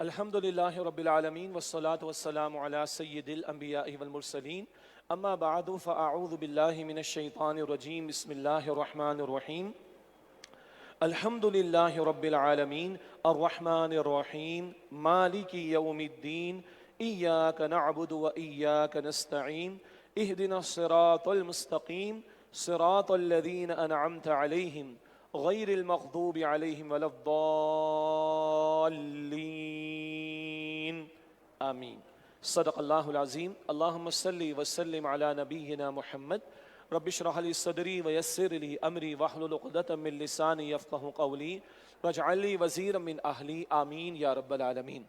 الحمد للہ رب العالمین والصلاة والسلام علی سید الانبیاء والمرسلین اما بعد فاعوذ باللہ من الشیطان الرجیم بسم اللہ الرحمن الرحیم الحمد للہ رب العالمین الرحمن الرحیم مالک یوم الدین ایاک نعبد و ایاک نستعین اہدنا الصراط المستقیم صراط الذین انعمت علیہم غیر المغضوب علیہم ولا الضالین آمین۔ صدق اللہ العظیم۔ اللہم صلی وسلم علی نبینا محمد رب اشرح لی صدری ویسر لی امری واحلل عقدۃ من لسانی یفقہوا قولی واجعل لی وزیرا من اہلی آمین یا رب العالمین۔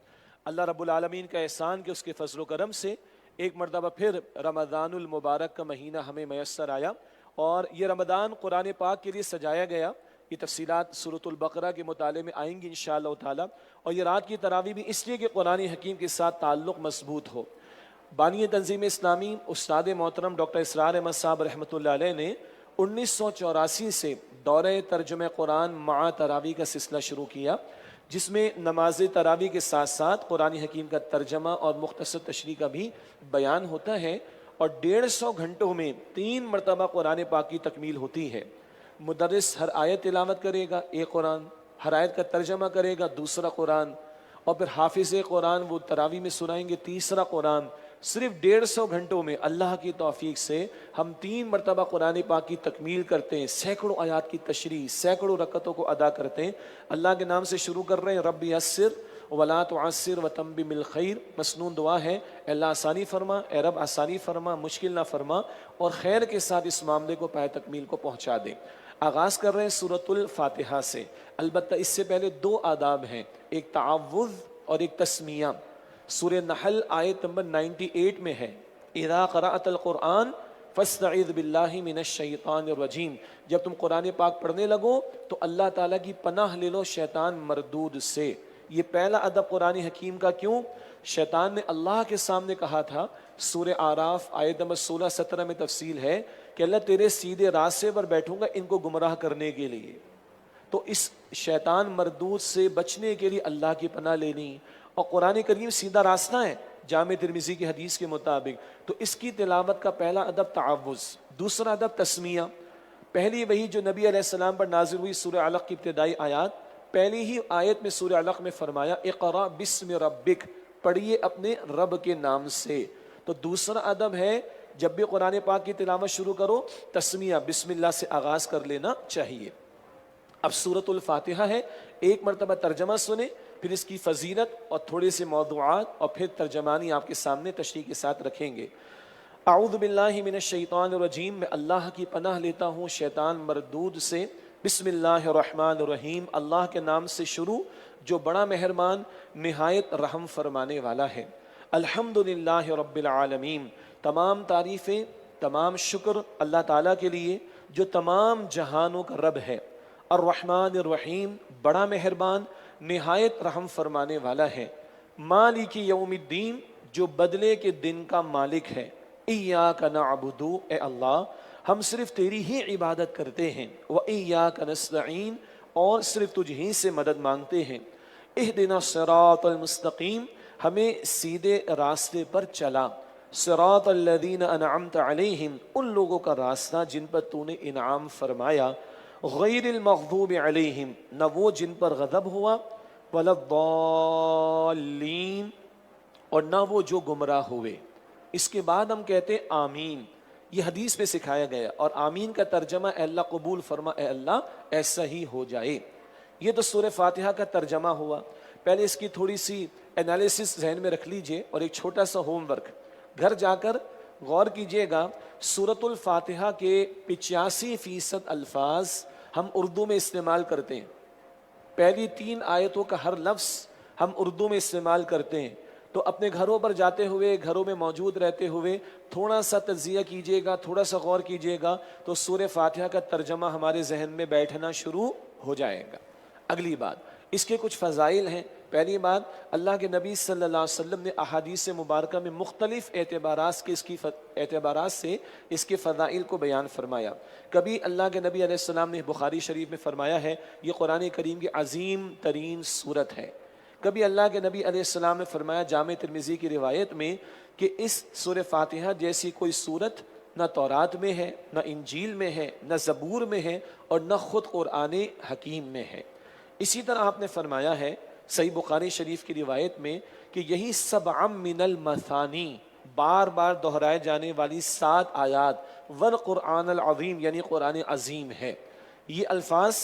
اللہ رب العالمین کا احسان کہ اس کے فضل و کرم سے ایک مرتبہ پھر رمضان المبارک کا مہینہ ہمیں میسر آیا اور یہ رمضان قرآن پاک کے لیے سجایا گیا۔ یہ تفصیلات سورۃ البقرہ کے مطالعے میں آئیں گی انشاءاللہ تعالی، اور یہ رات کی تراویح بھی اس لیے کہ قرآن حکیم کے ساتھ تعلق مضبوط ہو۔ بانی تنظیم اسلامی استاد محترم ڈاکٹر اسرار احمد صاحب رحمۃ اللہ علیہ نے 1984 سے دورہ ترجمہ قرآن مع تراویح کا سلسلہ شروع کیا، جس میں نماز تراویح کے ساتھ ساتھ قرآن حکیم کا ترجمہ اور مختصر تشریح کا بھی بیان ہوتا ہے، اور 150 گھنٹوں میں 3 مرتبہ قرآن پاک کی تکمیل ہوتی ہے۔ مدرس ہر آیت تلاوت کرے گا، ایک قرآن، ہر آیت کا ترجمہ کرے گا، دوسرا قرآن، اور پھر حافظ قرآن وہ تراویح میں سنائیں گے، تیسرا قرآن۔ صرف 150 گھنٹوں میں اللہ کی توفیق سے ہم 3 مرتبہ قرآن پاک کی تکمیل کرتے ہیں، سینکڑوں آیات کی تشریح، سینکڑوں رکعتوں کو ادا کرتے ہیں۔ اللہ کے نام سے شروع کر رہے ہیں، رب یسر ولا تعسر وتمم بالخیر۔ مسنون دعا ہے، اے اللہ آسانی فرما، اے رب آسانی فرما، مشکل نہ فرما، اور خیر کے ساتھ اس معاملے کو پائے تکمیل کو پہنچا دے۔ آغاز کر رہے ہیں سورۃ الفاتحہ سے، البتہ اس سے پہلے 2 آداب ہیں، ایک تعوذ اور ایک تسمیہ۔ سورہ نحل آیت نمبر 98 میں ہے، اذا قرأت القرآن فاستعذ باللہ من الشیطان الرجیم۔ جب تم قرآن پاک پڑھنے لگو تو اللہ تعالیٰ کی پناہ لے لو شیطان مردود سے۔ یہ پہلا ادب قرآن حکیم کا کیوں؟ شیطان نے اللہ کے سامنے کہا تھا، سورہ اعراف آیت نمبر 16-17 میں تفصیل ہے کہ اللہ تیرے سیدھے راستے پر بیٹھوں گا ان کو گمراہ کرنے کے لیے۔ تو اس شیطان مردود سے بچنے کے لیے اللہ کی پناہ لینی، اور قرآن کریم سیدھا راستہ ہے جامع ترمذی کی حدیث کے مطابق، تو اس کی تلاوت کا پہلا ادب تعوذ، دوسرا ادب تسمیہ۔ پہلی وحی جو نبی علیہ السلام پر نازل ہوئی سورہ علق کی ابتدائی آیات، پہلی ہی آیت میں سورہ علق میں فرمایا اقرأ بسم ربک، پڑھیے اپنے رب کے نام سے۔ تو دوسرا ادب ہے جب بھی قرآن پاک کی تلاوت شروع کرو تسمیہ بسم اللہ سے آغاز کر لینا چاہیے۔ اب سورۃ الفاتحہ ہے، ایک مرتبہ ترجمہ سنیں، پھر اس کی فضیلت اور تھوڑے سے موضوعات اور پھر ترجمانی آپ کے سامنے تشریح کے ساتھ رکھیں گے۔ اعوذ باللہ من الشیطان الرجیم، میں اللہ کی پناہ لیتا ہوں شیطان مردود سے۔ بسم اللہ الرحمن الرحیم، اللہ کے نام سے شروع جو بڑا مہربان نہایت رحم فرمانے والا ہے۔ الحمد للہ رب العالمین، تمام تعریفیں، تمام شکر اللہ تعالیٰ کے لیے جو تمام جہانوں کا رب ہے۔ الرحمن الرحیم، بڑا مہربان نہایت رحم فرمانے والا ہے۔ مالک یوم الدین، جو بدلے کے دن کا مالک ہے۔ ایاک نعبد، اے اللہ ہم صرف تیری ہی عبادت کرتے ہیں، وایاک نستعین، اور صرف تجھ ہی سے مدد مانگتے ہیں۔ اہدنا الصراط المستقیم، ہمیں سیدھے راستے پر چلا۔ صراط الذین انعمت علیہم، ان لوگوں کا راستہ جن پر تو نے انعام فرمایا۔ غیر المغضوب علیہم، نہ وہ جن پر غضب ہوا، ولا الضالین، اور نہ وہ جو گمراہ ہوئے۔ اس کے بعد ہم کہتے ہیں آمین، یہ حدیث میں سکھایا گیا، اور آمین کا ترجمہ اے اللہ قبول فرما، اے اللہ ایسا ہی ہو جائے۔ یہ تو سورہ فاتحہ کا ترجمہ ہوا۔ پہلے اس کی تھوڑی سی انالیسس ذہن میں رکھ لیجئے، اور ایک چھوٹا سا ہوم ورک گھر جا کر غور کیجئے گا۔ سورۃ الفاتحہ کے 85% الفاظ ہم اردو میں استعمال کرتے ہیں، پہلی 3 آیتوں کا ہر لفظ ہم اردو میں استعمال کرتے ہیں۔ تو اپنے گھروں پر جاتے ہوئے، گھروں میں موجود رہتے ہوئے تھوڑا سا تجزیہ کیجئے گا، تھوڑا سا غور کیجئے گا، تو سورہ فاتحہ کا ترجمہ ہمارے ذہن میں بیٹھنا شروع ہو جائے گا۔ اگلی بات، اس کے کچھ فضائل ہیں۔ پہلی بات، اللہ کے نبی صلی اللہ علیہ وسلم نے احادیث مبارکہ میں مختلف اعتبارات سے اس کے فضائل کو بیان فرمایا۔ کبھی اللہ کے نبی علیہ السلام نے بخاری شریف میں فرمایا ہے یہ قرآن کریم کی عظیم ترین سورت ہے۔ کبھی اللہ کے نبی علیہ السلام نے فرمایا جامع ترمذی کی روایت میں کہ اس سورہ فاتحہ جیسی کوئی سورت نہ تورات میں ہے، نہ انجیل میں ہے، نہ زبور میں ہے، اور نہ خود قرآن حکیم میں ہے۔ اسی طرح آپ نے فرمایا ہے صحیح بخاری شریف کی روایت میں کہ یہی سبع من المثانی، بار بار دہرائے جانے والی 7 آیات والقرآن العظیم یعنی قرآن عظیم ہے۔ یہ الفاظ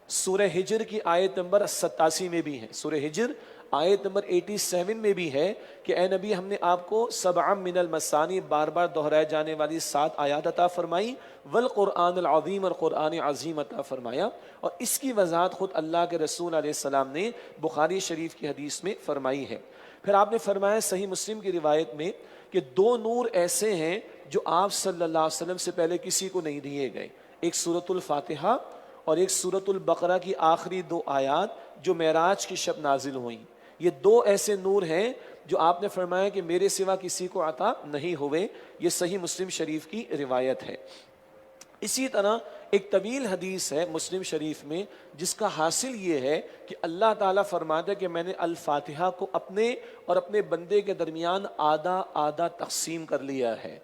سورہ ہجر کی آیت نمبر 87 میں بھی ہیں، سورہ ہجر آیت نمبر 87 میں بھی ہے کہ اے نبی ہم نے آپ کو سبع من المثانی، بار بار دہرائے جانے والی 7 آیات عطا فرمائی، والقرآن العظیم، اور قرآن عظیم عطا فرمایا۔ اور اس کی وضاحت خود اللہ کے رسول علیہ السلام نے بخاری شریف کی حدیث میں فرمائی ہے۔ پھر آپ نے فرمایا صحیح مسلم کی روایت میں کہ 2 نور ایسے ہیں جو آپ صلی اللہ علیہ وسلم سے پہلے کسی کو نہیں دیے گئے، ایک سورۃ الفاتحہ اور ایک سورۃ البقرہ کی آخری 2 آیات جو معراج کی شب نازل ہوئیں۔ یہ 2 ایسے نور ہیں جو آپ نے فرمایا کہ میرے سوا کسی کو عطا نہیں ہوئے۔ یہ صحیح مسلم شریف کی روایت ہے۔ اسی طرح ایک طویل حدیث ہے مسلم شریف میں جس کا حاصل یہ ہے کہ اللہ تعالیٰ فرماتا ہے کہ میں نے الفاتحہ کو اپنے اور اپنے بندے کے درمیان آدھا آدھا تقسیم کر لیا ہے،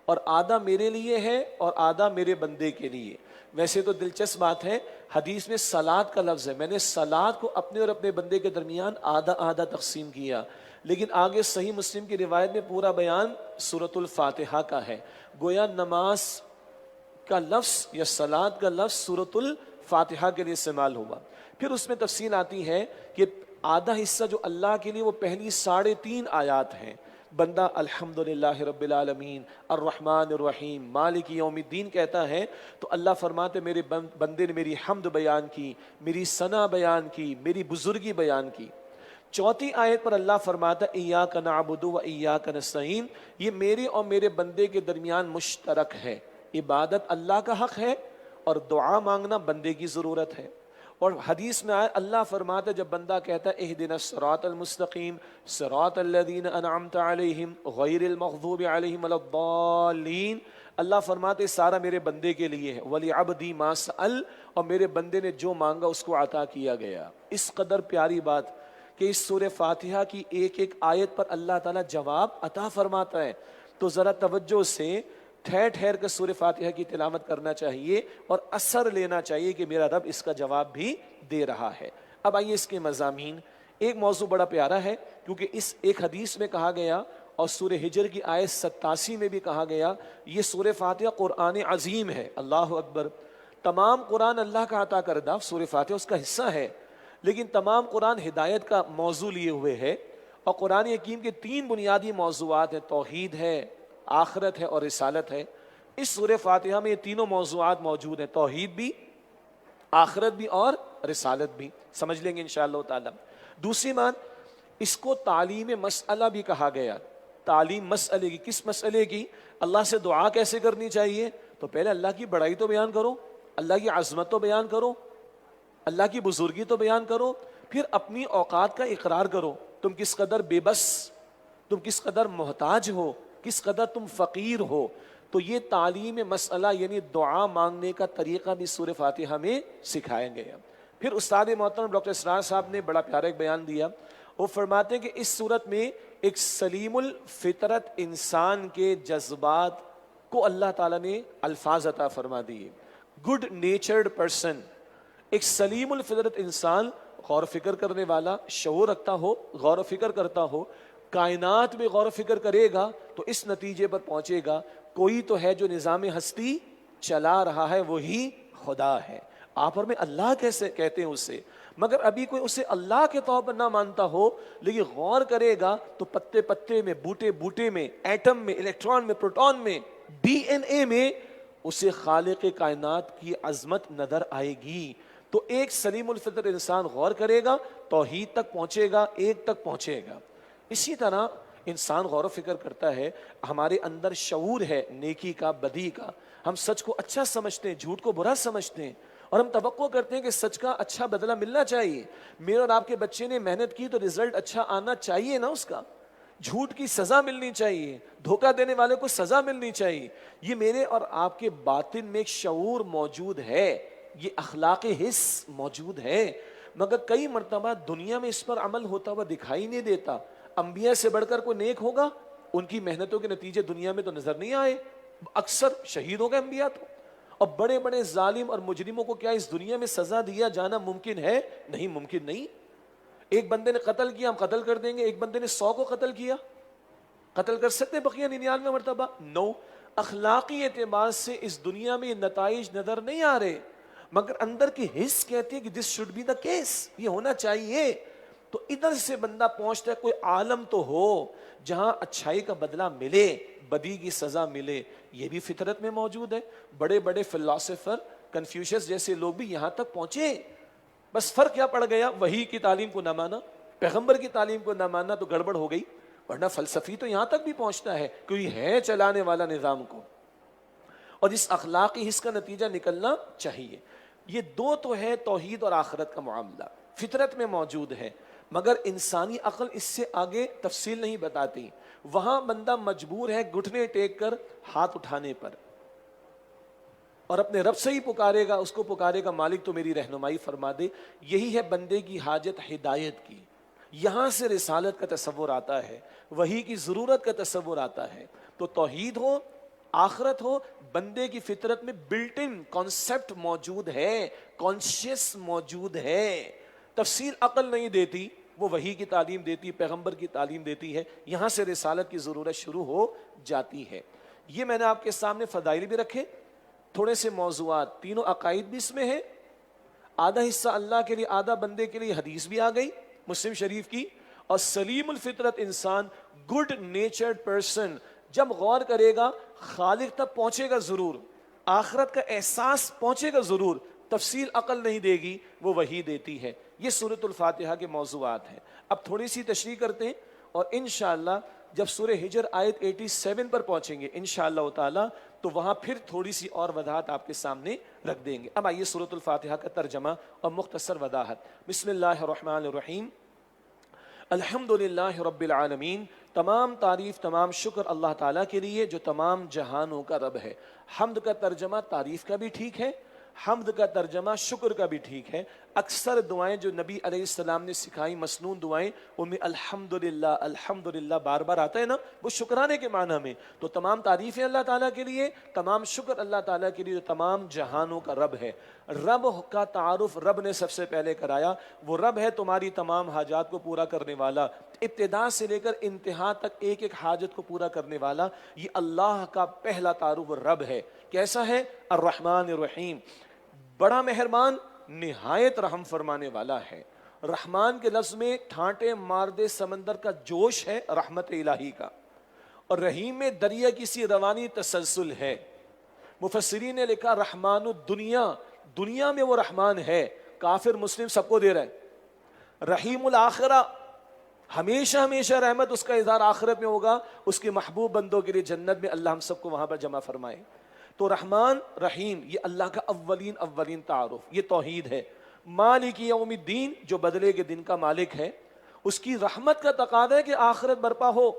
اور آدھا میرے لیے ہے اور آدھا میرے بندے کے لیے۔ ویسے تو دلچسپ بات ہے، حدیث میں صلات کا لفظ ہے، میں نے صلات کو اپنے اور اپنے بندے کے درمیان آدھا آدھا تقسیم کیا، لیکن آگے صحیح مسلم کی روایت میں پورا بیان سورۃ الفاتحہ کا ہے، گویا نماز کا لفظ یا صلات کا لفظ سورۃ الفاتحہ کے لیے استعمال ہوا۔ پھر اس میں تفصیل آتی ہے کہ آدھا حصہ جو اللہ کے لیے وہ پہلی 3.5 آیات ہیں، بندہ الحمدللہ رب العالمین الرحمن الرحیم مالک یوم الدین کہتا ہے تو اللہ فرماتے میرے بندے نے میری حمد بیان کی، میری ثنا بیان کی، میری بزرگی بیان کی۔ 4 آیت پر اللہ فرماتا ایاک نعبد و ایاک نستعین، یہ میرے اور میرے بندے کے درمیان مشترک ہے، عبادت اللہ کا حق ہے اور دعا مانگنا بندے کی ضرورت ہے۔ اور حدیث میں آیا اللہ فرماتا جب بندہ کہتا ہے اہدنا الصراط المستقیم صراط الذین انعمت علیہم غیر المغضوب علیہم ولا الضالین، اللہ فرماتے سارا میرے بندے کے لیے ہے، وَلِعَبْدِي مَا سَأَلَ، اور میرے بندے نے جو مانگا اس کو عطا کیا گیا۔ اس قدر پیاری بات کہ اس سورہ فاتحہ کی ایک ایک آیت پر اللہ تعالیٰ جواب عطا فرماتا ہے، تو ذرا توجہ سے ٹھہر ٹھہر کر سورہ فاتحہ کی تلاوت کرنا چاہیے اور اثر لینا چاہیے کہ میرا رب اس کا جواب بھی دے رہا ہے۔ اب آئیے اس کے مضامین۔ ایک موضوع بڑا پیارا ہے کیونکہ اس ایک حدیث میں کہا گیا اور سورہ ہجر کی آیت 87 میں بھی کہا گیا یہ سورہ فاتحہ قرآن عظیم ہے۔ اللہ اکبر، تمام قرآن اللہ کا عطا کردہ، سورہ فاتحہ اس کا حصہ ہے، لیکن تمام قرآن ہدایت کا موضوع لیے ہوئے ہے، اور قرآن حکیم کے 3 بنیادی موضوعات ہیں، توحید ہے، آخرت ہے اور رسالت ہے۔ اس سورہ فاتحہ میں یہ تینوں موضوعات موجود ہیں، توحید بھی، آخرت بھی اور رسالت بھی، سمجھ لیں گے انشاءاللہ تعالی۔ دوسری بات، اس کو تعلیم مسئلہ بھی کہا گیا، تعلیم مسئلے کی۔ کس مسئلے کی؟ اللہ سے دعا کیسے کرنی چاہیے، تو پہلے اللہ کی بڑائی تو بیان کرو، اللہ کی عظمت تو بیان کرو، اللہ کی بزرگی تو بیان کرو، پھر اپنی اوقات کا اقرار کرو، تم کس قدر بے بس، تم کس قدر محتاج ہو، کس قدر تم فقیر ہو۔ تو یہ تعلیم مسئلہ یعنی دعا مانگنے کا طریقہ بھی سورہ فاتحہ میں سکھایا گیا۔ پھر استاد محترم ڈاکٹر اسرار صاحب نے بڑا پیارا ایک بیان دیا، وہ فرماتے ہیں کہ اس صورت میں ایک سلیم الفطرت انسان کے جذبات کو اللہ تعالیٰ نے الفاظ عطا فرما دیے۔ گڈ نیچرڈ پرسن، ایک سلیم الفطرت انسان، غور و فکر کرنے والا، شعور رکھتا ہو، غور و فکر کرتا ہو، کائنات میں غور و فکر کرے گا تو اس نتیجے پر پہنچے گا کوئی تو ہے جو نظام ہستی چلا رہا ہے، وہی خدا ہے۔ آپ اور میں اللہ کیسے کہتے ہیں اسے، مگر ابھی کوئی اسے اللہ کے طور پر نہ مانتا ہو، لیکن غور کرے گا تو پتے پتے میں، بوٹے بوٹے میں، ایٹم میں، الیکٹران میں، پروٹون میں، ڈی این اے میں اسے خالق کائنات کی عظمت نظر آئے گی۔ تو ایک سلیم الفطر انسان غور کرے گا، توحید تک پہنچے گا، ایک تک پہنچے گا۔ اسی طرح انسان غور و فکر کرتا ہے، ہمارے اندر شعور ہے نیکی کا، بدی کا، ہم سچ کو اچھا سمجھتے ہیں، جھوٹ کو برا سمجھتے ہیں، اور ہم توقع کرتے ہیں کہ سچ کا اچھا بدلہ ملنا چاہیے۔ میرے اور آپ کے بچے نے محنت کی تو رزلٹ اچھا آنا چاہیے نا، اس کا جھوٹ کی سزا ملنی چاہیے، دھوکہ دینے والے کو سزا ملنی چاہیے۔ یہ میرے اور آپ کے باطن میں ایک شعور موجود ہے، یہ اخلاق حس موجود ہے، مگر کئی مرتبہ دنیا میں اس پر عمل ہوتا ہوا دکھائی نہیں دیتا. انبیاء سے بڑھ کر کوئی نیک ہوگا؟ ان کی محنتوں کے نتیجے دنیا میں تو نظر نہیں آئے. اکثر شہید ہو گئے انبیاء تو. اور بڑے بڑے ظالم اور مجرموں کو کیا اس دنیا میں سزا دیا جانا ممکن ہے؟ نہیں، ممکن نہیں. ایک بندے نے قتل کیا، ہم قتل کر دیں گے. ایک بندے نے 100 کو قتل کیا، قتل کر سکتے بقیہ 99 مرتبہ؟ نو. اخلاقی اعتبار سے اس دنیا میں یہ نتائج نظر نہیں آ رہے، مگر اندر کی حس کہتی ہے کہ this should be the case, یہ ہونا چاہیے. تو ادھر سے بندہ پہنچتا ہے کوئی عالم تو ہو جہاں اچھائی کا بدلہ ملے، بدی کی سزا ملے. یہ بھی فطرت میں موجود ہے. بڑے بڑے فلاسفر کنفیوشس جیسے لوگ بھی یہاں تک پہنچے. بس فرق کیا پڑ گیا؟ وحی کی تعلیم کو نہ مانا، پیغمبر کی تعلیم کو نہ ماننا تو گڑبڑ ہو گئی. ورنہ فلسفی تو یہاں تک بھی پہنچتا ہے، کوئی ہے چلانے والا نظام کو، اور اس اخلاقی حص کا نتیجہ نکلنا چاہیے. یہ دو تو ہے توحید اور آخرت کا معاملہ، فطرت میں موجود ہے، مگر انسانی عقل اس سے آگے تفصیل نہیں بتاتی. وہاں بندہ مجبور ہے گھٹنے ٹیک کر ہاتھ اٹھانے پر، اور اپنے رب سے ہی پکارے گا، اس کو پکارے گا مالک تو میری رہنمائی فرما دے. یہی ہے بندے کی حاجت ہدایت کی. یہاں سے رسالت کا تصور آتا ہے، وحی کی ضرورت کا تصور آتا ہے. تو توحید ہو، آخرت ہو، بندے کی فطرت میں بلٹ ان کانسیپٹ موجود ہے، کانشیس موجود ہے. تفسیر عقل نہیں دیتی، وہ وحی کی تعلیم دیتی، پیغمبر کی تعلیم دیتی ہے. یہاں سے رسالت کی ضرورت شروع ہو جاتی ہے. یہ میں نے آپ کے سامنے فضائل بھی رکھے، تھوڑے سے موضوعات، تینوں عقائد بھی اس میں ہیں. آدھا حصہ اللہ کے لیے، آدھا بندے کے لیے. حدیث بھی آ گئی مسلم شریف کی. اور سلیم الفطرت انسان، گڈ نیچرڈ پرسن، جب غور کرے گا خالق تک پہنچے گا ضرور، آخرت کا احساس پہنچے گا ضرور. تفصیل عقل نہیں دے گی، وہ وحی دیتی ہے. یہ سورۃ الفاتحہ کے موضوعات ہیں. اب تھوڑی سی تشریح کرتے ہیں، اور انشاءاللہ جب سورہ حجر آیت 87 پر پہنچیں گے انشاءاللہ تعالی تو وہاں پھر تھوڑی سی اور وضاحت آپ کے سامنے رکھ دیں گے. اب آئیے سورۃ الفاتحہ کا ترجمہ اور مختصر وضاحت. بسم اللہ الرحمن الرحیم. الحمدللہ رب العالمین. تمام تعریف، تمام شکر اللہ تعالیٰ کے لیے جو تمام جہانوں کا رب ہے. حمد کا ترجمہ تعریف کا بھی ٹھیک ہے، حمد کا ترجمہ شکر کا بھی ٹھیک ہے. اکثر دعائیں جو نبی علیہ السلام نے سکھائی، مسنون دعائیں، ان میں الحمدللہ الحمدللہ بار بار آتا ہے نا، وہ شکرانے کے معنی میں. تو تمام تعریفیں اللہ تعالیٰ کے لیے، تمام شکر اللہ تعالیٰ کے لیے جو تمام جہانوں کا رب ہے. رب کا تعارف رب نے سب سے پہلے کرایا. وہ رب ہے تمہاری تمام حاجات کو پورا کرنے والا، ابتدا سے لے کر انتہا تک ایک ایک حاجت کو پورا کرنے والا. یہ اللہ کا پہلا تعارف رب ہے. کیسا ہے؟ الرحمن الرحیم، بڑا مہربان، نہایت رحم فرمانے والا ہے. رحمان کے لفظ میں ٹھانٹے مار دے سمندر کا جوش ہے رحمت الہی کا، اور رحیم میں دریا کی سی روانی تسلسل ہے. مفسرین نے لکھا رحمان الدنیا، دنیا میں وہ رحمان ہے، کافر مسلم سب کو دے رہا ہے. رحیم الآخرہ، ہمیشہ ہمیشہ رحمت اس کا اظہار آخرت میں ہوگا اس کے محبوب بندوں کے لیے جنت میں. اللہ ہم سب کو وہاں پر جمع فرمائے. تو رحمان رحیم یہ اللہ کا اولین تعارف، یہ توحید ہے. مالک یوم الدین، جو بدلے کے دن کا مالک ہے. اس کی رحمت کا تقاضا ہے کہ آخرت برپا ہو،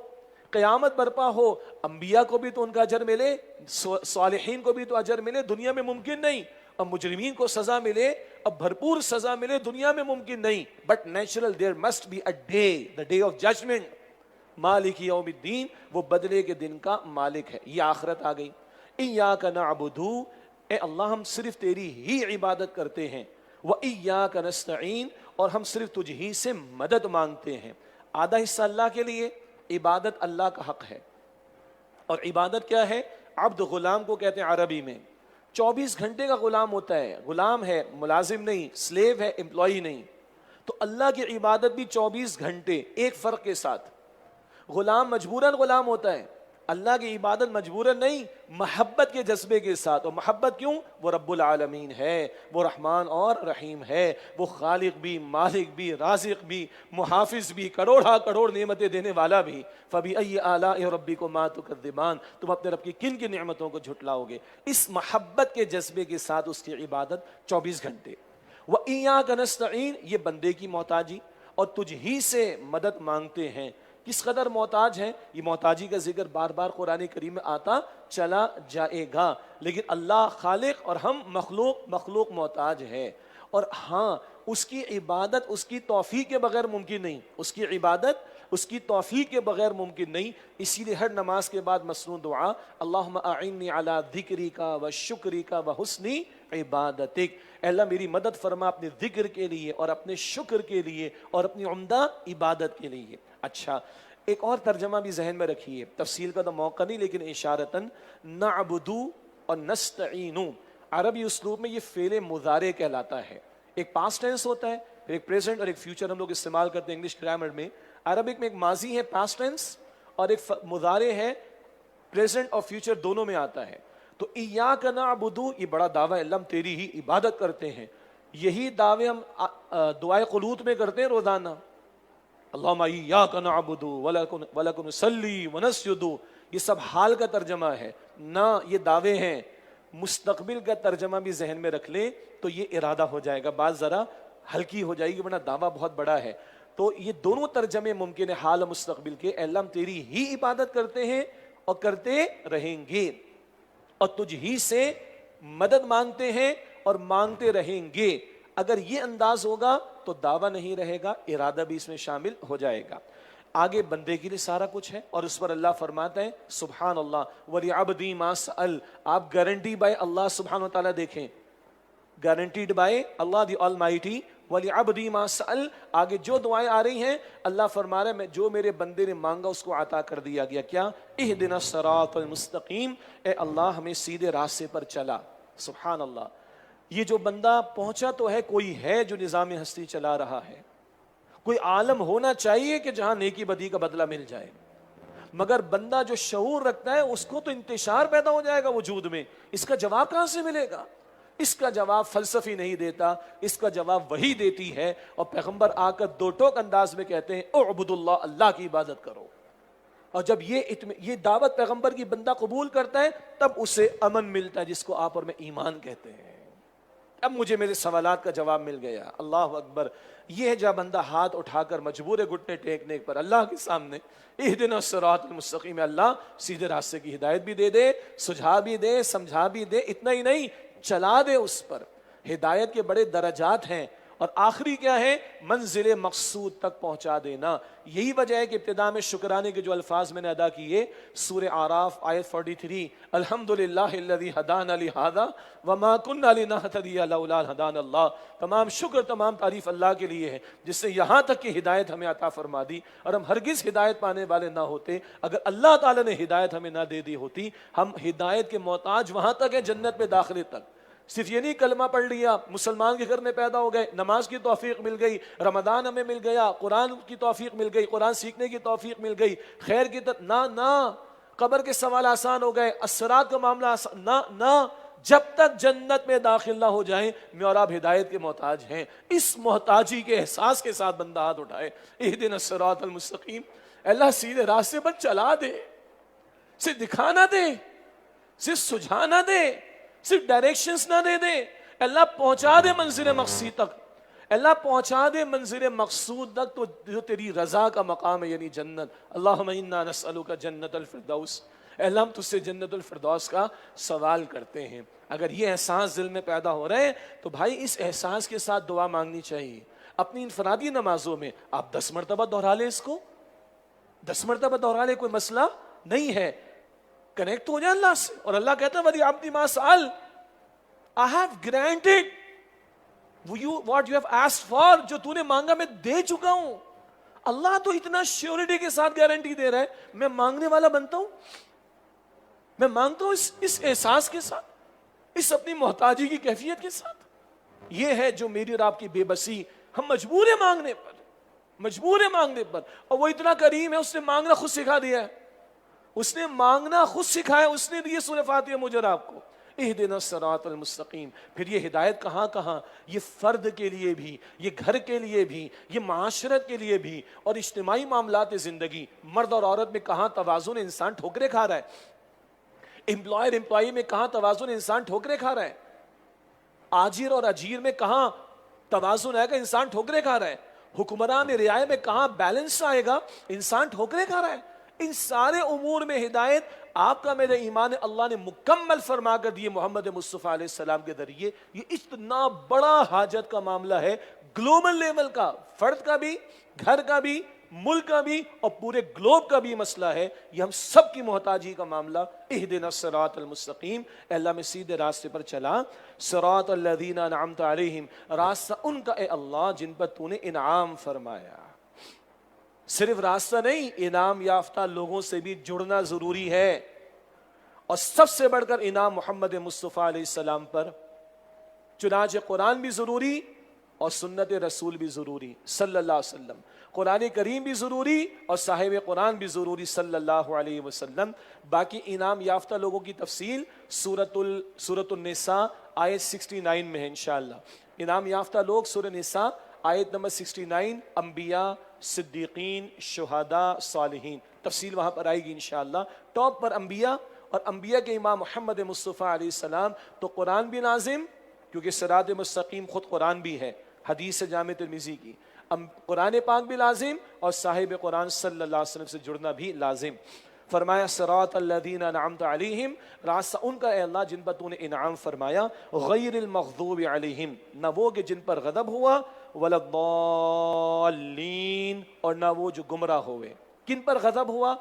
قیامت برپا ہو. انبیاء کو بھی تو ان کا اجر ملے، صالحین کو بھی تو اجر ملے، دنیا میں ممکن نہیں. اور مجرمین کو سزا ملے، اب بھرپور سزا ملے، دنیا میں ممکن نہیں. But natural there must be a day, the day of judgment. مالک یوم الدین، وہ بدلے کے دن کا مالک ہے. یہ آخرت آ گئی. ایاک نعبد، اے اللہ ہم صرف تیری ہی عبادت کرتے ہیں. وایاک نستعین، اور ہم صرف تجھ ہی سے مدد مانگتے ہیں. آدھا حصہ اللہ کے لیے، عبادت اللہ کا حق ہے. اور عبادت کیا ہے؟ عبد، غلام کو کہتے ہیں عربی میں. 24 گھنٹے کا غلام ہوتا ہے، غلام ہے، ملازم نہیں، سلیو ہے، امپلائی نہیں. تو اللہ کی عبادت بھی 24 گھنٹے، ایک فرق کے ساتھ. غلام مجبوراً غلام ہوتا ہے، اللہ کی عبادت مجبوراً نہیں، محبت کے جذبے کے ساتھ. اور محبت کیوں؟ وہ رب العالمین ہے، وہ رحمان اور رحیم ہے، وہ خالق بھی، مالک بھی، رازق بھی، محافظ بھی، کروڑا کروڑ نعمتیں دینے والا بھی. فَبِأَيِّ آلَاءِ رَبِّكُمَا تُكَذِّبَانِ، تم اپنے رب کی کن کی نعمتوں کو جھٹلاؤ گے. اس محبت کے جذبے کے ساتھ اس کی عبادت 24 گھنٹے. وَإِيَّاكَ نَسْتَعِينُ، یہ بندے کی محتاجی، اور تجھ ہی سے مدد مانگتے ہیں. کس قدر محتاج ہیں، یہ محتاجی کا ذکر بار بار قرآن کریم میں آتا چلا جائے گا. لیکن اللہ خالق اور ہم مخلوق محتاج ہے. اور ہاں اس کی عبادت اس کی توفیق کے بغیر ممکن نہیں، اس کی عبادت اس کی توفیق کے بغیر ممکن نہیں. اسی لیے ہر نماز کے بعد مسنون دعا اللہم اعنی علی ذکرک و شکرک و حسن عبادتک، اے اللہ میری مدد فرما اپنے ذکر کے لیے اور اپنے شکر کے لیے اور اپنی عمدہ عبادت کے لیے. اچھا ایک اور ترجمہ بھی ذہن میں رکھیے، تفصیل کا تو موقع نہیں لیکن اشارتاً، نعبدو اور نستعینو عربی اسلوب میں یہ فعل مضارع کہلاتا ہے. ایک پاسٹ ٹینس ہوتا ہے، پھر ایک پریزنٹ اور ایک فیوچر ہم لوگ استعمال کرتے ہیں انگلش گرامر میں. عربک میں ایک ماضی ہے پاسٹ ٹینس اور ایک مضارع ہے پریزنٹ اور فیوچر دونوں میں آتا ہے. تو ایاک نعبدو یہ بڑا دعویٰ ہے، اللہ ہم تیری ہی عبادت کرتے ہیں. یہی دعوے ہم دعائے قنوت میں کرتے ہیں روزانہ، اللہم ایاک نعبد ولک نصلی ونسجد. یہ سب حال کا ترجمہ ہے نہ یہ دعوے ہیں. مستقبل کا ترجمہ بھی ذہن میں رکھ لیں تو یہ ارادہ ہو جائے گا، بات ذرا ہلکی ہو جائے گی ورنہ دعویٰ بہت بڑا ہے. تو یہ دونوں ترجمے ممکن ہے حال و مستقبل کے. اے اللہ ہم تیری ہی عبادت کرتے ہیں اور کرتے رہیں گے اور تجھ ہی سے مدد مانگتے ہیں اور مانگتے رہیں گے. اگر یہ انداز ہوگا تو دعویٰ نہیں رہے گا، ارادہ بھی اس میں شامل ہو جائے گا. آگے بندے کے لیے سارا کچھ ہے اور اس پر اللہ فرماتا ہے سبحان اللہ وَلِعَبْدِي مَا سَأَلَ. آپ گارنٹی بائی اللہ سبحانہ وتعالیٰ دیکھیں، guaranteed by Allah the almighty. وَلِعَبْدِي مَا سَأَلَ آگے جو دعائیں آ رہی ہیں اللہ فرما رہا ہے میں جو میرے بندے نے مانگا اس کو عطا کر دیا گیا. کیا؟ اہدنا الصراط المستقیم، اے اللہ ہمیں سیدھے راستے پر چلا. سبحان اللہ. یہ جو بندہ پہنچا تو ہے، کوئی ہے جو نظام ہستی چلا رہا ہے، کوئی عالم ہونا چاہیے کہ جہاں نیکی بدی کا بدلہ مل جائے. مگر بندہ جو شعور رکھتا ہے اس کو تو انتشار پیدا ہو جائے گا وجود میں. اس کا جواب کہاں سے ملے گا؟ اس کا جواب فلسفی نہیں دیتا، اس کا جواب وحی دیتی ہے. اور پیغمبر آ کر دو ٹوک انداز میں کہتے ہیں اعبدوا اللہ، اللہ کی عبادت کرو. اور جب یہ دعوت پیغمبر کی بندہ قبول کرتا ہے تب اسے امن ملتا ہے جس کو آپ اور میں ایمان کہتے ہیں. اب مجھے میرے سوالات کا جواب مل گیا. اللہ اکبر. یہ ہے جب بندہ ہاتھ اٹھا کر مجبور ہے گھٹنے ٹیکنے پر اللہ کے سامنے اہدنا الصراط المستقیم، اللہ سیدھے راستے کی ہدایت بھی دے دے، سجھا بھی دے، سمجھا بھی دے. اتنا ہی نہیں چلا دے اس پر. ہدایت کے بڑے درجات ہیں اور آخری کیا ہے؟ منزل مقصود تک پہنچا دینا. یہی وجہ ہے کہ ابتدا میں شکرانے کے جو الفاظ میں نے ادا کیے سورہ اعراف آیت 43 الحمدللہ الذی ہدانا لہذا وما کنا لنہتدی لولا ان ہدانا اللہ. تمام شکر تمام تعریف اللہ کے لیے ہے جس نے یہاں تک کہ ہدایت ہمیں عطا فرما دی، اور ہم ہرگز ہدایت پانے والے نہ ہوتے اگر اللہ تعالی نے ہدایت ہمیں نہ دے دی ہوتی. ہم ہدایت کے محتاج وہاں تک ہے جنت میں داخلے تک. صرف یہ نہیں کلمہ پڑھ لیا مسلمان کے گھر میں پیدا ہو گئے، نماز کی توفیق مل گئی، رمضان ہمیں مل گیا، قرآن کی توفیق مل گئی، قرآن سیکھنے کی توفیق مل گئی، خیر کی نہ قبر کے سوال آسان ہو گئے، الصراط کا معاملہ آسان نہ. جب تک جنت میں داخل نہ ہو جائیں میں اور آپ ہدایت کے محتاج ہیں. اس محتاجی کے احساس کے ساتھ بندہ ہاتھ اٹھائے اہدنا الصراط المستقیم. اللہ سیدھے راستے پر چلا دے، صرف دکھانا دے، صرف سجھانا دے، صرف ڈائریکشنز نہ دے دے. اللہ پہنچا دے منزل مقصود تک، اللہ پہنچا دے منزل مقصود تک تو جو تیری رضا کا مقام ہے یعنی جنت. اللہم انا نسألک جنت الفردوس، اے اللہ ہم تجھ سے جنت الفردوس کا سوال کرتے ہیں. اگر یہ احساس دل میں پیدا ہو رہے ہیں تو بھائی اس احساس کے ساتھ دعا مانگنی چاہیے. اپنی انفرادی نمازوں میں آپ 10 مرتبہ دہرا لیں، اس کو 10 مرتبہ دہرا لیں، کوئی مسئلہ نہیں ہے. کنیکٹ ہو جائے اللہ سے اور اللہ کہتا ہے وَلِعَبْدِ مَا سَأَلَ I have granted what you have asked for. جو تو نے مانگا میں دے چکا ہوں. اللہ تو اتنا شیورٹی کے ساتھ گارنٹی دے رہا ہے، میں مانگنے والا بنتا ہوں، میں مانگتا ہوں اس احساس کے ساتھ، اس اپنی محتاجی کی کیفیت کے ساتھ. یہ ہے جو میری اور آپ کی بے بسی. ہم مجبور ہیں مانگنے پر، مجبور ہیں مانگنے پر. اور وہ اتنا کریم ہے اس نے مانگنا خود سکھا دیا ہے، اس نے مانگنا خود سکھایا. اس نے دی سورہ فاتحہ مجھے اور آپ کو اہدنا الصراط المستقیم. پھر یہ ہدایت کہاں کہاں؟ یہ فرد کے لیے بھی، یہ گھر کے لیے بھی، یہ معاشرت کے لیے بھی، اور اجتماعی معاملات زندگی. مرد اور عورت میں کہاں توازن، انسان ٹھوکرے کھا رہا ہے. امپلائر امپلائی میں کہاں توازن، انسان ٹھوکرے کھا رہا ہے. آجر اور اجیر میں کہاں توازن آئے گا، انسان ٹھوکرے کھا رہا ہے. حکمران رعایا میں کہاں بیلنس آئے گا، انسان ٹھوکرے کھا رہا ہے. ان سارے امور میں ہدایت آپ کا میرا ایمان اللہ نے مکمل فرما کر دیے محمد مصطفیٰ علیہ السلام کے ذریعے. یہ اتنا بڑا حاجت کا معاملہ ہے, گلوبل لیول کا, فرد کا بھی, گھر کا بھی, ملک کا بھی اور پورے گلوب کا بھی مسئلہ ہے. یہ ہم سب کی محتاجی کا معاملہ. اہدنا الصراط المستقیم, اے اللہ میں سیدھے راستے پر چلا. صراط الذین انعمت علیہم, راستہ ان کا اے اللہ جن پر تو نے انعام فرمایا. صرف راستہ نہیں, انعام یافتہ لوگوں سے بھی جڑنا ضروری ہے, اور سب سے بڑھ کر انعام محمد مصطفیٰ علیہ السلام پر. چنانچہ قرآن بھی ضروری اور سنت رسول بھی ضروری صلی اللہ علیہ وسلم. قرآن کریم بھی ضروری اور صاحب قرآن بھی ضروری صلی اللہ علیہ وسلم. باقی انعام یافتہ لوگوں کی تفصیل سورۃ النساء آیت 69 میں ہے انشاءاللہ. انعام یافتہ لوگ سورۃ نساء آیت نمبر 69, انبیاء, صدیقین, شہداء, صالحین, تفصیل وہاں پر آئے گی انشاءاللہ. ٹاپ پر انبیاء, اور انبیاء کے امام محمد مصطفیٰ علیہ السلام. تو قرآن بھی لازم, کیونکہ صراط مستقیم خود قرآن بھی ہے, حدیث جامع ترمذی کی. قرآن پاک بھی لازم اور صاحب قرآن صلی اللہ علیہ وسلم سے جڑنا بھی لازم. فرمایا صراط الذین انعمت علیہم, راستہ ان کا اے اللہ جن پر تو نے انعام فرمایا. غیر المغضوب علیہم, نہ وہ کہ جن پر غضب ہوا, ولا الضالین, اور نہ وہ جو گمراہ ہوئے. کن پر غضب ہوا؟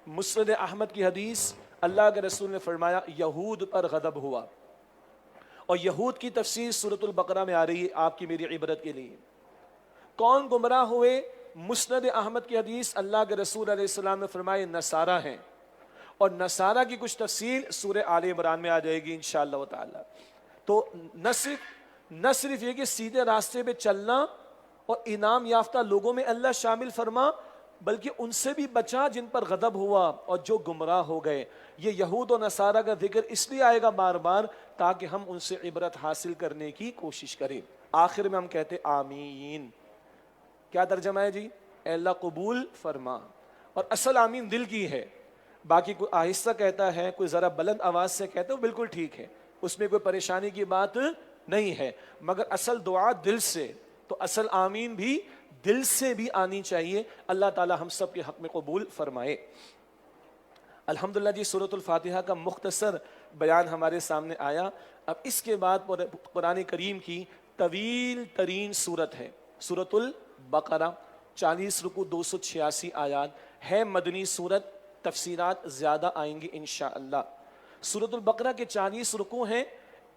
مسند احمد کی حدیث, اللہ کے رسول نے فرمایا یہود پر غضب ہوا. اور یہود کی تفسیر سورۃ البقرہ میں آ رہی ہے آپ کی میری عبرت کے لیے. کون گمراہ ہوئے؟ مسند احمد کی حدیث, اللہ کے رسول علیہ السلام نے فرمایا نصارہ ہیں. اور نصارہ کی کچھ تفصیل سورہ آل عمران میں آ جائے گی انشاءاللہ تعالی. تو نہ صرف یہ کہ سیدھے راستے پہ چلنا اور انعام یافتہ لوگوں میں اللہ شامل فرما, بلکہ ان سے بھی بچا جن پر غضب ہوا اور جو گمراہ ہو گئے. یہ یہود و نصارہ کا ذکر اس لیے آئے گا بار بار تاکہ ہم ان سے عبرت حاصل کرنے کی کوشش کریں. آخر میں ہم کہتے آمین. کیا ترجمہ ہے جی؟ اے اللہ قبول فرما. اور اصل آمین دل کی ہے, باقی کوئی آہستہ کہتا ہے, کوئی ذرا بلند آواز سے کہتا ہے, وہ بالکل ٹھیک ہے, اس میں کوئی پریشانی کی بات نہیں ہے, مگر اصل دعا دل سے. تو اصل آمین بھی دل سے بھی آنی چاہیے. اللہ تعالی ہم سب کے حق میں قبول فرمائے. الحمدللہ جی, سورۃ الفاتحہ کا مختصر بیان ہمارے سامنے آیا. اب اس کے بعد قرآن کریم کی طویل ترین سورت ہے سورۃ البقرہ, 40 رکوع, 286 آیات ہے, مدنی سورت. تفسیرات زیادہ آئیں گی انشاءاللہ. سورۃ البقرہ کے 40 رکوع ہیں.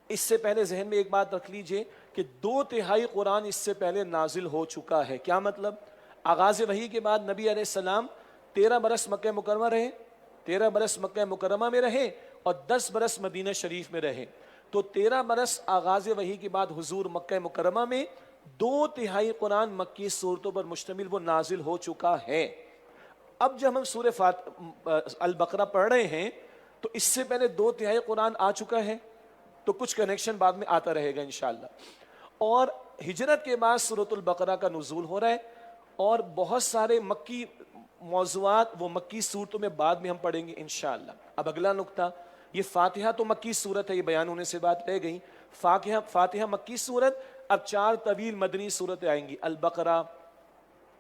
اس سے پہلے ذہن میں ایک بات رکھ لیجئے کہ 2/3 قرآن اس سے پہلے نازل ہو چکا ہے. کیا مطلب؟ آغاز وحی کے بعد نبی علیہ السلام 13 برس مکہ مکرمہ رہے, 13 برس مکہ مکرمہ میں رہے اور 10 برس مدینہ شریف میں رہے. تو 13 برس آغاز وحی کے بعد حضور مکہ مکرمہ میں, 2/3 قرآن مکی صورتوں پر مشتمل وہ نازل ہو چکا ہے. اب جب ہم سورہ البقرہ پڑھ رہے ہیں تو اس سے پہلے 2/3 قرآن آ چکا ہے, تو کچھ کنیکشن بعد میں آتا رہے گا انشاءاللہ. اور ہجرت کے بعد سورۃ البقرہ کا نزول ہو رہا ہے, اور بہت سارے مکی موضوعات وہ مکی صورتوں میں بعد میں ہم پڑھیں گے انشاءاللہ. اب اگلا نقطہ, یہ فاتحہ تو مکی صورت ہے, یہ بیان ہونے سے بات رہ گئی. فاتحہ مکی صورت. اب 4 طویل مدنی صورتیں آئیں گی, البقرہ,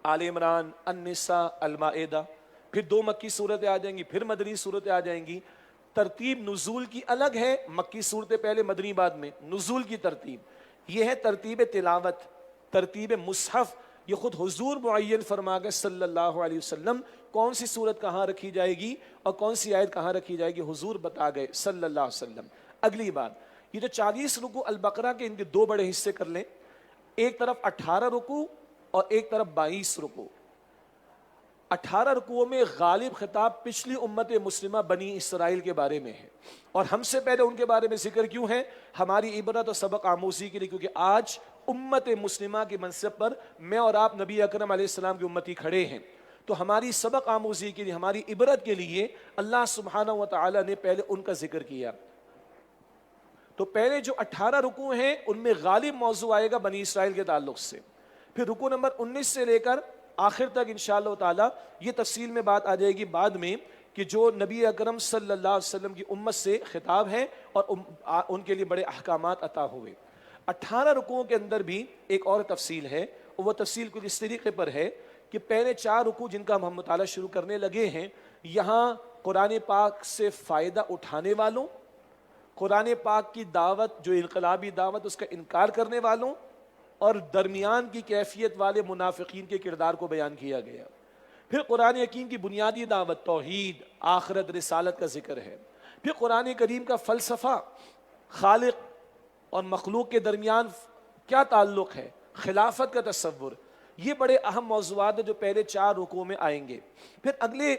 آل عمران, النساء, المائدہ. پھر 2 مکی صورتیں آ جائیں گی, پھر مدنی صورتیں آ جائیں گی. ترتیب نزول کی الگ ہے, مکی صورتیں پہلے, مدنی بعد میں. نزول کی ترتیب یہ ہے ترتیب تلاوت, ترتیب مصحف. یہ خود حضور معین فرما گئے صلی اللہ علیہ وسلم کون سی صورت کہاں رکھی جائے گی اور کون سی آیت کہاں رکھی جائے گی, حضور بتا گئے صلی اللہ علیہ وسلم. اگلی بات, یہ جو 40 رکوع البقرہ کے, ان کے 2 بڑے حصے کر لیں. ایک طرف 18 رکوع اور ایک طرف 22 رکوع. 18 رکوعوں میں غالب خطاب پچھلی امت مسلمہ بنی اسرائیل کے بارے میں ہے, اور ہم سے پہلے ان کے بارے میں ذکر کیوں ہے؟ ہماری عبرت اور سبق آموزی کے لیے, کیونکہ آج امت مسلمہ کے منصب پر میں اور آپ نبی اکرم علیہ السلام کی امتی کھڑے ہیں. تو ہماری سبق آموزی کے لیے, ہماری عبرت کے لیے اللہ سبحانہ و تعالی نے پہلے ان کا ذکر کیا. تو پہلے جو 18 رکوع ہیں ان میں غالب موضوع آئے گا بنی اسرائیل کے تعلق سے. پھر رکوع نمبر 19 سے لے کر آخر تک انشاءاللہ تعالی یہ تفصیل میں بات آ جائے گی بعد میں کہ جو نبی اکرم صلی اللہ علیہ وسلم کی امت سے خطاب ہے اور ان کے لیے بڑے احکامات عطا ہوئے. 18 رکوعوں کے اندر بھی ایک اور تفصیل ہے, اور وہ تفصیل کچھ اس طریقے پر ہے کہ پہلے 4 رکوع جن کا ہم مطالعہ شروع کرنے لگے ہیں, یہاں قرآن پاک سے فائدہ اٹھانے والوں، قرآن پاک کی دعوت جو انقلابی دعوت اس کا انکار کرنے والوں، اور درمیان کی کیفیت والے منافقین کے کردار کو بیان کیا گیا۔ پھر قرآن حکیم کی بنیادی دعوت توحید، آخرت، رسالت کا ذکر ہے۔ پھر قرآن کریم کا فلسفہ، خالق اور مخلوق کے درمیان کیا تعلق ہے، خلافت کا تصور، یہ بڑے اہم موضوعات ہیں جو پہلے 4 رکوع میں آئیں گے۔ پھر اگلے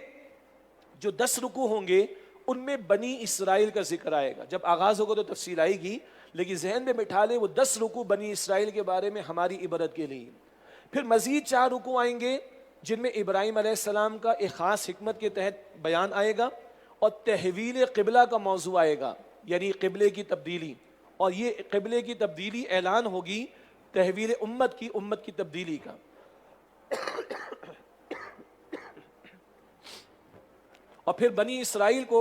جو 10 رکوع ہوں گے ان میں بنی اسرائیل کا ذکر آئے گا۔ جب آغاز ہوگا تو تفصیل آئے گی، لیکن ذہن میں بٹھا لیں وہ 10 رکوع بنی اسرائیل کے بارے میں ہماری عبرت کے لیے۔ پھر مزید 4 رکوع آئیں گے جن میں ابراہیم علیہ السلام کا ایک خاص حکمت کے تحت بیان آئے گا، اور تحویل قبلہ کا موضوع آئے گا، یعنی قبلے کی تبدیلی، اور یہ قبلے کی تبدیلی اعلان ہوگی تحویل امت کی تبدیلی کا۔ اور پھر بنی اسرائیل کو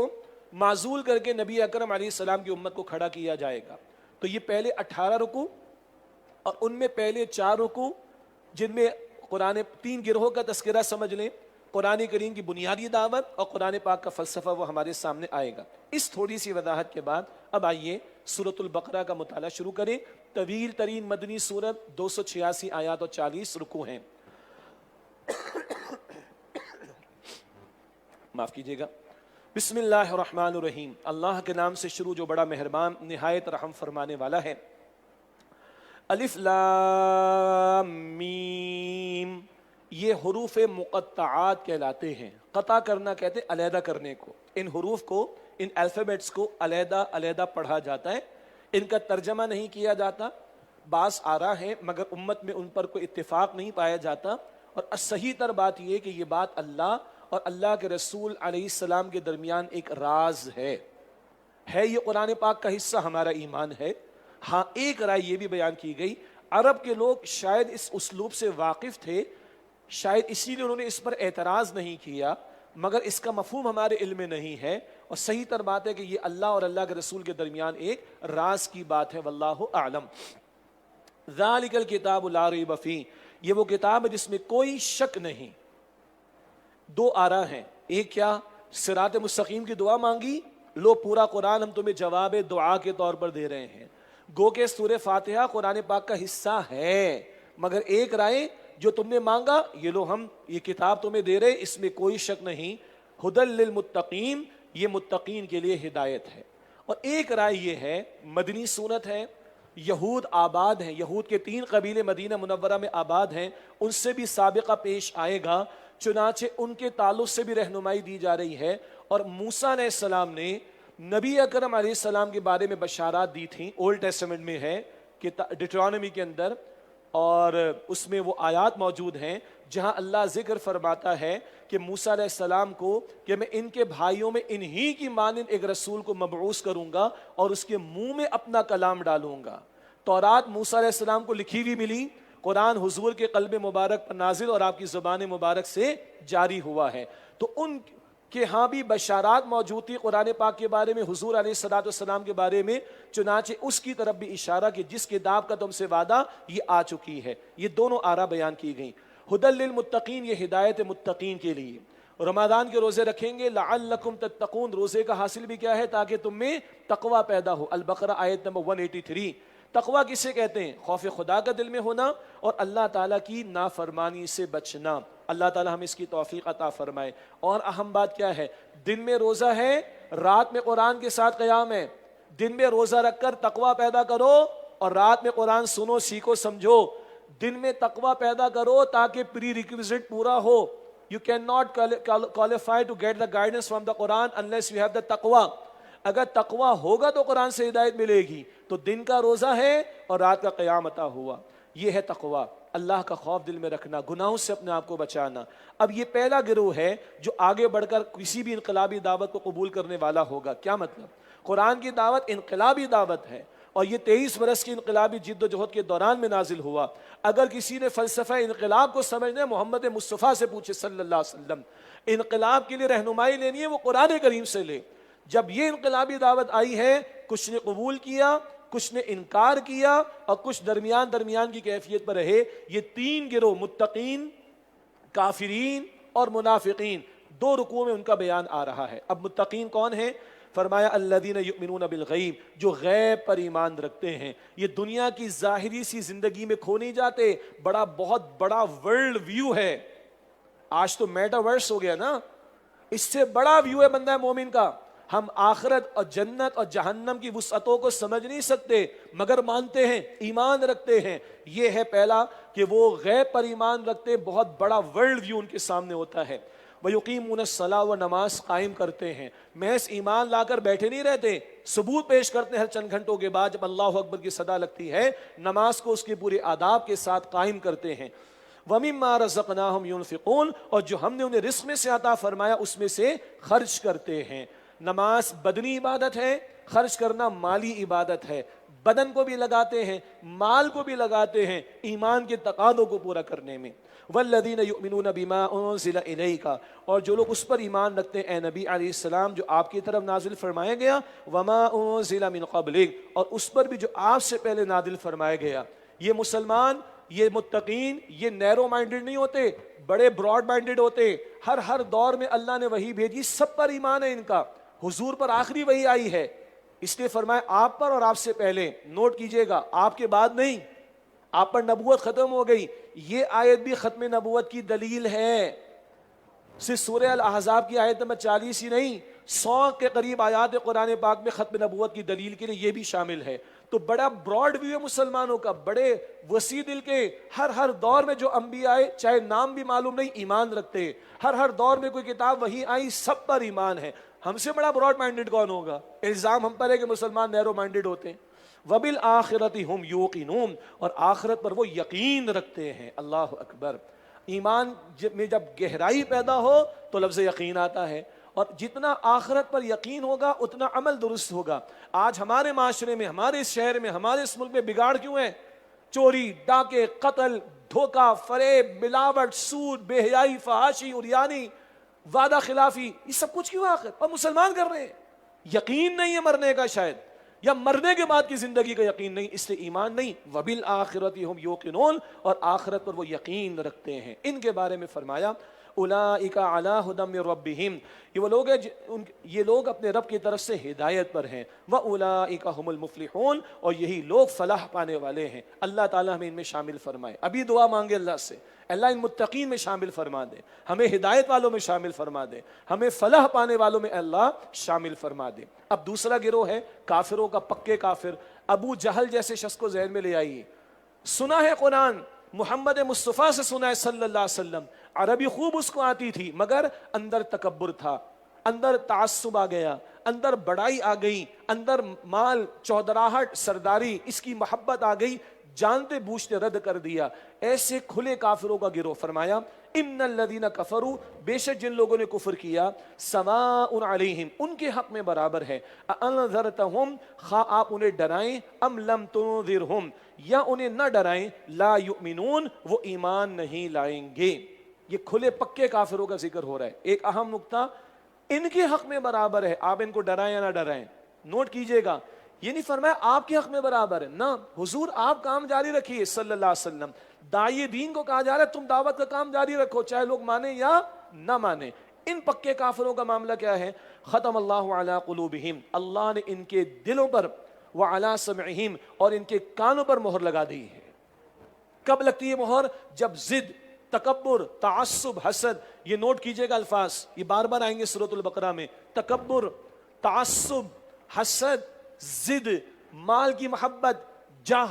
معزول کر کے نبی اکرم علیہ السلام کی امت کو کھڑا کیا جائے گا۔ تو یہ پہلے 18 رکوع، اور ان میں پہلے 4 رکوع جن میں قرآن 3 گروہوں کا تذکرہ سمجھ لیں، قرآن کریم کی بنیادی دعوت اور قرآن پاک کا فلسفہ، وہ ہمارے سامنے آئے گا۔ اس تھوڑی سی وضاحت کے بعد اب آئیے سورۃ البقرہ کا مطالعہ شروع کریں۔ طویل ترین مدنی سورت، 286 آیات اور 40 رکوع ہیں۔ معاف کیجیے گا۔ بسم اللہ الرحمن الرحیم، اللہ کے نام سے شروع جو بڑا مہربان نہایت رحم فرمانے والا ہے۔ الف لام میم، یہ حروف مقطعات کہلاتے ہیں۔ قطع کرنا کہتے ہیں علیحدہ کرنے کو۔ ان حروف کو، ان الفابیٹس کو علیحدہ علیحدہ پڑھا جاتا ہے، ان کا ترجمہ نہیں کیا جاتا۔ بعض آراء ہیں مگر امت میں ان پر کوئی اتفاق نہیں پایا جاتا، اور صحیح تر بات یہ کہ یہ بات اللہ اور اللہ کے رسول علیہ السلام کے درمیان ایک راز ہے یہ قرآن پاک کا حصہ، ہمارا ایمان ہے۔ ہاں ایک رائے یہ بھی بیان کی گئی، عرب کے لوگ شاید اس اسلوب سے واقف تھے، شاید اسی لیے انہوں نے اس پر اعتراض نہیں کیا، مگر اس کا مفہوم ہمارے علم میں نہیں ہے، اور صحیح تر بات ہے کہ یہ اللہ اور اللہ کے رسول کے درمیان ایک راز کی بات ہے، واللہ اعلم۔ ذالک الکتاب لا ریب فیہ، یہ وہ کتاب ہے جس میں کوئی شک نہیں۔ 2 آراء ہیں، ایک کیا، صراط مستقیم کی دعا مانگی، لو پورا قرآن ہم تمہیں جواب دعا کے طور پر دے رہے ہیں، گو کہ سورہ فاتحہ قرآن پاک کا حصہ ہے، مگر ایک رائے جو تم نے مانگا یہ لو ہم یہ کتاب تمہیں دے رہے، اس میں کوئی شک نہیں، ہدی للمتقین، یہ متقین کے لیے ہدایت ہے۔ اور ایک رائے یہ ہے، مدنی سورت ہے، یہود آباد ہیں، یہود کے 3 قبیلے مدینہ منورہ میں آباد ہیں، ان سے بھی سابقہ پیش آئے گا، چنانچہ ان کے تعلق سے بھی رہنمائی دی جا رہی ہے۔ اور موسیٰ علیہ السلام نے نبی اکرم علیہ السلام کے بارے میں بشارات دی تھیں، اولڈ ٹیسٹمنٹ میں ہے کہ ڈیٹرانومی کے اندر، اور اس میں وہ آیات موجود ہیں جہاں اللہ ذکر فرماتا ہے کہ موسیٰ علیہ السلام کو کہ میں ان کے بھائیوں میں انہی کی مانند ایک رسول کو مبعوث کروں گا اور اس کے منہ میں اپنا کلام ڈالوں گا۔ تورات موسیٰ علیہ السلام کو لکھی ہوئی ملی، قرآن حضور کے قلب مبارک پر نازل اور آپ کی زبان مبارک سے جاری ہوا ہے، تو ان کہ ہاں بھی بشارات موجود تھی قرآن پاک کے بارے میں، حضور علیہ السلام کے بارے میں، چنانچہ اس کی طرف بھی اشارہ کہ جس کتاب کا تم سے وعدہ یہ آ چکی ہے۔ یہ دونوں آراء بیان کی گئیں۔ ہدی للمتقین، یہ ہدایت متقین کے لیے۔ رمضان کے روزے رکھیں گے لعلکم تتقون، روزے کا حاصل بھی کیا ہے؟ تاکہ تم میں تقوی پیدا ہو۔ البقرہ آیت نمبر 183۔ تقوی کسے کہتے ہیں؟ خوف خدا کا دل میں ہونا اور اللہ تعالیٰ کی نافرمانی سے بچنا۔ اللہ تعالیٰ ہمیں اس کی توفیق عطا فرمائے۔ اور اہم بات کیا ہے؟ دن میں روزہ ہے، رات میں قرآن کے ساتھ قیام ہے۔ دن میں روزہ رکھ کر تقوی پیدا کرو اور رات میں قرآن سنو، سیکھو، سمجھو۔ دن میں تقوی پیدا کرو تاکہ پری ریکویزٹ پورا ہو۔ You cannot qualify to get the guidance from the Quran unless you have the taqwa۔ اگر تقوی ہوگا تو قرآن سے ہدایت ملے گی۔ تو دن کا روزہ ہے اور رات کا قیام عطا ہوا، یہ ہے تقوی، اللہ کا خوف دل میں رکھنا، گناہوں سے اپنے آپ کو بچانا۔ اب یہ پہلا گروہ ہے جو آگے بڑھ کر کسی بھی انقلابی دعوت کو قبول کرنے والا ہوگا۔ کیا مطلب؟ قرآن کی دعوت انقلابی دعوت ہے، اور یہ 23 برس کی انقلابی جد و جہد کے دوران میں نازل ہوا۔ اگر کسی نے فلسفہ انقلاب کو سمجھنا ہے، محمد مصطفیٰ سے پوچھے صلی اللہ علیہ وسلم۔ انقلاب کے لیے رہنمائی لینی ہے، وہ قرآن کریم سے لے۔ جب یہ انقلابی دعوت آئی ہے، کچھ نے قبول کیا، کچھ نے انکار کیا، اور کچھ درمیان کی کیفیت پر رہے۔ یہ 3 گروہ، متقین، کافرین اور منافقین، دو رکوع میں ان کا بیان آ رہا ہے۔ اب متقین کون ہیں؟ فرمایا الذین یؤمنون بالغیب، جو غیب پر ایمان رکھتے ہیں۔ یہ دنیا کی ظاہری سی زندگی میں کھو نہیں جاتے، بہت بڑا ورلڈ ویو ہے۔ آج تو میٹاورس ہو گیا نا، اس سے بڑا ویو ہے بندہ مومن کا۔ ہم آخرت اور جنت اور جہنم کی وسعتوں کو سمجھ نہیں سکتے، مگر مانتے ہیں، ایمان رکھتے ہیں۔ یہ ہے پہلا کہ وہ غیب پر ایمان رکھتے، بہت بڑا ورلڈ ویو ان کے سامنے ہوتا ہے۔ وَيُقِيمُونَ الصَّلَاةَ، وہ نماز قائم کرتے ہیں، محض ایمان لا کر بیٹھے نہیں رہتے، ثبوت پیش کرتے ہیں ہر چند گھنٹوں کے بعد جب اللہ اکبر کی صدا لگتی ہے، نماز کو اس کے پورے آداب کے ساتھ قائم کرتے ہیں۔ وَمِمَّا رَزَقْنَاهُمْ يُنْفِقُونَ، اور جو ہم نے انہیں رزق میں سے عطا فرمایا اس میں سے خرچ کرتے ہیں۔ نماز بدنی عبادت ہے، خرچ کرنا مالی عبادت ہے۔ بدن کو بھی لگاتے ہیں، مال کو بھی لگاتے ہیں ایمان کے تقاضوں کو پورا کرنے میں۔ والذین یؤمنون بما انزل الیک، اور جو لوگ اس پر ایمان رکھتے ہیں اے نبی علیہ السلام جو آپ کی طرف نازل فرمایا گیا، وما انزل من قبلک، اور اس پر بھی جو آپ سے پہلے نازل فرمایا گیا۔ یہ مسلمان، یہ متقین، یہ نیرو مائنڈڈ نہیں ہوتے، بڑے براڈ مائنڈڈ ہوتے۔ ہر دور میں اللہ نے وحی بھیجی، سب پر ایمان ہے ان کا۔ حضور پر آخری وحی آئی ہے، اس لیے فرمایا آپ پر اور آپ سے پہلے۔ نوٹ کیجئے گا، آپ کے بعد نہیں، آپ پر نبوت ختم ہو گئی۔ یہ آیت بھی ختم نبوت کی دلیل ہے۔ صرف سورہ الاحزاب کی آیت نمبر 40 ہی نہیں، 100 کے قریب آیات قرآن پاک میں ختم نبوت کی دلیل کے لیے یہ بھی شامل ہے۔ تو بڑا براڈ ویو ہے مسلمانوں کا، بڑے وسیع دل کے۔ ہر دور میں جو انبیاء آئے، چاہے نام بھی معلوم نہیں، ایمان رکھتے۔ ہر دور میں کوئی کتاب وہی آئی، سب پر ایمان ہے۔ ہم سے بڑا براڈ مائنڈڈ کون ہوگا؟ الزام ہم پر ہے کہ مسلمان نیرو مائنڈڈ ہوتے ہیں۔ وَبِالْآخِرَةِ هُمْ يُوقِنُونَ، اور آخرت پر وہ یقین رکھتے ہیں۔ اللہ اکبر۔ ایمان میں جب گہرائی پیدا ہو تو لفظ یقین آتا ہے، اور جتنا آخرت پر یقین ہوگا اتنا عمل درست ہوگا۔ آج ہمارے معاشرے میں، ہمارے اس شہر میں، ہمارے اس ملک میں بگاڑ کیوں ہے؟ چوری، ڈاکے، قتل، دھوکہ، فریب، ملاوٹ، سود، بے حیائی، فحاشی، عریانی، وعدہ خلافی، یہ سب کچھ کیوں آخر؟ اور مسلمان کر رہے ہیں۔ یقین نہیں ہے مرنے کا، شاید، یا مرنے کے بعد کی زندگی کا یقین نہیں، اس لیے ایمان نہیں۔ وَبِالْآخِرَةِ هُمْ يُوقِنُونَ، اور آخرت پر وہ یقین رکھتے ہیں۔ ان کے بارے میں فرمایا اولئک علی ھدی من ربہم، یہ لوگ اپنے رب کی طرف سے ہدایت پر ہیں۔ واولئک ھم المفلحون، اور یہی لوگ فلاح پانے والے ہیں۔ اللہ تعالی ہمیں ان میں شامل فرمائے۔ ابھی دعا مانگے اللہ سے، اللہ ان متقین میں شامل فرما دے، ہمیں ہدایت والوں میں شامل فرما دے، ہمیں فلاح پانے والوں میں اللہ شامل فرما دے۔ اب دوسرا گروہ ہے کافروں کا، پکے کافر۔ ابو جہل جیسے شخص کو ذہن میں لے آئیے۔ سنا ہے قرآن، محمد مصطفیٰ سے سنا ہے صلی اللہ علیہ وسلم، عربی خوب اس کو آتی تھی، مگر اندر تکبر تھا، اندر تعصب آ گیا، اندر بڑائی آ گئی، اندر مال، چودراہٹ، سرداری، اس کی محبت آ گئی، جانتے بوجھتے رد کر دیا۔ ایسے کھلے کافروں کا گروہ فرمایا ان الذین کفروا، بے شک جن لوگوں نے کفر کیا، سواء علیہم، ان کے حق میں برابر ہے، انذرتہم، خواہ آپ انہیں ڈرائیں، ام لم تنذرہم، یا انہیں نہ ڈرائیں، لا یؤمنون، وہ ایمان نہیں لائیں گے۔ یہ کھلے پکے کافروں کا ذکر ہو رہا ہے۔ ایک اہم نقطہ، ان کے حق میں برابر ہے، آپ ان کو ڈرائیں یا نہ ڈرائیں۔ نوٹ کیجئے گا، یہ نہیں فرمایا آپ کے حق میں برابر ہے، نہ، حضور آپ کام جاری رکھیے صلی اللہ علیہ وسلم۔ داعی دین کو کہا جا رہا ہے تم دعوت کا کام جاری رکھو، چاہے لوگ مانیں یا نہ مانیں۔ ان پکے کافروں کا معاملہ کیا ہے؟ ختم اللہ علی قلوبہم، اللہ نے ان کے دلوں پر، وعلی سمعہم، اور ان کے کانوں پر مہر لگا دی ہے۔ کب لگتی ہے مہر؟ جب ضد، تکبر، تعصب، حسد، یہ نوٹ کیجئے گا الفاظ، یہ بار بار آئیں گے سورۃ البقرہ میں۔ تکبر، تعصب، حسد، ضد، مال کی محبت،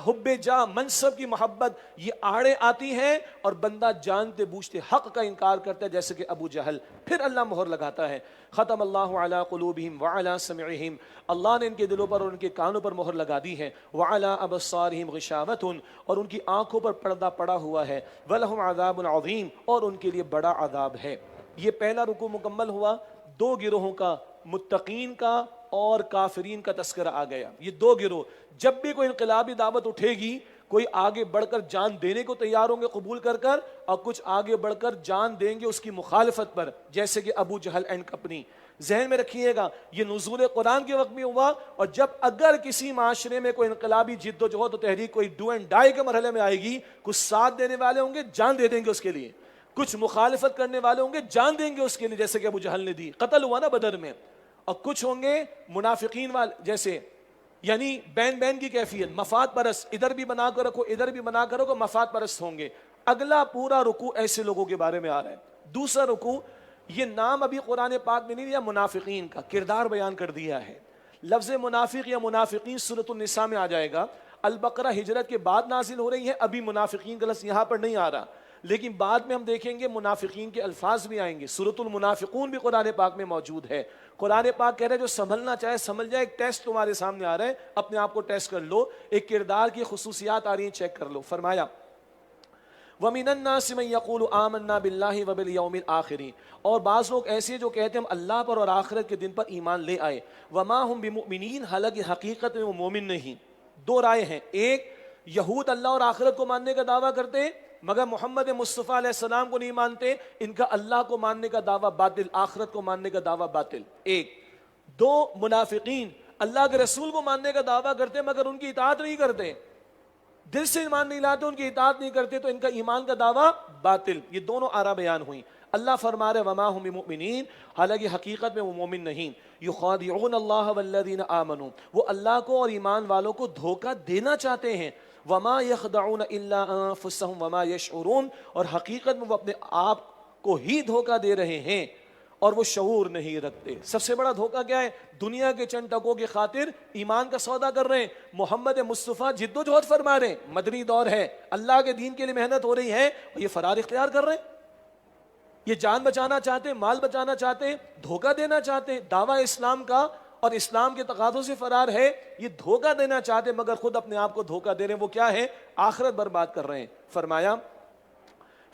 حب جاہ، منصب کی محبت، یہ آڑے آتی ہیں اور بندہ جانتے بوجھتے حق کا انکار کرتا ہے، جیسے کہ ابو جہل۔ پھر اللہ مہر لگاتا ہے، ختم اللہ علی قلوبہم وعلی سمعہم، اللہ نے ان کے دلوں پر اور ان کے کانوں پر مہر لگا دی ہے، وعلی ابصارہم غشاوۃ، اور ان کی آنکھوں پر پردہ پڑا ہوا ہے، ولہم عذاب عظیم، اور ان کے لیے بڑا عذاب ہے۔ یہ پہلا رکوع مکمل ہوا، دو گروہوں کا، متقین کا اور کافرین کا تذکرہ آ گیا۔ یہ دو گروہ، جب بھی کوئی انقلابی دعوت اٹھے گی، کوئی آگے بڑھ کر جان دینے کو تیار ہوں گے قبول کر کر، اور کچھ آگے بڑھ کر جان دیں گے اس کی مخالفت پر، جیسے کہ ابو جہل اینڈ کمپنی۔ ذہن میں رکھیے گا، یہ نزول قرآن کے وقت میں ہوا، اور جب اگر کسی معاشرے میں کوئی انقلابی جد و جہد و تحریک، کوئی ڈو اینڈ ڈائی کے مرحلے میں آئے گی، کچھ ساتھ دینے والے ہوں گے، جان دے دیں گے اس کے لیے، کچھ مخالفت کرنے والے ہوں گے جان دیں گے اس کے لیے، جیسے کہ ابو جہل نے دی، قتل ہوا نا بدر میں. اور کچھ ہوں گے منافقین والے جیسے، یعنی بین بین کی کیفیت، مفاد پرست، ادھر بھی بنا کر رکھو ادھر بھی بنا کر رکھو، مفاد پرست ہوں گے. اگلا پورا رکوع ایسے لوگوں کے بارے میں آ رہا ہے. دوسرا رکوع، یہ نام ابھی قرآن پاک میں نہیں دیا، منافقین کا کردار بیان کر دیا ہے. لفظ منافق یا منافقین سورۃ النساء میں آ جائے گا. البقرہ ہجرت کے بعد نازل ہو رہی ہے، ابھی منافقین کا لفظ یہاں پر نہیں آ رہا، لیکن بعد میں ہم دیکھیں گے منافقین کے الفاظ بھی آئیں گے. سورۃ المنافقون بھی قرآن پاک میں موجود ہے. قرآن پاک کہہ رہے جو سنبھلنا چاہے سنبھل جائے. ایک ٹیسٹ تمہارے سامنے آ رہا ہے، اپنے آپ کو ٹیسٹ کر لو، ایک کردار کی خصوصیات آ رہی ہیں، چیک کر لو. فرمایا وَمِنَ النَّاسِ مَن يَقُولُ آمَنَّا بِاللَّهِ وَبِالْيَوْمِ الْآخِرِ، اور بعض لوگ ایسے جو کہتے ہیں ہم اللہ پر اور آخرت کے دن پر ایمان لے آئے. وَمَا هُم بِمُؤْمِنِينَ، حالانکہ حقیقت میں وہ مومن نہیں. دو رائے ہیں، ایک یہود اللہ اور آخرت کو ماننے کا دعویٰ کرتے ہیں مگر محمد مصطفیٰ علیہ السلام کو نہیں مانتے، ان کا اللہ کو ماننے کا دعویٰ باطل، آخرت کو ماننے کا دعویٰ باطل. ایک. دو منافقین اللہ کے رسول کو ماننے کا دعویٰ کرتے مگر ان کی اطاعت نہیں کرتے، دل سے ایمان نہیں لاتے، ان کی اطاعت نہیں کرتے، تو ان کا ایمان کا دعویٰ باطل. یہ دونوں آرا بیان ہوئی. اللہ فرما رہے وما هم بمؤمنین، حالانکہ حقیقت میں وہ مومن نہیں. یخادعون اللہ والذین آمنوا، وہ اللہ کو اور ایمان والوں کو دھوکہ دینا چاہتے ہیں. وما یخدعون الا انفسهم وما یشعرون، اور حقیقت میں وہ اپنے آپ کو ہی دھوکہ دے رہے ہیں اور وہ شعور نہیں رکھتے. سب سے بڑا دھوکہ کیا ہے؟ دنیا کے چند ٹکوں کی خاطر ایمان کا سودا کر رہے ہیں. محمد مصطفیٰ جد و جہد فرما رہے ہیں، مدنی دور ہے، اللہ کے دین کے لیے محنت ہو رہی ہے، اور یہ فرار اختیار کر رہے ہیں. یہ جان بچانا چاہتے ہیں، مال بچانا چاہتے ہیں، دھوکہ دینا چاہتے ہیں. دعویٰ اسلام کا اور اسلام کے تقاضوں سے فرار ہے، یہ دھوکہ دینا چاہتے ہیں مگر خود اپنے آپ کو دھوکہ دے رہے ہیں. وہ کیا ہے؟ آخرت برباد کر رہے ہیں. فرمایا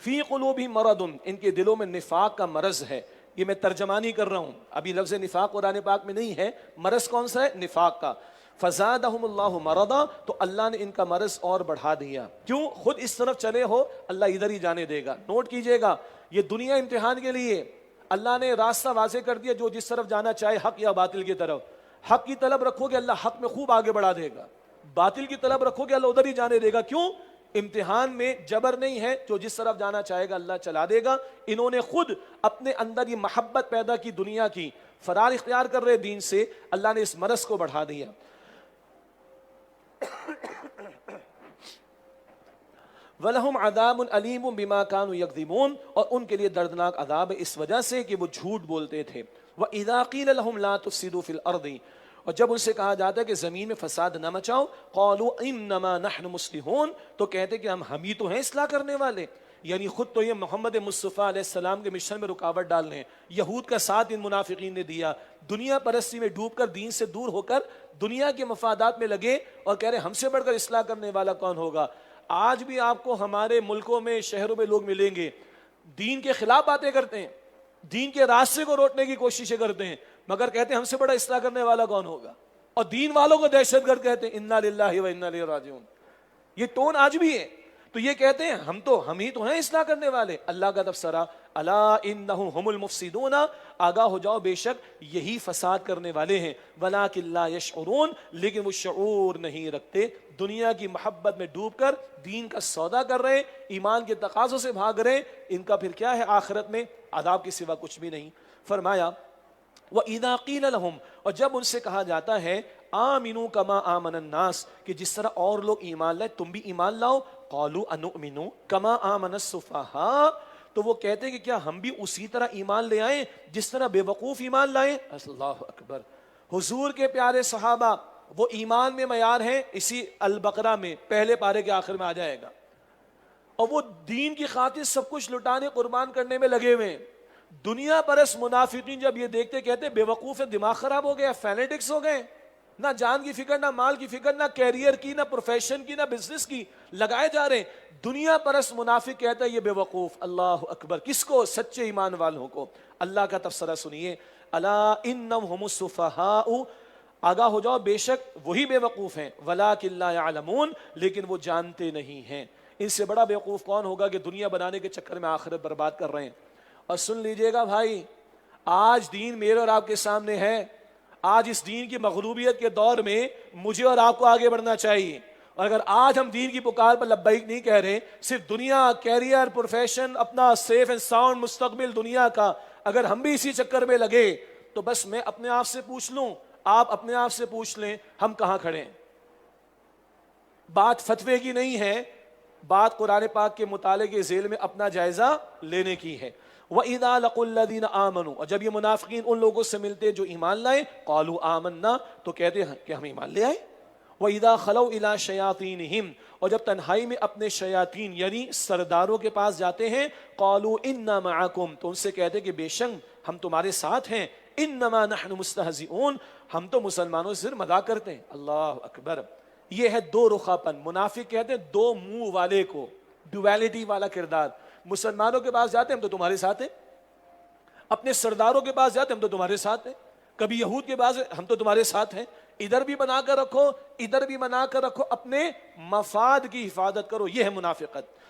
فی قلوبہم مرض، ان کے دلوں میں نفاق کا مرض ہے. یہ میں ترجمہ نہیں کر رہا ہوں، ابھی لفظ نفاق قرآن پاک میں نہیں ہے. مرض کون سا ہے؟ نفاق کا. فزادہم اللہ مرضا، تو اللہ نے ان کا مرض اور بڑھا دیا. کیوں؟ خود اس طرف چلے ہو اللہ ادھر ہی جانے دے گا. نوٹ کیجئے گا، یہ دنیا امتحان کے لیے اللہ نے راستہ واضح کر دیا، جو جس طرف جانا چاہے، حق یا باطل کی طرف. حق کی طلب رکھو گے اللہ حق میں خوب آگے بڑھا دے گا، باطل کی طلب رکھو گے اللہ ادھر ہی جانے دے گا. کیوں؟ امتحان میں جبر نہیں ہے، جو جس طرف جانا چاہے گا اللہ چلا دے گا. انہوں نے خود اپنے اندر یہ محبت پیدا کی دنیا کی، فرار اختیار کر رہے دین سے، اللہ نے اس مرض کو بڑھا دیا. وَلَهُمْ عَذَابٌ أَلِيمٌ بِمَا كَانُوا يَكْذِبُونَ، اور ان کے لیے دردناک عذاب ہے اس وجہ سے کہ وہ جھوٹ بولتے تھے. وَإِذَا قِيلَ لَهُمْ لَا تُفْسِدُوا فِي الْأَرْضِ، اور جب ان سے کہا جاتا ہے کہ زمین میں فساد نہ مچاؤ، قَالُوا إِنَّمَا نَحْنُ مُصْلِحُونَ، تو کہتے کہ ہم ہی تو ہیں اصلاح کرنے والے. یعنی خود تو یہ محمد مصطفیٰ علیہ السلام کے مشن میں رکاوٹ ڈال رہے ہیں. یہود کا ساتھ ان منافقین نے دیا، دنیا پرستی میں ڈوب کر دین سے دور ہو کر دنیا کے مفادات میں لگے اور کہہ رہے ہم سے بڑھ کر اصلاح کرنے والا کون ہوگا. آج بھی آپ کو ہمارے ملکوں میں شہروں میں لوگ ملیں گے دین کے خلاف باتیں کرتے ہیں، دین کے راستے کو روکنے کی کوششیں کرتے ہیں، مگر کہتے ہیں ہم سے بڑا اصلاح کرنے والا کون ہوگا. اور دین والوں کو دہشت گرد کہتے ہیں، انا للہ و انا الیہ راجعون. یہ ٹون آج بھی ہے. تو یہ کہتے ہیں ہم ہی تو ہیں اصلاح کرنے والے. اللہ کا تبصرہ، الا انہم هم المفسدون، آگاہ ہو جاؤ بے شک یہی فساد کرنے والے ہیں. ولکن لا یشعرون، لیکن وہ شعور نہیں رکھتے. دنیا کی محبت میں ڈوب کر دین کا سودا کر رہے، ایمان کے تقاضوں سے بھاگ رہے. ان کا پھر کیا ہے؟ آخرت میں عذاب کے سوا کچھ بھی نہیں. فرمایا وَإِذَا قِيلَ لَهُمْ، اور جب ان سے کہا جاتا ہے آمنوا کما آمن الناس، کہ جس طرح اور لوگ ایمان لائے تم بھی ایمان لاؤ. قالوا انؤمن کما آمن السفہاء، تو وہ کہتے ہیں کہ کیا ہم بھی اسی طرح ایمان لے آئیں جس طرح بے وقوف ایمان لائیں. اللہ اکبر. حضور کے پیارے صحابہ وہ ایمان میں معیار ہیں، اسی البقرہ میں پہلے پارے کے آخر میں آ جائے گا. اور وہ دین کی خاطر سب کچھ لٹانے قربان کرنے میں لگے ہوئے ہیں. دنیا پرست منافقین جب یہ دیکھتے کہتے بے وقوف ہے، دماغ خراب ہو گیا، فینیٹکس ہو گئے، نہ جان کی فکر، نہ مال کی فکر، نہ کیریئر کی، نہ پروفیشن کی، نہ بزنس کی، لگائے جا رہے ہیں. دنیا پرست منافق کہتا ہے یہ بے وقوف. اللہ اکبر. کس کو؟ سچے ایمان والوں کو. اللہ کا تبصرہ سنیے، الا انہم هم السفہاء، آگاہ ہو جاؤ بے شک وہی بے وقوف ہیں. ولکن لا یعلمون، لیکن وہ جانتے نہیں ہیں. ان سے بڑا بے وقوف کون ہوگا کہ دنیا بنانے کے چکر میں آخرت برباد کر رہے ہیں. اور سن لیجئے گا بھائی، آج دین میرے اور آپ کے سامنے ہے. آج اس دین کی مغلوبیت کے دور میں مجھے اور آپ کو آگے بڑھنا چاہیے. اور اگر آج ہم دین کی پکار پر لبیک نہیں کہہ رہے، صرف دنیا، کیریئر، پروفیشن، اپنا سیف اینڈ ساؤنڈ مستقبل دنیا کا، اگر ہم بھی اسی چکر میں لگے تو بس میں اپنے آپ سے پوچھ لوں، آپ اپنے آپ سے پوچھ لیں، ہم کہاں کھڑے ہیں؟ بات فتوے کی نہیں ہے، بات قرآن پاک کے مطالعے کے ذیل میں اپنا جائزہ لینے کی ہے۔ وَإِذَا لَقُوا الَّذِينَ آمَنُوا، اور جب یہ منافقین ان لوگوں سے ملتے جو ایمان لائے، قَالُوا آمَنَّا، تو کہتے ہیں کہ ہم ایمان لے آئے۔ وَإِذَا خَلَوْا إِلَىٰ شَيَاطِينِهِمْ، اور جب تنہائی میں اپنے شیاطین یعنی سرداروں کے پاس جاتے ہیں، قَالُوا إِنَّا مَعَكُمْ، تو ان سے کہتے ہیں کہ بے شک ہم تمہارے ساتھ ہیں، إِنَّمَا نَحْنُ مُسْتَهْزِئُونَ، ہم تو مسلمانوں سے مذاق کرتے ہیں۔ اللہ اکبر، یہ ہے دو رخا پن۔ منافق کہتے ہیں دو منہ والے کو، ڈویلٹی والا کردار۔ مسلمانوں کے پاس جاتے ہیں ہم تو تمہارے ساتھ ہیں، اپنے سرداروں کے پاس جاتے ہیں ہم تو تمہارے ساتھ ہیں، کبھی یہود کے پاس ہم تو تمہارے ساتھ ہیں۔ ادھر بھی بنا کر رکھو، ادھر بھی بنا کر رکھو، اپنے مفاد کی حفاظت کرو، یہ ہے منافقت۔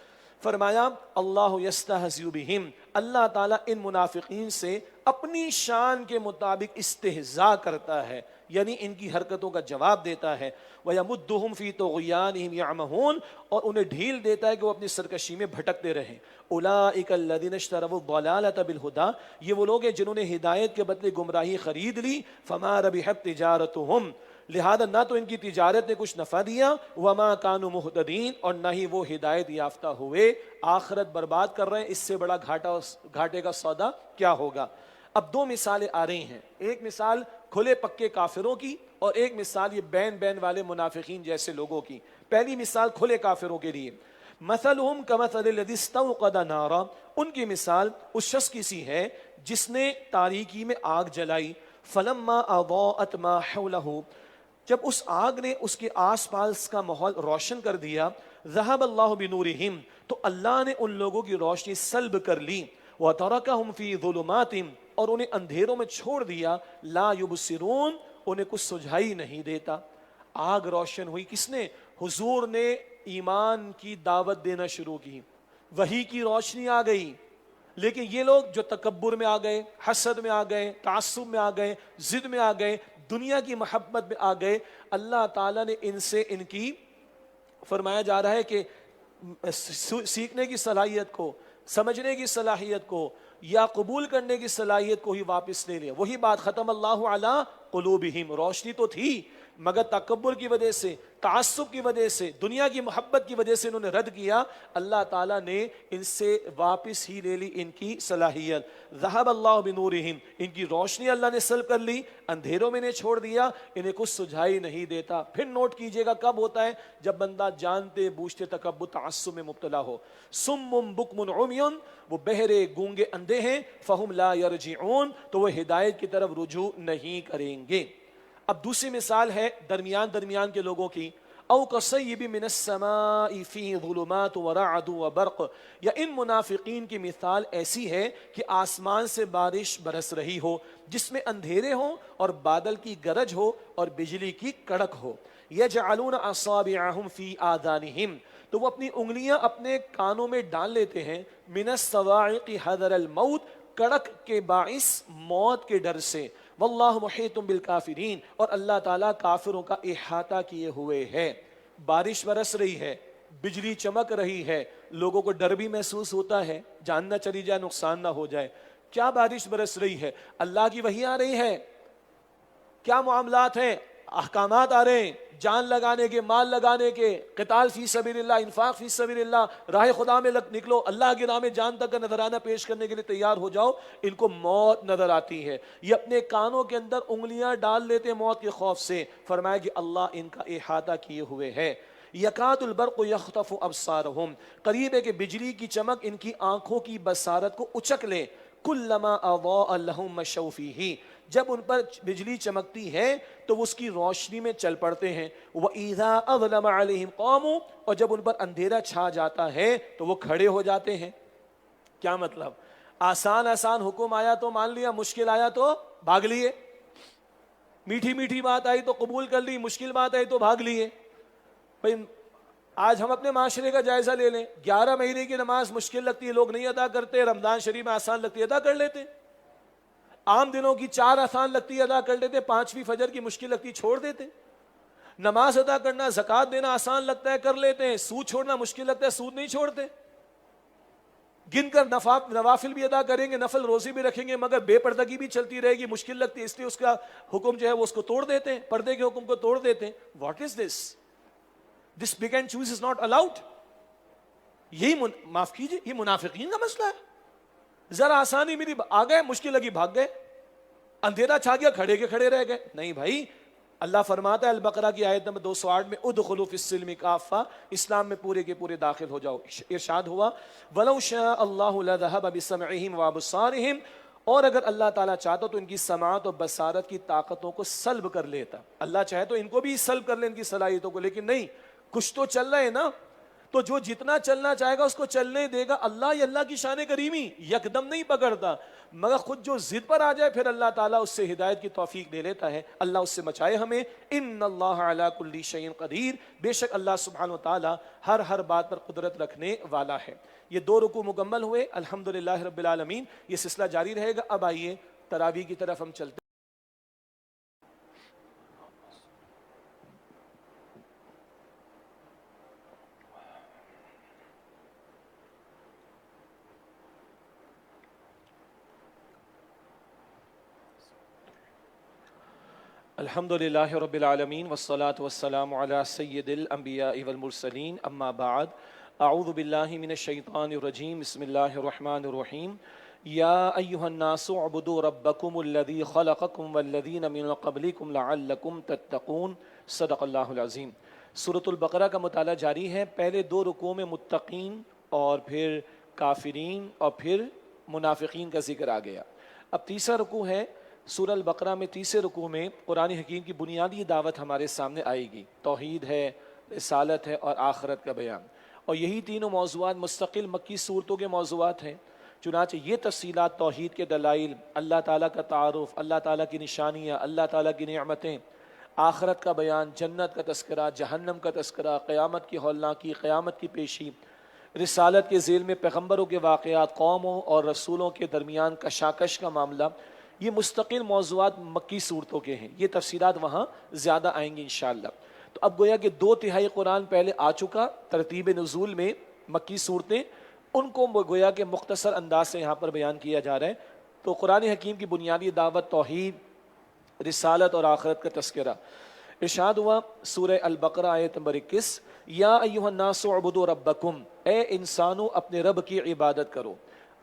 فرمایا اللہ یستہزئ بہم، اللہ تعالیٰ ان منافقین سے اپنی شان کے مطابق استہزاء کرتا ہے، یعنی ان کی حرکتوں کا جواب دیتا ہے۔ وَيَمُدُّهُمْ فِي طُغْيَانِهِمْ يَعْمَهُونَ، اور انہیں ڈھیل دیتا ہے کہ وہ اپنی سرکشی میں بھٹکتے رہیں۔ أُولَٰئِكَ الَّذِينَ اشْتَرَوُا الضَّلَالَةَ بِالْهُدَىٰ، یہ وہ لوگ ہیں جنہوں نے ہدایت کے بدلے گمراہی خرید لی۔ فَمَا رَبِحَتْ تِجَارَتُهُمْ، لہذا نہ تو ان کی تجارت نے کچھ نفع دیا، وَمَا كَانُوا مُهْتَدِينَ، اور نہ ہی وہ ہدایت یافتہ ہوئے، آخرت برباد کر رہے ہیں، اس سے بڑا گھاٹے کا سودا کیا ہوگا؟ اب دو مثالیں آ رہی ہیں، ایک مثال کھلے پکے کافروں کی اور ایک مثال یہ بین بین والے منافقین جیسے لوگوں کی۔ پہلی مثال کھلے کافروں کے لیے، مثلہم کمثل الذی استوقد نارا، ان کی مثال اس شخص کی سی ہے جس نے تاریکی میں آگ جلائی، فلما اضاءت ما حولہ، جب اس آگ نے اس کے آس پاس کا ماحول روشن کر دیا، ذہب اللہ بنورہم، تو اللہ نے ان لوگوں کی روشنی سلب کر لی، وترکہم فی ظلمات، اور انہیں اندھیروں میں چھوڑ دیا، لا یبصرون، انہیں کچھ سجھائی نہیں دیتا۔ آگ روشن ہوئی کس نے؟ حضور نے ایمان کی دعوت دینا شروع کی، وحی کی روشنی آ گئی، لیکن یہ لوگ جو تکبر میں آ گئے، حسد میں آ گئے، تعصب میں آ گئے، ضد میں آ گئے، دنیا کی محبت میں آ گئے، اللہ تعالیٰ نے ان سے ان کی فرمایا جا رہا ہے کہ سیکھنے کی صلاحیت کو، سمجھنے کی صلاحیت کو یا قبول کرنے کی صلاحیت کو ہی واپس لے لیا۔ وہی بات، ختم اللہ علی قلوبہم، روشنی تو تھی مگر تکبر کی وجہ سے، تعصب کی وجہ سے، دنیا کی محبت کی وجہ سے انہوں نے رد کیا، اللہ تعالیٰ نے ان سے واپس ہی لے لی ان کی صلاحیت۔ ذہب اللہ بنورہم، ان کی روشنی اللہ نے سلب کر لی، اندھیروں میں انہیں چھوڑ دیا، انہیں کچھ سجھائی نہیں دیتا۔ پھر نوٹ کیجئے گا کب ہوتا ہے؟ جب بندہ جانتے بوجھتے تکبر تعصب میں مبتلا ہو۔ صم بکم عمی، وہ بہرے گونگے اندھے ہیں، فہم لا یرجعون، تو وہ ہدایت کی طرف رجوع نہیں کریں گے۔ اب دوسری مثال ہے درمیان کے لوگوں کی، او کصیب من السماء فیہ ظلمات ورعد وبرق، یا ان منافقین کی مثال ایسی ہے کہ آسمان سے بارش برس رہی ہو جس میں اندھیرے ہوں اور بادل کی گرج ہو اور بجلی کی کڑک ہو۔ یجعلون اصابعہم فی آذانہم، تو وہ اپنی انگلیاں اپنے کانوں میں ڈال لیتے ہیں، من الصواعق حذر الموت، کڑک کے باعث موت کے ڈر سے، واللہ محیط بالکافرین، اور اللہ تعالیٰ کافروں کا احاطہ کیے ہوئے ہے۔ بارش برس رہی ہے، بجلی چمک رہی ہے، لوگوں کو ڈر بھی محسوس ہوتا ہے، جان نہ چلی جائے، نقصان نہ ہو جائے۔ کیا بارش برس رہی ہے؟ اللہ کی وحی آ رہی ہے۔ کیا معاملات ہیں؟ احکامات آ رہے ہیں، جان لگانے کے، مال لگانے کے، قتال فی سبیل اللہ، انفاق فی سبیل اللہ، راہ خدا میں نکلو، اللہ کی راہ میں جان تک کا نذرانہ پیش کرنے کے لیے تیار ہو جاؤ۔ ان کو موت نظر آتی ہے، یہ اپنے کانوں کے اندر انگلیاں ڈال لیتے ہیں موت کے خوف سے۔ فرمایا کہ اللہ ان کا احاطہ کیے ہوئے ہے۔ یکاد البرق یخطف ابصارہم، قریب ہے کہ بجلی کی چمک ان کی آنکھوں کی بصارت کو اچک لے۔ کلما اضاء لہم مشوا فیہ، جب ان پر بجلی چمکتی ہے تو وہ اس کی روشنی میں چل پڑتے ہیں۔ وَإِذَا أَظْلَمَ عَلَيْهِمْ قَامُوا، اور جب ان پر اندھیرا چھا جاتا ہے تو وہ کھڑے ہو جاتے ہیں۔ کیا مطلب؟ آسان حکم آیا تو مان لیا، مشکل آیا تو بھاگ لیے، میٹھی میٹھی بات آئی تو قبول کر لی، مشکل بات آئی تو بھاگ لیے۔ بھائی آج ہم اپنے معاشرے کا جائزہ لے لیں، 11 مہینے کی نماز مشکل لگتی ہے، لوگ نہیں ادا کرتے، رمضان شریف میں آسان لگتی ہے، ادا کر لیتے۔ عام دنوں کی 4 آسان لگتی ہے، ادا کر لیتے، 5ویں فجر کی مشکل لگتی چھوڑ دیتے۔ نماز ادا کرنا، زکوٰۃ دینا آسان لگتا ہے کر لیتے ہیں، سود چھوڑنا مشکل لگتا ہے سود نہیں چھوڑتے. گن کر نوافل بھی ادا کریں گے، نفل روزی بھی رکھیں گے، مگر بے پردگی بھی چلتی رہے گی، مشکل لگتی ہے، اس لیے اس کا حکم جو ہے وہ اس کو توڑ دیتے ہیں، پردے کے حکم کو توڑ دیتے ہیں. What is this pick and choose is not allowed. یہی معاف کیجیے، یہ منافقین کا مسئلہ ہے. ذرا آسانی ملی آ گئے، مشکل لگی بھاگ گئے، اندھیرا چھا گیا کھڑے کے کھڑے رہ گئے. نہیں بھائی، اللہ فرماتا ہے البقرہ کی آیت نمبر 208 میں ادخلوا فی السلم کافہ، اسلام میں پورے کے پورے داخل ہو جاؤ. ارشاد ہوا وَلَوْ شَاءَ اللَّهُ لَذَهَبَ بِسَمْعِهِمْ وَأَبْصَارِهِمْ، اور اگر اللہ تعالیٰ چاہتا تو ان کی سماعت اور بصارت کی طاقتوں کو سلب کر لیتا. اللہ چاہے تو ان کو بھی سلب کر لے ان کی صلاحیتوں کو، لیکن نہیں، کچھ تو چل رہے ہیں نا. تو جو جتنا چلنا چاہے گا اس کو چلنے دے گا. اللہ یہ اللہ کی شان کریمی یکدم نہیں پکڑتا، مگر خود جو ضد پر آ جائے پھر اللہ تعالیٰ اس سے ہدایت کی توفیق دے لیتا ہے. اللہ اس سے بچائے ہمیں. ان اللہ علی کل شیء قدیر، بے شک اللہ سبحانہ و تعالیٰ ہر بات پر قدرت رکھنے والا ہے. یہ 2 رکوع مکمل ہوئے الحمدللہ رب العالمین. یہ سلسلہ جاری رہے گا. اب آئیے تراویح کی طرف ہم چلتے ہیں. الحمدللہ رب العالمین والصلاة والسلام علی سید الانبیاء والمرسلین، اما بعد. اعوذ باللہ من الشیطان الرجیم، بسم اللہ الرحمن الرحیم. یا ایہا الناس اعبدوا ربکم الذی خلقکم والذین من قبلکم لعلکم تتقون. صدق اللہ العظیم. سورۃ البقرہ کا مطالعہ جاری ہے. پہلے 2 رکوعوں میں متقین اور پھر کافرین اور پھر منافقین کا ذکر آ گیا. اب تیسرا رکوع ہے سورہ البقرہ میں. تیسرے رکوع میں قرآن حکیم کی بنیادی دعوت ہمارے سامنے آئے گی. توحید ہے، رسالت ہے اور آخرت کا بیان. اور یہی تینوں موضوعات مستقل مکی صورتوں کے موضوعات ہیں. چنانچہ یہ تفصیلات توحید کے دلائل، اللہ تعالیٰ کا تعارف، اللہ تعالیٰ کی نشانیاں، اللہ تعالیٰ کی نعمتیں، آخرت کا بیان، جنت کا تذکرہ، جہنم کا تذکرہ، قیامت کی ہولناکی، قیامت کی پیشی، رسالت کے ذیل میں پیغمبروں کے واقعات، قوموں اور رسولوں کے درمیان کشاکش کا معاملہ، یہ مستقل موضوعات مکی صورتوں کے ہیں. یہ تفصیلات وہاں زیادہ آئیں گی انشاءاللہ. تو اب گویا کہ 2/3 قرآن پہلے آ چکا ترتیب نزول میں مکی صورتیں، ان کو گویا کہ مختصر انداز سے یہاں پر بیان کیا جا رہا ہے. تو قرآن حکیم کی بنیادی دعوت، توحید، رسالت اور آخرت کا تذکرہ. ارشاد ہوا سورہ البقرہ آیت نمبر 21، یا ایھا الناس اعبدوا ربکم، اے انسانوں اپنے رب کی عبادت کرو.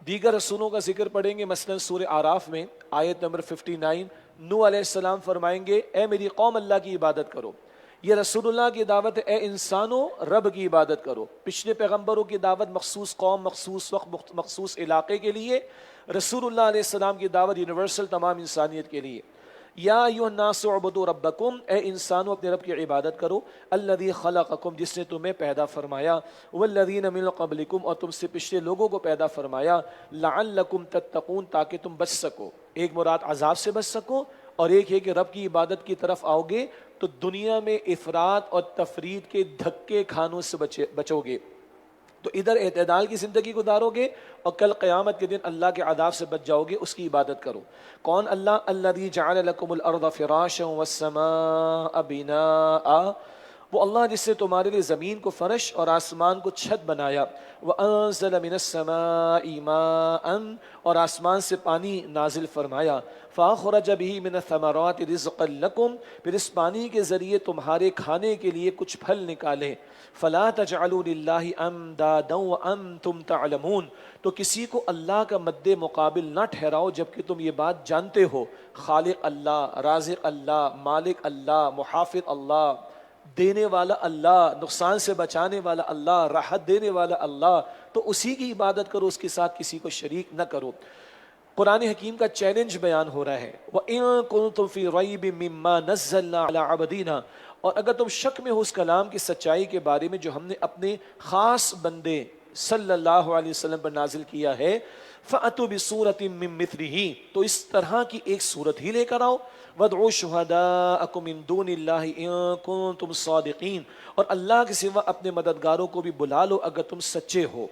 دیگر رسولوں کا ذکر پڑھیں گے، مثلا سورہ اعراف میں آیت نمبر 59 نوح علیہ السلام فرمائیں گے اے میری قوم اللہ کی عبادت کرو. یہ رسول اللہ کی دعوت ہے، اے انسانوں رب کی عبادت کرو. پچھلے پیغمبروں کی دعوت مخصوص قوم، مخصوص وقت، مخصوص علاقے کے لیے. رسول اللہ علیہ السلام کی دعوت یونیورسل تمام انسانیت کے لیے. یا ایھا الناس اعبدوا ربکم، اے انسانوں اپنے رب کی عبادت کرو. الذی خلقکم، جس نے تمہیں پیدا فرمایا. والذین من قبلکم، اور تم سے پچھلے لوگوں کو پیدا فرمایا. لعلکم تتقون، تاکہ تم بچ سکو. ایک مراد عذاب سے بچ سکو، اور ایک ہے کہ رب کی عبادت کی طرف آؤ گے تو دنیا میں افراط اور تفرید کے دھکے کھانوں سے بچو گے. تو ادھر اعتدال کی زندگی گزارو گے اور کل قیامت کے دن اللہ کے عذاب سے بچ جاؤ گے. اس کی عبادت کرو. کون؟ اللہ. الذی جعل لکم الارض فراشا والسماء بناء، وہ اللہ جس نے تمہارے لیے زمین کو فرش اور آسمان کو چھت بنایا. وانزل من السماء ماء، اور آسمان سے پانی نازل فرمایا. فاخرج به من الثمرات رزقا لکم، پھر اس پانی کے ذریعے تمہارے کھانے کے لیے کچھ پھل نکالے. فلا تجعلوا للہ اندادا وانتم تعلمون، تو کسی کو اللہ کا مد مقابل نہ ٹھہراؤ جبکہ تم یہ بات جانتے ہو. خالق اللہ، رازق اللہ، مالک اللہ، محافظ اللہ، دینے والا اللہ، نقصان سے بچانے والا اللہ، راحت دینے والا اللہ. تو اسی کی عبادت کرو، اس کے ساتھ کسی کو شریک نہ کرو. قرآن حکیم کا چیلنج بیان ہو رہا ہے. وَإِن كُنتُمْ فِي رَيْبٍ مِّمَّا نَزَّلْنَا عَلَىٰ عَبْدِنَا، اور اگر تم شک میں ہو اس کلام کی سچائی کے بارے میں جو ہم نے اپنے خاص بندے صلی اللہ علیہ وسلم پر نازل کیا ہے، فَأْتُوا بِسُورَةٍ مِّن مِّثْلِهِ، تو اس طرح کی ایک صورت ہی لے کر آؤ. وَادْعُوا شُهَدَاءَكُم مِّن دُونِ اللَّهِ إِن كُنتُمْ صَادِقِينَ، اور اللہ کے سوا اپنے مددگاروں کو بھی بلا لو اگر تم سچے ہو.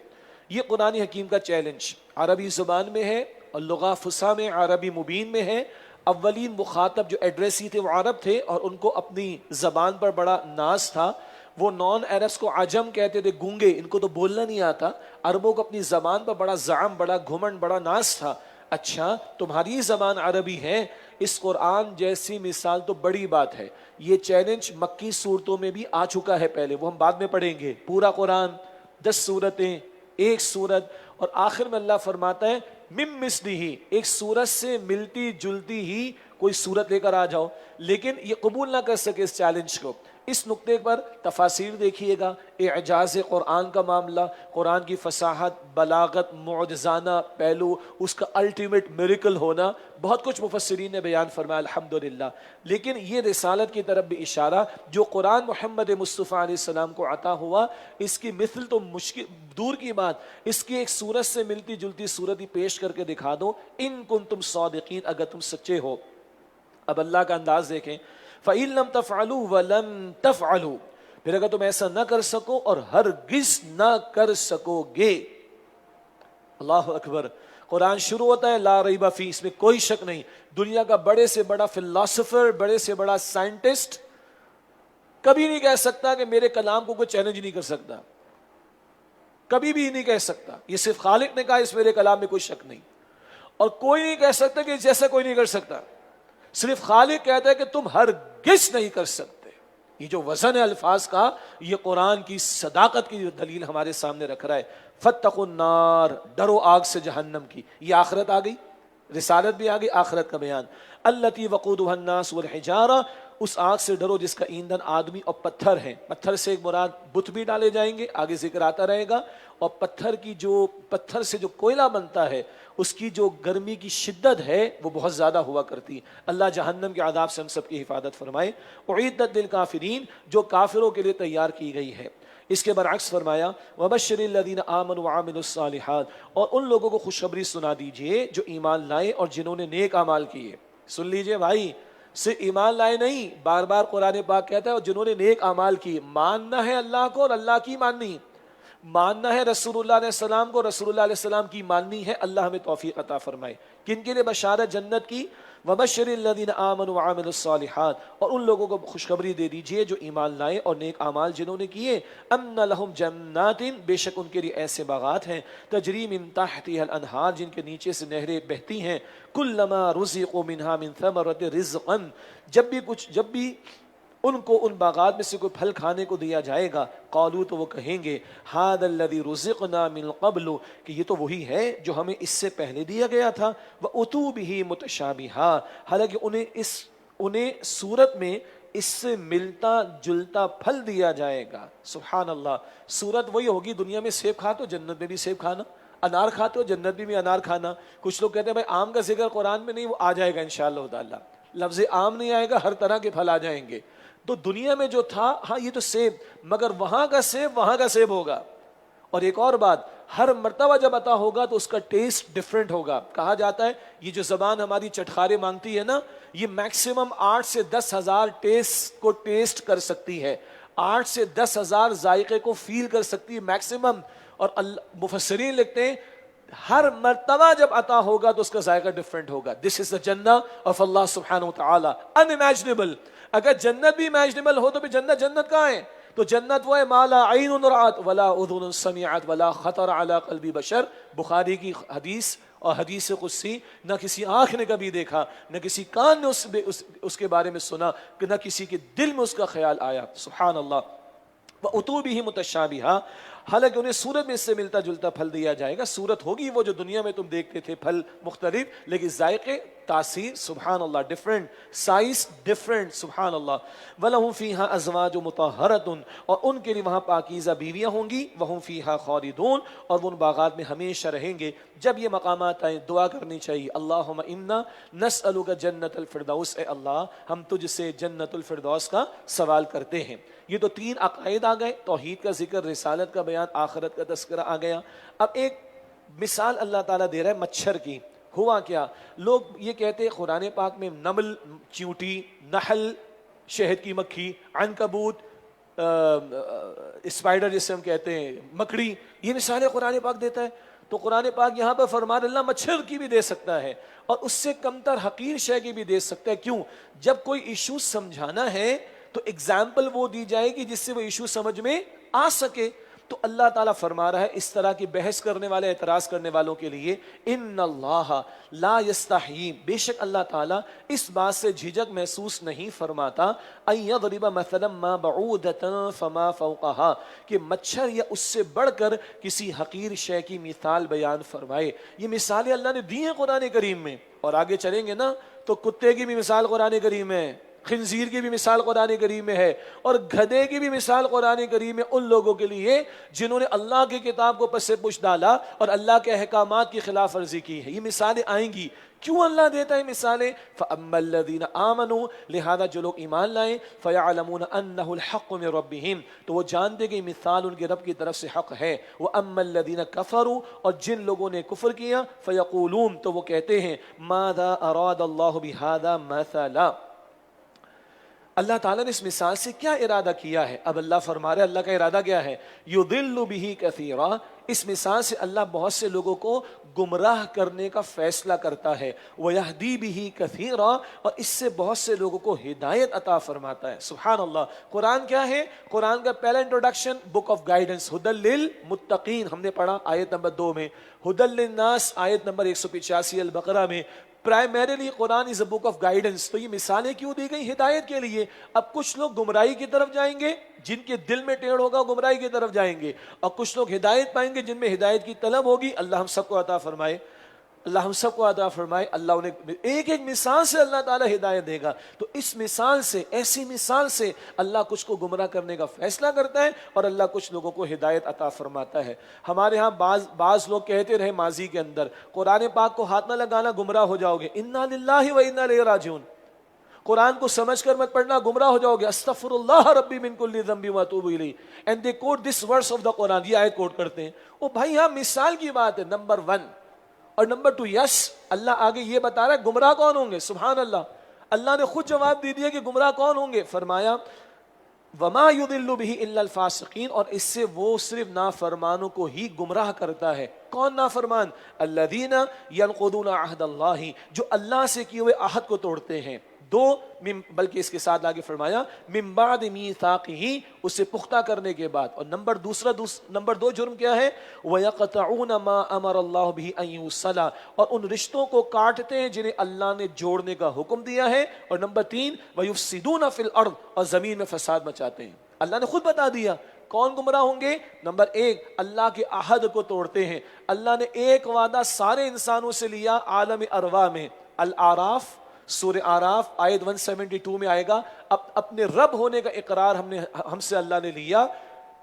یہ قرآن حکیم کا چیلنج عربی زبان میں ہے اور لغہ فصیح میں عربی مبین میں ہے. اولین مخاطب جو ایڈریسی تھے وہ عرب تھے، اور ان کو اپنی زبان پر بڑا ناز تھا. وہ نان عربس کو عجم کہتے تھے، گونگے، ان کو تو بولنا نہیں آتا. عربوں کو اپنی زبان پر بڑا زعم، بڑا گھمنڈ، بڑا ناز تھا. اچھا تمہاری زبان عربی ہے، اس قرآن جیسی مثال تو بڑی بات ہے. یہ چیلنج مکی صورتوں میں بھی آ چکا ہے پہلے، وہ ہم بعد میں پڑھیں گے. پورا قرآن 10 صورتیں، ایک صورت، اور آخر میں اللہ فرماتا ہے مم مثلہ، ایک صورت سے ملتی جلتی ہی کوئی صورت لے کر آ جاؤ. لیکن یہ قبول نہ کر سکے اس چیلنج کو. اس نقطے پر تفاسیر دیکھیے گا، اعجاز قرآن کا معاملہ، قرآن کی فصاحت، بلاغت، معجزانہ پہلو، اس کا الٹیمیٹ میریکل ہونا، بہت کچھ مفسرین نے بیان فرمایا الحمدللہ. لیکن یہ رسالت کی طرف بھی اشارہ، جو قرآن محمد مصطفیٰ علیہ السلام کو عطا ہوا، اس کی مثل تو مشکل دور کی بات، اس کی ایک صورت سے ملتی جلتی صورت ہی پیش کر کے دکھا دو، ان کنتم صادقین، اگر تم سچے ہو. اب اللہ کا انداز دیکھیں، فَإِن لَمْ تَفْعَلُوا وَلَمْ تَفْعَلُوا، پھر اگر تم ایسا نہ کر سکو اور ہرگز نہ کر سکو گے. اللہ اکبر. قرآن شروع ہوتا ہے لا ریب فیہ، اس میں کوئی شک نہیں. دنیا کا بڑے سے بڑا فلاسفر، بڑے سے بڑا سائنٹسٹ کبھی نہیں کہہ سکتا کہ میرے کلام کو کوئی چیلنج نہیں کر سکتا، کبھی بھی نہیں کہہ سکتا. یہ صرف خالق نے کہا اس میرے کلام میں کوئی شک نہیں، اور کوئی نہیں کہہ سکتا کہ جیسا کوئی نہیں کر سکتا. صرف خالق کہتا ہے کہ تم ہرگز نہیں کر سکتے. یہ جو وزن ہے الفاظ کا، یہ قرآن کی صداقت کی دلیل ہمارے سامنے رکھ رہا ہے. فاتقوا النار، ڈرو آگ سے جہنم کی. یہ آخرت آ گئی، رسالت بھی آ گئی، آخرت کا بیان. التی وقودها الناس والحجارہ، اس آگ سے ڈرو جس کا ایندھن آدمی اور پتھر ہیں. پتھر سے ایک مراد بت بھی ڈالے جائیں گے، آگے ذکر آتا رہے گا. اور پتھر سے جو کوئلہ بنتا ہے، اس کی جو گرمی کی شدت ہے وہ بہت زیادہ ہوا کرتی. اللہ جہنم کے عذاب سے ہم سب کی حفاظت فرمائے. اعدت للکافرین، جو کافروں کے لیے تیار کی گئی ہے. اس کے برعکس فرمایا وبشر الذین آمنوا وعملوا الصالحات، اور ان لوگوں کو خوشخبری سنا دیجئے جو ایمان لائے اور جنہوں نے نیک اعمال کیے. سن لیجئے بھائی، صرف ایمان لائے نہیں، بار بار قرآن پاک کہتا ہے اور جنہوں نے نیک اعمال کیے. ماننا ہے اللہ کو اور اللہ کی ماننی، ماننا ہے رسول اللہ علیہ السلام کو، رسول اللہ علیہ السلام کی ماننی ہے. اللہ ہمیں توفیق عطا فرمائے. کن کے لیے بشارت جنت کی؟ وبشر الذین آمنوا وعملوا الصالحات، اور ان لوگوں کو خوشخبری دے دیجئے جو ایمان لائے اور نیک اعمال جنہوں نے کیے. ان لہم جنات، بے شک ان کے لیے ایسے باغات ہیں، تجری من تحتها الانہار، جن کے نیچے سے نہریں بہتی ہیں. کلما رزقوا منها من ثمرۃ رزقا، جب بھی ان کو ان باغات میں سے کوئی پھل کھانے کو دیا جائے گا، قالوا، تو وہ کہیں گے ھذا الذی رزقنا من قبل، کہ یہ تو وہی ہے جو ہمیں اس سے پہلے دیا گیا تھا. واتوا بہ متشابہا، حالانکہ انہیں صورت میں اس سے ملتا جلتا پھل دیا جائے گا. سبحان اللہ. صورت وہی ہوگی، دنیا میں سیب کھاتے ہو جنت میں بھی سیب کھانا، انار کھاتے ہو جنت میں بھی انار کھانا. کچھ لوگ کہتے ہیں بھائی آم کا ذکر قرآن میں نہیں، وہ آ جائے گا انشاءاللہ تعالی. لفظ آم نہیں آئے گا، ہر طرح کے پھل آ جائیں گے. تو دنیا میں جو تھا، ہاں یہ تو سیب، مگر وہاں کا سیب ہوگا. اور ایک اور بات، ہر مرتبہ جب عطا ہوگا تو اس کا ٹیسٹ ڈیفرنٹ ہوگا. کہا جاتا ہے یہ جو زبان ہماری چٹخارے مانگتی ہے نا، یہ میکسیمم 8 سے 10 ہزار ٹیسٹ کو ٹیسٹ کر سکتی ہے، 8 سے 10 ہزار ذائقے کو فیل کر سکتی ہے میکسیمم. اور مفسرین لکھتے ہیں ہر مرتبہ جب عطا ہوگا تو اس کا ذائقہ ڈیفرنٹ ہوگا. دس از the جنہ آف اللہ سبحانہ وتعالی، unimaginable. اگر جنت بھی امیجنیبل ہو تو بھی جنت کہاں ہے؟ تو جنت وہ ہے ما لا عین رأت ولا اذن سمعت ولا خطر علی قلب بشر. بخاری کی حدیث اور حدیث قدسی، نہ کسی آنکھ نے کبھی دیکھا، نہ کسی کان نے اس کے بارے میں سنا، نہ کسی کے دل میں اس کا خیال آیا. سبحان اللہ. وَأُتُوا بِهِ مُتَشَابِهًا، حالانکہ انہیں صورت میں اس سے ملتا جلتا پھل دیا جائے گا. صورت ہوگی وہ جو دنیا میں تم دیکھتے تھے، پھل مختلف، لیکن ذائقے، تاثیر، سبحان اللہ، ڈفرنٹ، سائز ڈفرنٹ. سبحان اللہ. وَلَهُمْ فِيهَا أَزْوَاجٌ مُطَهَّرَةٌ، اور ان کے لیے وہاں پاکیزہ بیویاں ہوں گی. وَهُمْ فِيهَا خَالِدُونَ، اور وہ ان باغات میں ہمیشہ رہیں گے. جب یہ مقامات آئیں دعا کرنی چاہیے، اللہم انا نسألک جنت الفردوس، اے اللہ ہم تجھ سے جنت الفردوس کا سوال کرتے ہیں. یہ تو 3 عقائد آ گئے، توحید کا ذکر، رسالت کا بیان، آخرت کا تذکرہ آ گیا. اب ایک مثال اللہ تعالیٰ دے رہا ہے مچھر کی. ہوا کیا، لوگ یہ کہتے ہیں قرآن پاک میں نمل، چیونٹی، نحل شہد کی مکھی، عنکبوت، اسپائڈر جسے ہم کہتے ہیں، مکڑی، یہ مثالیں قرآن پاک دیتا ہے. تو قرآن پاک یہاں پر فرما رہا اللہ مچھر کی بھی دے سکتا ہے اور اس سے کمتر حقیر شے کی بھی دے سکتا ہے. کیوں؟ جب کوئی ایشو سمجھانا ہے تو ایگزامپل وہ دی جائے گی جس سے وہ ایشو سمجھ میں آ سکے. تو اللہ تعالیٰ فرما رہا ہے اس طرح کی بحث کرنے والے، اعتراض کرنے والوں کے لیے، ان اللہ لا یستحیی، بے شک اللہ تعالیٰ اس بات سے جھجک محسوس نہیں فرماتا، ان یضرب مثلا ما بعودۃ فما فوقہا، کہ مچھر یا اس سے بڑھ کر کسی حقیر شے کی مثال بیان فرمائے. یہ مثالیں اللہ نے دی ہیں قرآن کریم میں، اور آگے چلیں گے نا تو کتے کی بھی مثال قرآن کریم میں، خنزیر کی بھی مثال قرآن کریم میں ہے، اور گدھے کی بھی مثال قرآن کریم میں ان لوگوں کے لیے جنہوں نے اللہ کی کتاب کو پس پش ڈالا اور اللہ کے احکامات کی خلاف ورزی کی ہے. یہ مثالیں آئیں گی. کیوں اللہ دیتا ہے مثالیں؟ فَأَمَّا الَّذِينَ آمَنُوا، لہذا جو لوگ ایمان لائیں، فَيَعْلَمُونَ أَنَّهُ الْحَقُّ مِن رَبِّهِمْ، تو وہ جانتے کہ مثال ان کے رب کی طرف سے حق ہے. وَأَمَّا الَّذِينَ كَفَرُوا، اور جن لوگوں نے کفر کیا، فَيَقُولُونَ، تو وہ کہتے ہیں مَاذَا أَرَادَ اللَّهُ بِهَذَا مَثَلًا، اللہ تعالیٰ نے اس مثال سے کیا ارادہ کیا ہے؟ اب اللہ فرما رہے اللہ کا ارادہ کیا ہے؟ یضل بہ کثیرا، اس مثال سے اللہ بہت سے لوگوں کو گمراہ کرنے کا فیصلہ کرتا ہے. ویہدی بہ کثیرا، اور اس سے بہت سے لوگوں کو ہدایت عطا فرماتا ہے. سبحان اللہ. قرآن کیا ہے؟ قرآن کا پہلا انٹروڈکشن بک آف گائیڈنس، ھدی للمتقین، ہم نے پڑھا آیت نمبر 2 میں، ھدی للناس آیت نمبر 185 البقرہ میں. Primarily Quran is a book of guidance. تو یہ مثالیں کیوں دی گئی؟ ہدایت کے لیے. اب کچھ لوگ گمراہی کی طرف جائیں گے، جن کے دل میں ٹیڑھ ہوگا گمراہی کی طرف جائیں گے، اور کچھ لوگ ہدایت پائیں گے جن میں ہدایت کی طلب ہوگی. اللہ ہم سب کو عطا فرمائے، اللہ ہم سب کو عطا فرمائے. اللہ انہیں ایک ایک مثال سے اللہ تعالیٰ ہدایت دے گا. تو اس مثال سے، ایسی مثال سے اللہ کچھ کو گمراہ کرنے کا فیصلہ کرتا ہے اور اللہ کچھ لوگوں کو ہدایت عطا فرماتا ہے. ہمارے ہاں بعض لوگ کہتے رہے ماضی کے اندر، قرآن پاک کو ہاتھ نہ لگانا گمراہ ہو جاؤ گے، انا للہ و انا الیہ راجعون، قرآن کو سمجھ کر مت پڑھنا گمراہ ہو جاؤ گے، استغفر اللہ ربی من کل ذنب واتوب الیہ. And they quote this verse of the قرآن، یہ آیت کوٹ کرتے ہیں. او بھائی یہاں مثال کی بات ہے نمبر 1، اور نمبر 2 یس اللہ آگے یہ بتا رہا ہے گمراہ کون ہوں گے. سبحان اللہ. اللہ نے خود جواب دے دیا کہ گمراہ کون ہوں گے. فرمایا وما یضل بہ الا الفاسقین، اور اس سے وہ صرف نافرمانوں کو ہی گمراہ کرتا ہے. کون نافرمان؟ الذین ینقضون عہد اللہ، جو اللہ سے کیے ہوئے عہد کو توڑتے ہیں. بلکہ اس کے ساتھ آگے فرمایا من بعد میثاقہ، اسے پختہ کرنے کے بعد. اور نمبر 2 جرم کیا ہے؟ وَيَقْطَعُونَ مَا أَمَرَ اللَّهُ بِهِ أَن يُوصَلَ، اور ان رشتوں کو کاٹتے ہیں جنہیں اللہ نے جوڑنے کا حکم دیا ہے. اور نمبر 3 وَيُفْسِدُونَ فِي الْأَرْضِ، اور زمین میں فساد مچاتے ہیں. اللہ نے خود بتا دیا کون گمراہ ہوں گے. نمبر 1 اللہ کے عہد کو توڑتے ہیں. اللہ نے ایک وعدہ سارے انسانوں سے لیا عالم ارواح میں. الاعراف، سورہ آراف آیت 172 میں آئے گا. اپنے رب ہونے کا اقرار ہم سے اللہ نے لیا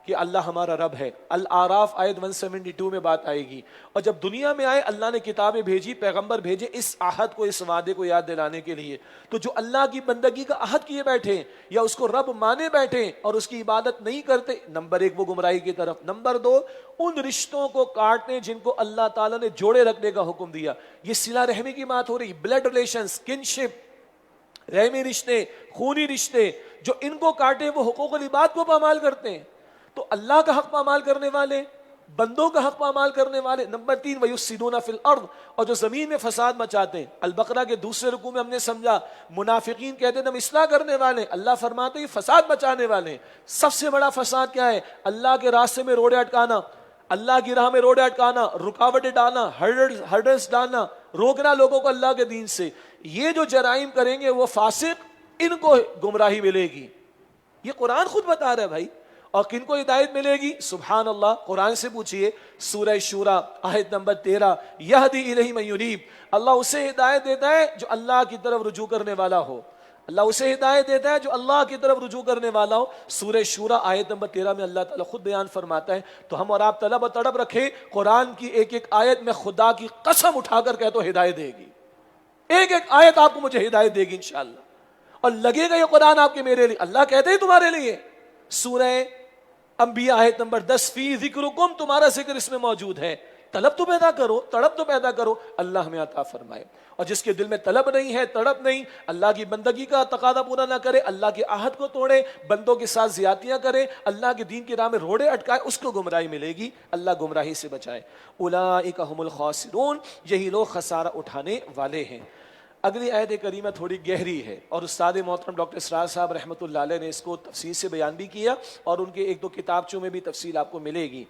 کہ اللہ ہمارا رب ہے. الاعراف آیت 172 میں بات آئے گی. اور جب دنیا میں آئے اللہ نے کتابیں بھیجی، پیغمبر بھیجے اس عہد کو، اس وعدے کو یاد دلانے کے لیے. تو جو اللہ کی بندگی کا عہد کیے بیٹھے یا اس کو رب مانے بیٹھے اور اس کی عبادت نہیں کرتے، نمبر 1 وہ گمراہی کی طرف. نمبر 2 ان رشتوں کو کاٹنے جن کو اللہ تعالیٰ نے جوڑے رکھنے کا حکم دیا. یہ صلہ رحمی کی بات ہو رہی، بلڈ ریلیشنز، کنشپ، رحمی رشتے، خونی رشتے، جو ان کو کاٹے وہ حقوق العباد کو پامال کرتے ہیں. تو اللہ کا حق پامال کرنے والے، بندوں کا حق پامال کرنے والے. نمبر 3 وَيُفْسِدُونَ فِي الْأَرْضِ، اور جو زمین میں فساد مچاتے ہیں. البقرہ کے دوسرے رکوع میں ہم نے سمجھا منافقین کہتے ہیں ہم اصلاح کرنے والے، اللہ فرماتے ہیں فساد مچانے والے. سب سے بڑا فساد کیا ہے؟ اللہ کے راستے میں روڑے اٹکانا، اللہ کی راہ میں روڑے اٹکانا، رکاوٹیں ڈالنا، ہرڈلز ڈالنا، روکنا لوگوں کو اللہ کے دین سے. یہ جو جرائم کریں گے وہ فاسق، ان کو گمراہی ملے گی. یہ قرآن خود بتا رہا ہے بھائی. اور کن کو ہدایت ملے گی؟ سبحان اللہ. قرآن سے پوچھئے سورہ شورى آیت نمبر 13، یہدی الیہ من ینیب، اللہ اسے ہدایت دیتا ہے جو اللہ کی طرف رجوع کرنے والا ہو. اللہ اسے ہدایت دیتا ہے جو اللہ کی طرف رجوع کرنے والا ہو. سورہ شورى آیت نمبر 13 میں اللہ تعالیٰ خود بیان فرماتا ہے. تو ہم اور آپ طلب و تڑپ رکھیں قرآن کی ایک ایک آیت میں خدا کی قسم اٹھا کر کہہ تو ہدایت دے گی. ایک ایک آیت آپ کو مجھے ہدایت دے گی انشاءاللہ. اور لگے گا یہ قرآن آپ کے میرے لیے، اللہ کہتے ہیں تمہارے لیے. سورہ انبیاء آیت نمبر 10 فی ذکرکم، تمہارا ذکر اس میں موجود ہے. طلب تو پیدا کرو، تڑپ تو پیدا کرو، اللہ ہمیں عطا فرمائے۔ اور جس کے دل میں طلب نہیں ہے، تڑپ نہیں، اللہ کی بندگی کا تقاضا پورا نہ کرے، اللہ کے عہد کو توڑے، بندوں کے ساتھ زیادتیاں کرے، اللہ کے دین کی راہ میں روڑے اٹکائے، اس کو گمراہی ملے گی۔ اللہ گمراہی سے بچائے۔ اولئک هم الخاسرون، یہی لوگ خسارہ اٹھانے والے ہیں۔ اگلی آیت کریمہ تھوڑی گہری ہے اور استاد محترم ڈاکٹر اسرار صاحب رحمۃ اللہ علیہ نے اس کو تفصیل سے بیان بھی کیا، اور ان کے ایک دو کتابچوں میں بھی تفصیل آپ کو ملے گی۔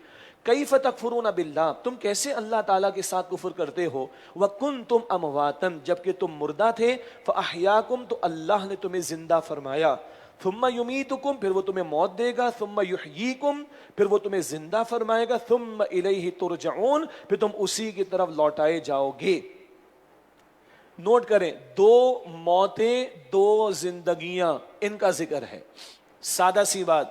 کیف تکفرون باللہ، تم کیسے اللہ تعالیٰ کے ساتھ کفر کرتے ہو، وکنتم امواتا، جبکہ تم مردہ تھے، فاحیاکم، تو اللہ نے تمہیں زندہ فرمایا، ثم یمیتکم، پھر وہ تمہیں موت دے گا، ثم یحییکم، پھر وہ تمہیں زندہ فرمائے گا، ثم الیہ ترجعون، پھر تم اسی کی طرف لوٹائے جاؤ گے۔ نوٹ کریں، دو موتیں، دو زندگیاں، ان کا ذکر ہے۔ سادہ سی بات،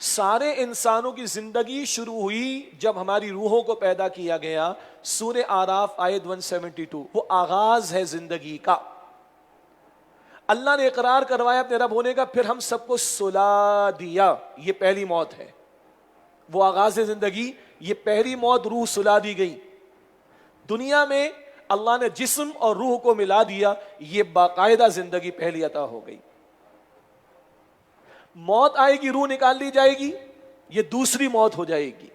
سارے انسانوں کی زندگی شروع ہوئی جب ہماری روحوں کو پیدا کیا گیا۔ سورہ آراف آیت 172، وہ آغاز ہے زندگی کا۔ اللہ نے اقرار کروایا اپنے رب ہونے کا، پھر ہم سب کو سلا دیا، یہ پہلی موت ہے۔ وہ آغاز زندگی، یہ پہلی موت، روح سلا دی گئی۔ دنیا میں اللہ نے جسم اور روح کو ملا دیا، یہ باقاعدہ زندگی پہلی عطا ہو گئی۔ موت آئے گی، روح نکال دی جائے گی، یہ دوسری موت ہو جائے گی،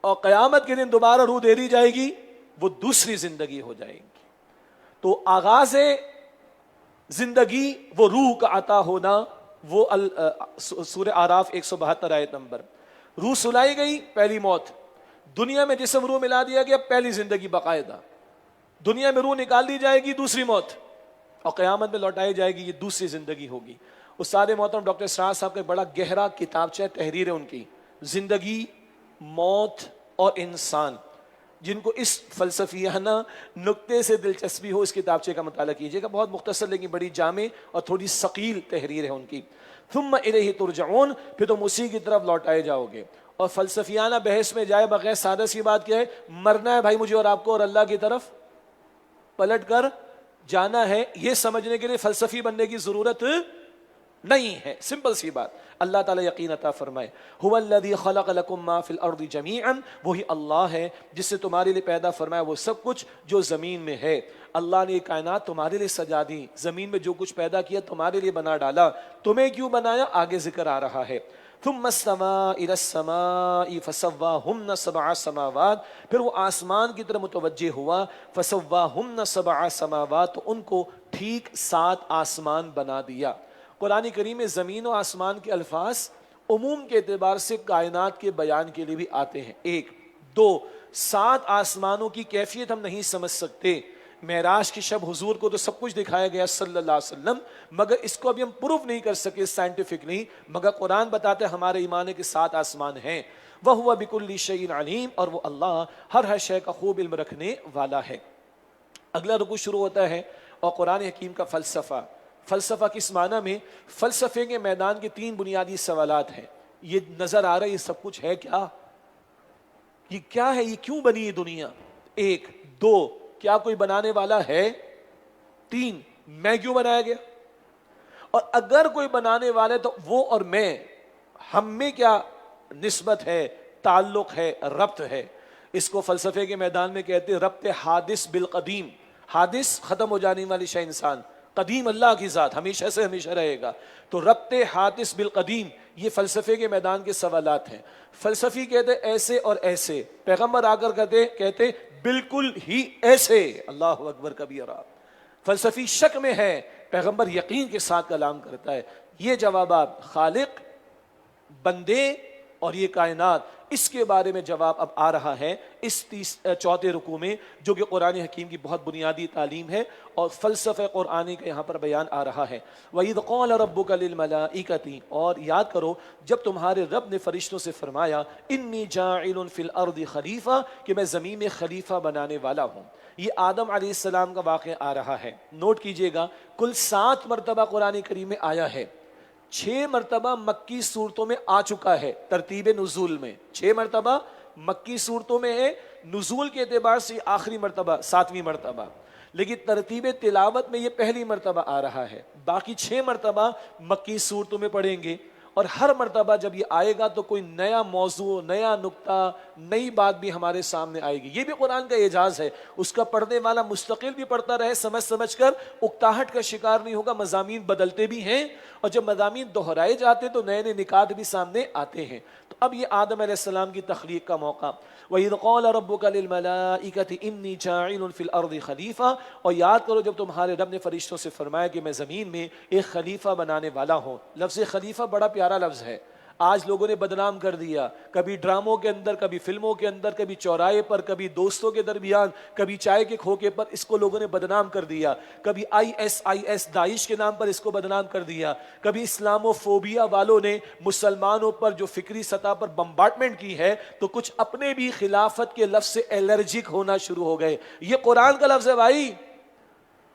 اور قیامت کے دن دوبارہ روح دے دی جائے گی، وہ دوسری زندگی ہو جائے گی۔ تو آغاز زندگی وہ روح کا عطا ہونا، وہ سورہ آراف 172 آیت نمبر۔ روح سلائی گئی، پہلی موت۔ دنیا میں جسم روح ملا دیا گیا، پہلی زندگی باقاعدہ۔ دنیا میں روح نکال دی جائے گی، دوسری موت، اور قیامت میں لوٹائی جائے گی، یہ دوسری زندگی ہوگی۔ استاد محترم ڈاکٹر اسرار صاحب کا بڑا گہرا کتابچہ تحریر ہے ان کی، زندگی، موت اور انسان۔ جن کو اس فلسفیانہ نقطے سے دلچسپی ہو، اس کتابچے کا مطالعہ کیجیے گا، بہت مختصر لیکن بڑی جامع اور تھوڑی ثقیل تحریر ہے ان کی۔ ثم الیہ ترجعون، پھر تم اسی کی طرف لوٹائے جاؤ گے۔ اور فلسفیانہ بحث میں جائے بغیر سادہ سی بات کیا ہے، مرنا ہے بھائی مجھے اور آپ کو، اور اللہ کی طرف پلٹ کر جانا ہے، یہ سمجھنے کے لیے فلسفی بننے کی ضرورت نہیں ہے، سمپل سی بات۔ اللہ تعالیٰ یقین عطا فرمائے۔ هو الذی خلق لکم ما فی الارض جمیعا، وہی اللہ ہے جس سے تمہارے لیے پیدا فرمایا وہ سب کچھ جو زمین میں ہے۔ اللہ نے یہ کائنات تمہارے لیے سجا دی، زمین میں جو کچھ پیدا کیا تمہارے لیے بنا ڈالا۔ تمہیں کیوں بنایا، آگے ذکر آ رہا ہے۔ ثم استوى الى السماء فسواهن سبع سماوات، پھر وہ آسمان کی طرف متوجہ ہوا، فسواهن سبع سماوات، تو ان کو ٹھیک 7 آسمان بنا دیا۔ قرآن کریم میں زمین و آسمان کے الفاظ عموم کے اعتبار سے کائنات کے بیان کے لیے بھی آتے ہیں۔ 1 2 7 آسمانوں کی کیفیت ہم نہیں سمجھ سکتے۔ معراج کی شب حضور کو تو سب کچھ دکھایا گیا صلی اللہ علیہ وسلم، مگر اس کو ابھی ہم پروف نہیں کر سکے سائنٹیفکلی، مگر قرآن بتاتے ہیں ہمارے ایمان ہے کہ 7 آسمان ہیں۔ وَهُوَ بِكُلِّ شَيْءٍ عَلِيمٌ، اور وہ اللہ ہر شے کا خوب علم رکھنے والا ہے۔ اگلا رکوع شروع ہوتا ہے اور قرآن حکیم کا فلسفہ۔ فلسفہ کس معنی میں؟ فلسفے کے میدان کے 3 بنیادی سوالات ہیں۔ یہ نظر آ رہا ہے یہ سب کچھ ہے کیا؟ یہ کیا ہے؟ یہ کیوں بنی یہ دنیا؟ 1 2 کیا کوئی بنانے والا ہے؟ 3 میں کیوں بنایا گیا؟ اور اگر کوئی بنانے والے تو وہ اور میں، ہم میں کیا نسبت ہے، تعلق ہے، ربط ہے؟ اس کو فلسفے کے میدان میں کہتے ہیں ربط حادث بالقدیم۔ حادث ختم ہو جانے والی شے انسان، قدیم اللہ کی ذات ہمیشہ سے ہمیشہ رہے گا۔ تو ربط حادث بالقدیم، یہ فلسفے کے میدان کے سوالات ہیں۔ فلسفی کہتے ایسے اور ایسے، پیغمبر آ کر کہتے بالکل ہی ایسے، اللہ اکبر کبیرہ۔ فلسفی شک میں ہے، پیغمبر یقین کے ساتھ کلام کرتا ہے۔ یہ جوابات خالق، بندے اور یہ کائنات، اس کے بارے میں جواب اب آ رہا ہے اس 4 رکوع میں، جو کہ قرآن حکیم کی بہت بنیادی تعلیم ہے اور فلسفہ قرآنی کا یہاں پر بیان آ رہا ہے۔ وَإِذْ قَالَ رَبُّكَ لِلْمَلَائِكَةِ، اور یاد کرو جب تمہارے رب نے فرشتوں سے فرمایا اِنِّي جَاعِلٌ فِي الْأَرْضِ خلیفہ، کہ میں زمین میں خلیفہ بنانے والا ہوں۔ یہ آدم علیہ السلام کا واقعہ آ رہا ہے۔ نوٹ کیجئے گا کل 7 مرتبہ قرآن کریم میں آیا ہے، 6 مرتبہ مکی صورتوں میں آ چکا ہے ترتیب نزول میں۔ 6 مرتبہ مکی صورتوں میں ہے، نزول کے اعتبار سے آخری مرتبہ 7ویں مرتبہ، لیکن ترتیب تلاوت میں یہ پہلی مرتبہ آ رہا ہے۔ باقی 6 مرتبہ مکی صورتوں میں پڑھیں گے، اور ہر مرتبہ جب یہ آئے گا تو کوئی نیا موضوع، نیا نقطہ، نئی بات بھی ہمارے سامنے آئے گی. یہ بھی قرآن کا اعجاز ہے. اس کا پڑھنے والا مستقل بھی پڑھتا رہے, سمجھ سمجھ کر اکتاہٹ کا شکار نہیں ہوگا. مضامین بدلتے بھی ہیں, اور جب مضامین دہرائے جاتے تو نئے نئے نکات بھی سامنے آتے ہیں. تو اب یہ آدم علیہ السلام کی تخلیق کا موقع. وَإِذْ قَالَ رَبُّكَ لِلْمَلَائِكَةِ إِنِّي جَاعِلٌ فِي الْأَرْضِ خَلِيفَةً, اور یاد کرو جب تمہارے رب نے فرشتوں سے فرمایا کہ میں زمین میں ایک خلیفہ بنانے والا ہوں. لفظ خلیفہ بڑا پیارا لفظ ہے. آج لوگوں نے بدنام کر دیا, کبھی ڈراموں کے اندر, کبھی فلموں کے اندر, کبھی چوراہے پر, کبھی دوستوں کے درمیان, کبھی چائے کے کھوکے پر اس کو لوگوں نے بدنام کر دیا. کبھی IS داعش کے نام پر اس کو بدنام کر دیا. کبھی اسلامو فوبیا والوں نے مسلمانوں پر جو فکری سطح پر بمبارڈمنٹ کی ہے تو کچھ اپنے بھی خلافت کے لفظ سے الرجک ہونا شروع ہو گئے. یہ قرآن کا لفظ ہے بھائی,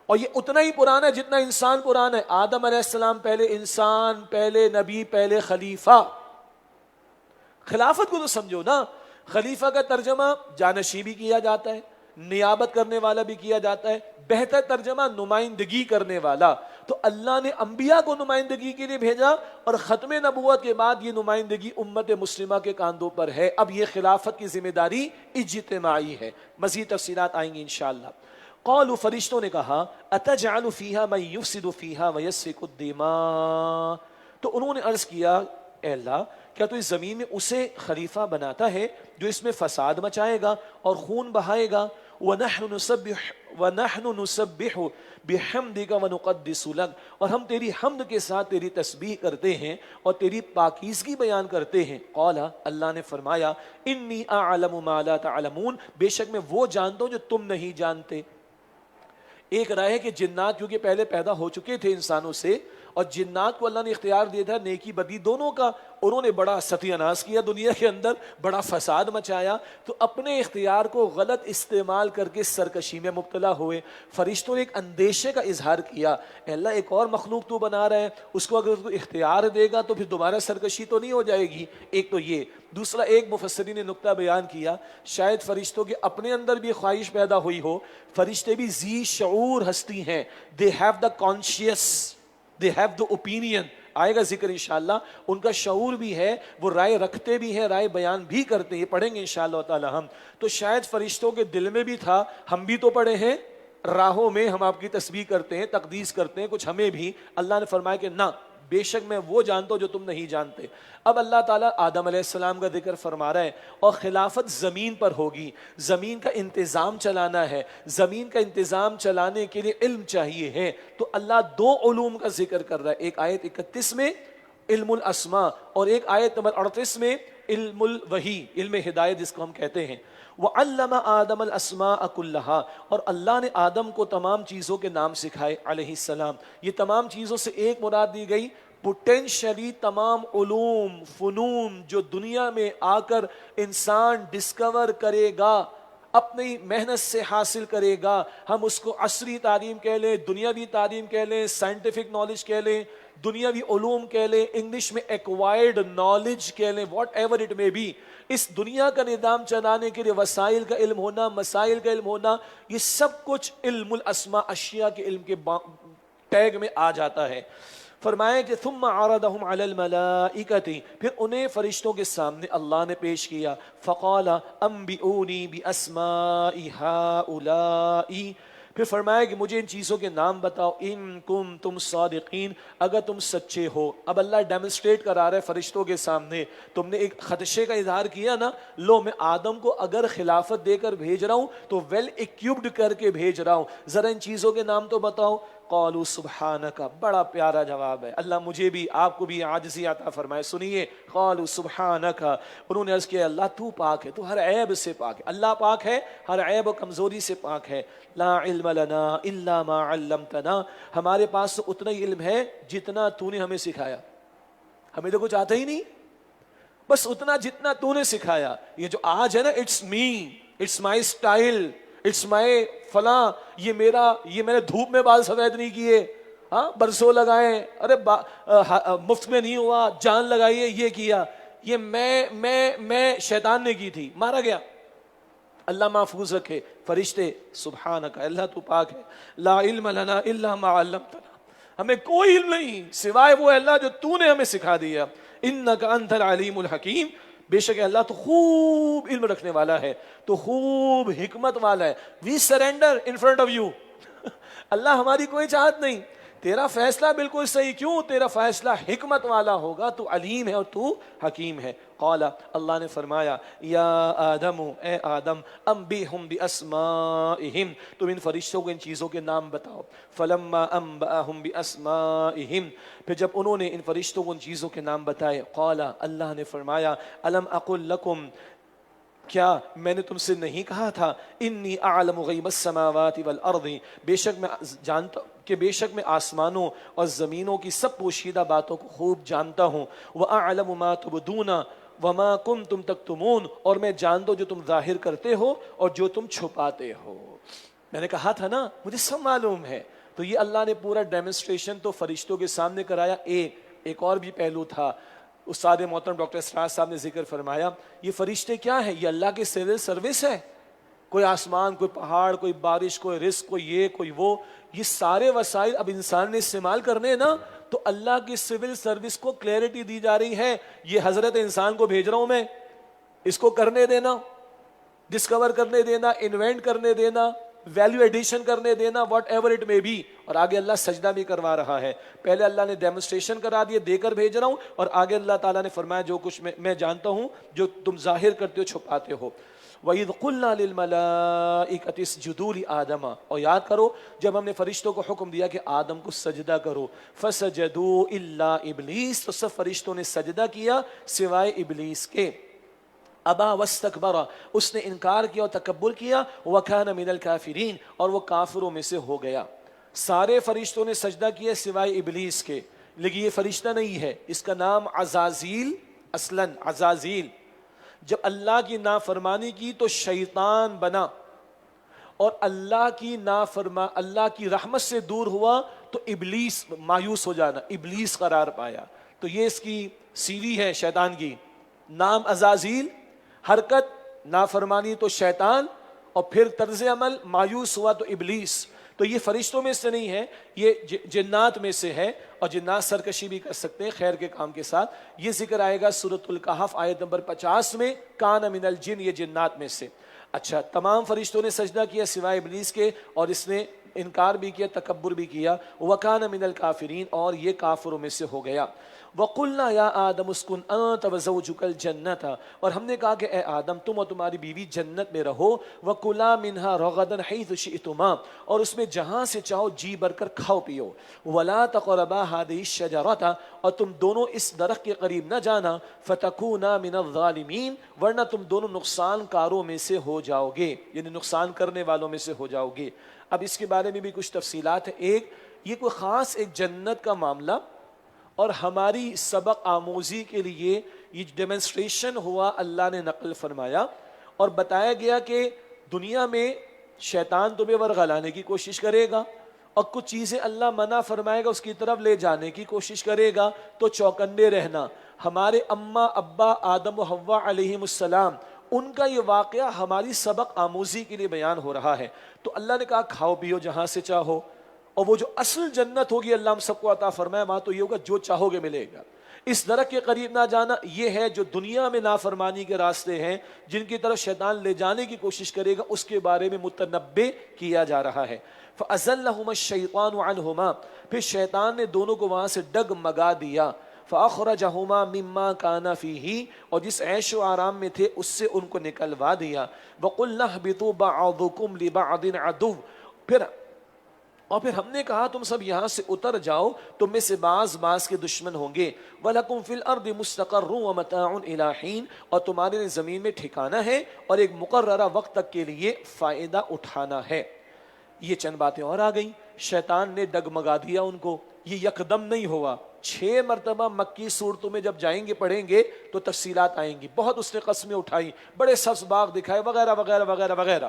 اور یہ اتنا ہی پرانا ہے جتنا انسان پرانا ہے. آدم علیہ السلام پہلے انسان, پہلے نبی, پہلے خلیفہ. خلافت کو تو سمجھو نا. خلیفہ کا ترجمہ جانشین بھی کیا جاتا ہے, نیابت کرنے والا بھی کیا جاتا ہے, بہتر ترجمہ نمائندگی کرنے والا. تو اللہ نے انبیاء کو نمائندگی کے لیے بھیجا, اور ختم نبوت کے بعد یہ نمائندگی امت مسلمہ کے کاندھوں پر ہے. اب یہ خلافت کی ذمہ داری اجتماعی ہے. مزید تفصیلات آئیں گی انشاءاللہ. قالوا, فرشتوں نے کہا, اتجعل فیہا من یفسد فیہا ویسفک الدماء, تو انہوں نے عرض کیا اے اللہ کیا تو اس زمین میں اسے خلیفہ بناتا ہے جو اس میں فساد مچائے گا اور خون بہائے گا. وَنَحْنُ نُسَبِّحُ بِحَمْدِكَ وَنُقَدِّسُ لَكَ, اور ہم تیری حمد کے ساتھ تیری تسبیح کرتے ہیں اور تیری پاکیزگی بیان کرتے ہیں. قال, اللہ نے فرمایا, انی اعلم ما لا تعلمون, بے شک میں وہ جانتا ہوں جو تم نہیں جانتے. ایک رائے ہے کہ جنات کیونکہ پہلے پیدا ہو چکے تھے انسانوں سے, اور جنات کو اللہ نے اختیار دیا تھا نیکی بدی دونوں کا. انہوں نے بڑا ستیہ ناس کیا دنیا کے اندر, بڑا فساد مچایا, تو اپنے اختیار کو غلط استعمال کر کے سرکشی میں مبتلا ہوئے. فرشتوں نے ایک اندیشے کا اظہار کیا, اے اللہ ایک اور مخلوق تو بنا رہا ہے, اس کو اگر تو اختیار دے گا تو پھر دوبارہ سرکشی تو نہیں ہو جائے گی. ایک تو یہ. دوسرا, ایک مفسرین نے نقطہ بیان کیا, شاید فرشتوں کے اپنے اندر بھی خواہش پیدا ہوئی ہو. فرشتے بھی ذی شعور ہستی ہیں. they have the conscious, they have the opinion, آئے گا ذکر انشاءاللہ. ان کا شعور بھی ہے, وہ رائے رکھتے بھی ہیں, رائے بیان بھی کرتے ہیں, یہ پڑھیں گے انشاءاللہ تعالی ہم. تو شاید فرشتوں کے دل میں بھی تھا, ہم بھی تو پڑھے ہیں, راہوں میں ہم آپ کی تسبیح کرتے ہیں, تقدیس کرتے ہیں, کچھ ہمیں بھی. اللہ نے فرمایا کہ نہ, بے شک میں وہ جانتا ہوں جو تم نہیں جانتے. اب اللہ تعالیٰ آدم علیہ السلام کا ذکر فرما رہا ہے, اور خلافت زمین پر ہوگی. زمین کا انتظام چلانا ہے, زمین کا انتظام چلانے کے لیے علم چاہیے ہے. تو اللہ دو علوم کا ذکر کر رہا ہے, ایک آیت 31 میں علم الاسماء, اور ایک آیت نمبر 38 میں علم الوحی, علم ہدایت جس کو ہم کہتے ہیں. وَعَلَّمَ آدَمَ الْأَسْمَاءَ كُلَّهَا, اور اللہ نے آدم کو تمام چیزوں کے نام سکھائے علیہ السلام. یہ تمام چیزوں سے ایک مراد دی گئی, پوٹینشلی تمام علوم فنون جو دنیا میں آ کر انسان ڈسکور کرے گا, اپنی محنت سے حاصل کرے گا. ہم اس کو عصری تعلیم کہہ لیں, دنیاوی تعلیم کہہ لیں, سائنٹیفک نالج کہہ لیں, دنیاوی علوم کہہ لیں, انگلش میں ایکوائرڈ نالج کہہ لیں, واٹ ایور اٹ میں بی. اس دنیا کا نظام چلانے کے لیے وسائل کا علم ہونا, مسائل کا علم ہونا, یہ سب کچھ علم الاسماء, اشیاء کے علم کے ٹیگ میں آ جاتا ہے. فرمایا کہ ثم عرضهم على الملائکۃ, پھر انہیں فرشتوں کے سامنے اللہ نے پیش کیا. فقال انبئونی باسماء هؤلاء, پھر فرمایا کہ مجھے ان چیزوں کے نام بتاؤ, ان کنتم صادقین, اگر تم سچے ہو. اب اللہ ڈیمونسٹریٹ کرا رہا ہے فرشتوں کے سامنے, تم نے ایک خدشے کا اظہار کیا نا, لو میں آدم کو اگر خلافت دے کر بھیج رہا ہوں تو ویل ایکوپڈ کر کے بھیج رہا ہوں, ذرا ان چیزوں کے نام تو بتاؤ. قالوا سبحانک, بڑا پیارا جواب ہے. اللہ مجھے بھی آپ کو بھی عاجزی عطا فرمائے. سنیے, قالوا سبحانک, انہوں نے عرض کیا اللہ تو پاک ہے, تو ہر عیب سے پاک ہے. اللہ پاک ہے, ہر عیب و کمزوری سے پاک ہے. لا علم لنا الا ما علمتنا, ہمارے پاس تو اتنا ہی علم ہے جتنا تو نے ہمیں سکھایا. ہمیں تو کچھ آتا ہی نہیں, بس اتنا جتنا تو نے سکھایا. یہ جو آج ہے نا, it's me, it's my style, it's my فلاں, یہ میں نے دھوپ میں بال سفید نہیں کیے, ہاں برسوں لگائے, ارے مفت میں نہیں ہوا, جان لگائیے, یہ کیا, یہ میں شیطان نے کی تھی, مارا گیا. اللہ محفوظ رکھے. فرشتے سبحانک, اللہ تو پاک ہے. لا علم لنا الا ما علمتنا, ہمیں کوئی علم نہیں سوائے وہ اللہ جو تو نے ہمیں سکھا دیا. انک انت العلیم الحکیم, بے شک اللہ تو خوب علم رکھنے والا ہے، تو خوب حکمت والا ہے. We surrender in front of you. Allah ہماری کوئی چاہت نہیں، تیرا فیصلہ بالکل صحیح، کیوں؟ تیرا فیصلہ حکمت والا ہوگا، تو علیم ہے اور تو حکیم ہے. قال، اللہ نے فرمایا، یا آدم، اے آدم، انبئہم باسمائہم، تم ان فرشتوں کو ان چیزوں کے نام بتاؤ. فلما انبأہم باسمائہم، پھر جب انہوں نے ان فرشتوں کو ان چیزوں کے نام بتائے، قال، اللہ نے فرمایا، الم اقل لکم، کیا میں نے تم سے نہیں کہا تھا، انی اعلم غیب السماوات والارض، بے شک میں جانتا کہ بے شک میں آسمانوں اور زمینوں کی سب پوشیدہ باتوں کو خوب جانتا ہوں. واعلم ما تبدون وما کنتم تکتمون، اور میں جانتا ہوں جو تم ظاہر کرتے ہو اور جو تم چھپاتے ہو. میں نے کہا تھا نا مجھے سب معلوم ہے. تو یہ اللہ نے پورا ڈیمونسٹریشن تو فرشتوں کے سامنے کرایا. ایک اور بھی پہلو تھا، استاد محترم ڈاکٹر اسرار صاحب نے ذکر فرمایا، یہ فرشتے کیا ہیں؟ یہ اللہ کے سول سروس ہے. کوئی آسمان، کوئی پہاڑ، کوئی بارش، کوئی رزق، کوئی یہ کوئی وہ، یہ سارے وسائل اب انسان نے استعمال کرنے ہیں نا، تو اللہ کی سول سروس کو کلیئرٹی دی جا رہی ہے. یہ حضرت انسان کو بھیج رہا ہوں میں، اس کو کرنے دینا، ڈسکور کرنے دینا، انوینٹ کرنے دینا، ویلیو ایڈیشن کرنے دینا، واٹ ایور اٹ میں بی. اور آگے اللہ سجدہ بھی کروا رہا ہے. پہلے اللہ نے ڈیمونسٹریشن کرا دیے، دے کر بھیج رہا ہوں، اور آگے اللہ تعالیٰ نے فرمایا جو کچھ میں جانتا ہوں جو تم ظاہر کرتے ہو چھپاتے ہو. وَإِذْ قُلْنَا لِلْمَلَائِكَةِ اسْجُدُوا لِآدَمَ، اور یاد کرو جب ہم نے فرشتوں کو حکم دیا کہ آدم کو سجدہ کرو. فَسَجَدُوا إِلَّا إِبْلِيسَ، تو سب فرشتوں نے سجدہ کیا سوائے ابلیس کے. ابا واستکبر، اس نے انکار کیا اور تکبر کیا. وکان من الکافرین، اور وہ کافروں میں سے ہو گیا. سارے فرشتوں نے سجدہ کیا سوائے ابلیس کے، لیکن یہ فرشتہ نہیں ہے، اس کا نام عزازیل، اصلاً عزازیل. جب اللہ کی نافرمانی کی تو شیطان بنا، اور اللہ کی رحمت سے دور ہوا تو ابلیس، مایوس ہو جانا، ابلیس قرار پایا. تو یہ اس کی سی وی ہے شیطان کی. نام عزازیل، حرکت نافرمانی تو شیطان، اور پھر طرز عمل مایوس ہوا تو ابلیس. تو یہ فرشتوں میں سے نہیں ہے، یہ جنات میں سے ہے، اور جنات سرکشی بھی کر سکتے ہیں خیر کے کام کے ساتھ. یہ ذکر آئے گا سورۃ الکہف آیت نمبر 50 میں، کان من الجن، یہ جنات میں سے. اچھا، تمام فرشتوں نے سجدہ کیا سوائے ابلیس کے، اور اس نے انکار بھی کیا، تکبر بھی کیا. وَكَانَ مِنَ الْكَافِرِينَ، اور یہ کافروں میں سے ہو گیا. وَقُلْنَا يَا آدَمُ اسْكُنْ أَنْتَ وَزَوْجُكَ الْجَنَّةَ، اور ہم نے کہا کہ اے آدم تم اور تمہاری بیوی جنت میں رہو. وَكُلَا مِنْهَا رَغَدًا حَيْثُ شِئْتُمَا، اور اس میں جہاں سے چاہو جی بھر کر کھاؤ پیو. وَلَا تَقْرَبَا هَذِهِ الشَّجَرَةَ، اور تم دونوں اس درخت کے قریب نہ جانا. فَتَكُونَا مِنَ الظَّالِمِينَ، ورنہ تم دونوں نقصان کاروں میں سے ہو جاؤ گے، یعنی نقصان کرنے والوں میں سے ہو جاؤ گے. اب اس کے بارے میں بھی کچھ تفصیلات ہیں. ایک، یہ کوئی خاص ایک جنت کا معاملہ، اور ہماری سبق آموزی کے لیے یہ ڈیمونسٹریشن ہوا، اللہ نے نقل فرمایا اور بتایا گیا کہ دنیا میں شیطان تمہیں ورغلانے کی کوشش کرے گا، اور کچھ چیزیں اللہ منع فرمائے گا اس کی طرف لے جانے کی کوشش کرے گا، تو چوکنے رہنا. ہمارے اماں ابا آدم و حوا علیہم السلام، ان کا یہ واقعہ ہماری سبق آموزی کے لیے بیان ہو رہا ہے. تو اللہ نے کہا کھاؤ پیو جہاں سے چاہو، اور وہ جو اصل جنت ہوگی اللہ ہم سب کو عطا فرمائے، وہاں تو یہ ہوگا جو چاہو گے ملے گا. اس درخت کے قریب نہ جانا، یہ ہے جو دنیا میں نافرمانی کے راستے ہیں جن کی طرف شیطان لے جانے کی کوشش کرے گا، اس کے بارے میں متنبع کیا جا رہا ہے. فَأَزَلَّهُمَا الشَّيْطَانُ عَنْهُمَا، پھر شیطان نے دونوں کو وہاں سے ڈگمگا دیا. فَأَخْرَجَهُمَا مِمَّا كَانَ فِيهِ، اور جس عیش و آرام میں تھے اس سے ان کو نکلوا دیا. وَقُلْنَا اهْبِطُوا بَعْضُكُمْ لِبَعْضٍ عَدُوٌّ، اور پھر ہم نے کہا تم سب یہاں سے اتر جاؤ، تم میں سے بعض کے دشمن ہوں گے. وَلَكُمْ فِي الْأَرْضِ مُسْتَقَرٌّ وَمَتَاعٌ إِلَىٰ حِينٍ، اور تمہارے لیے زمین میں ٹھکانہ ہے اور ایک مقررہ وقت تک کے لیے فائدہ اٹھانا ہے. یہ چند باتیں اور آ گئیں. شیطان نے ڈگمگا دیا ان کو. یہ یکدم نہیں ہوا، 6 مرتبہ مکی صورتوں میں جب جائیں گے پڑھیں گے تو تفصیلات آئیں گی. بہت اس نے قسمیں اٹھائی، بڑے سبز باغ دکھائے وغیرہ وغیرہ وغیرہ وغیرہ.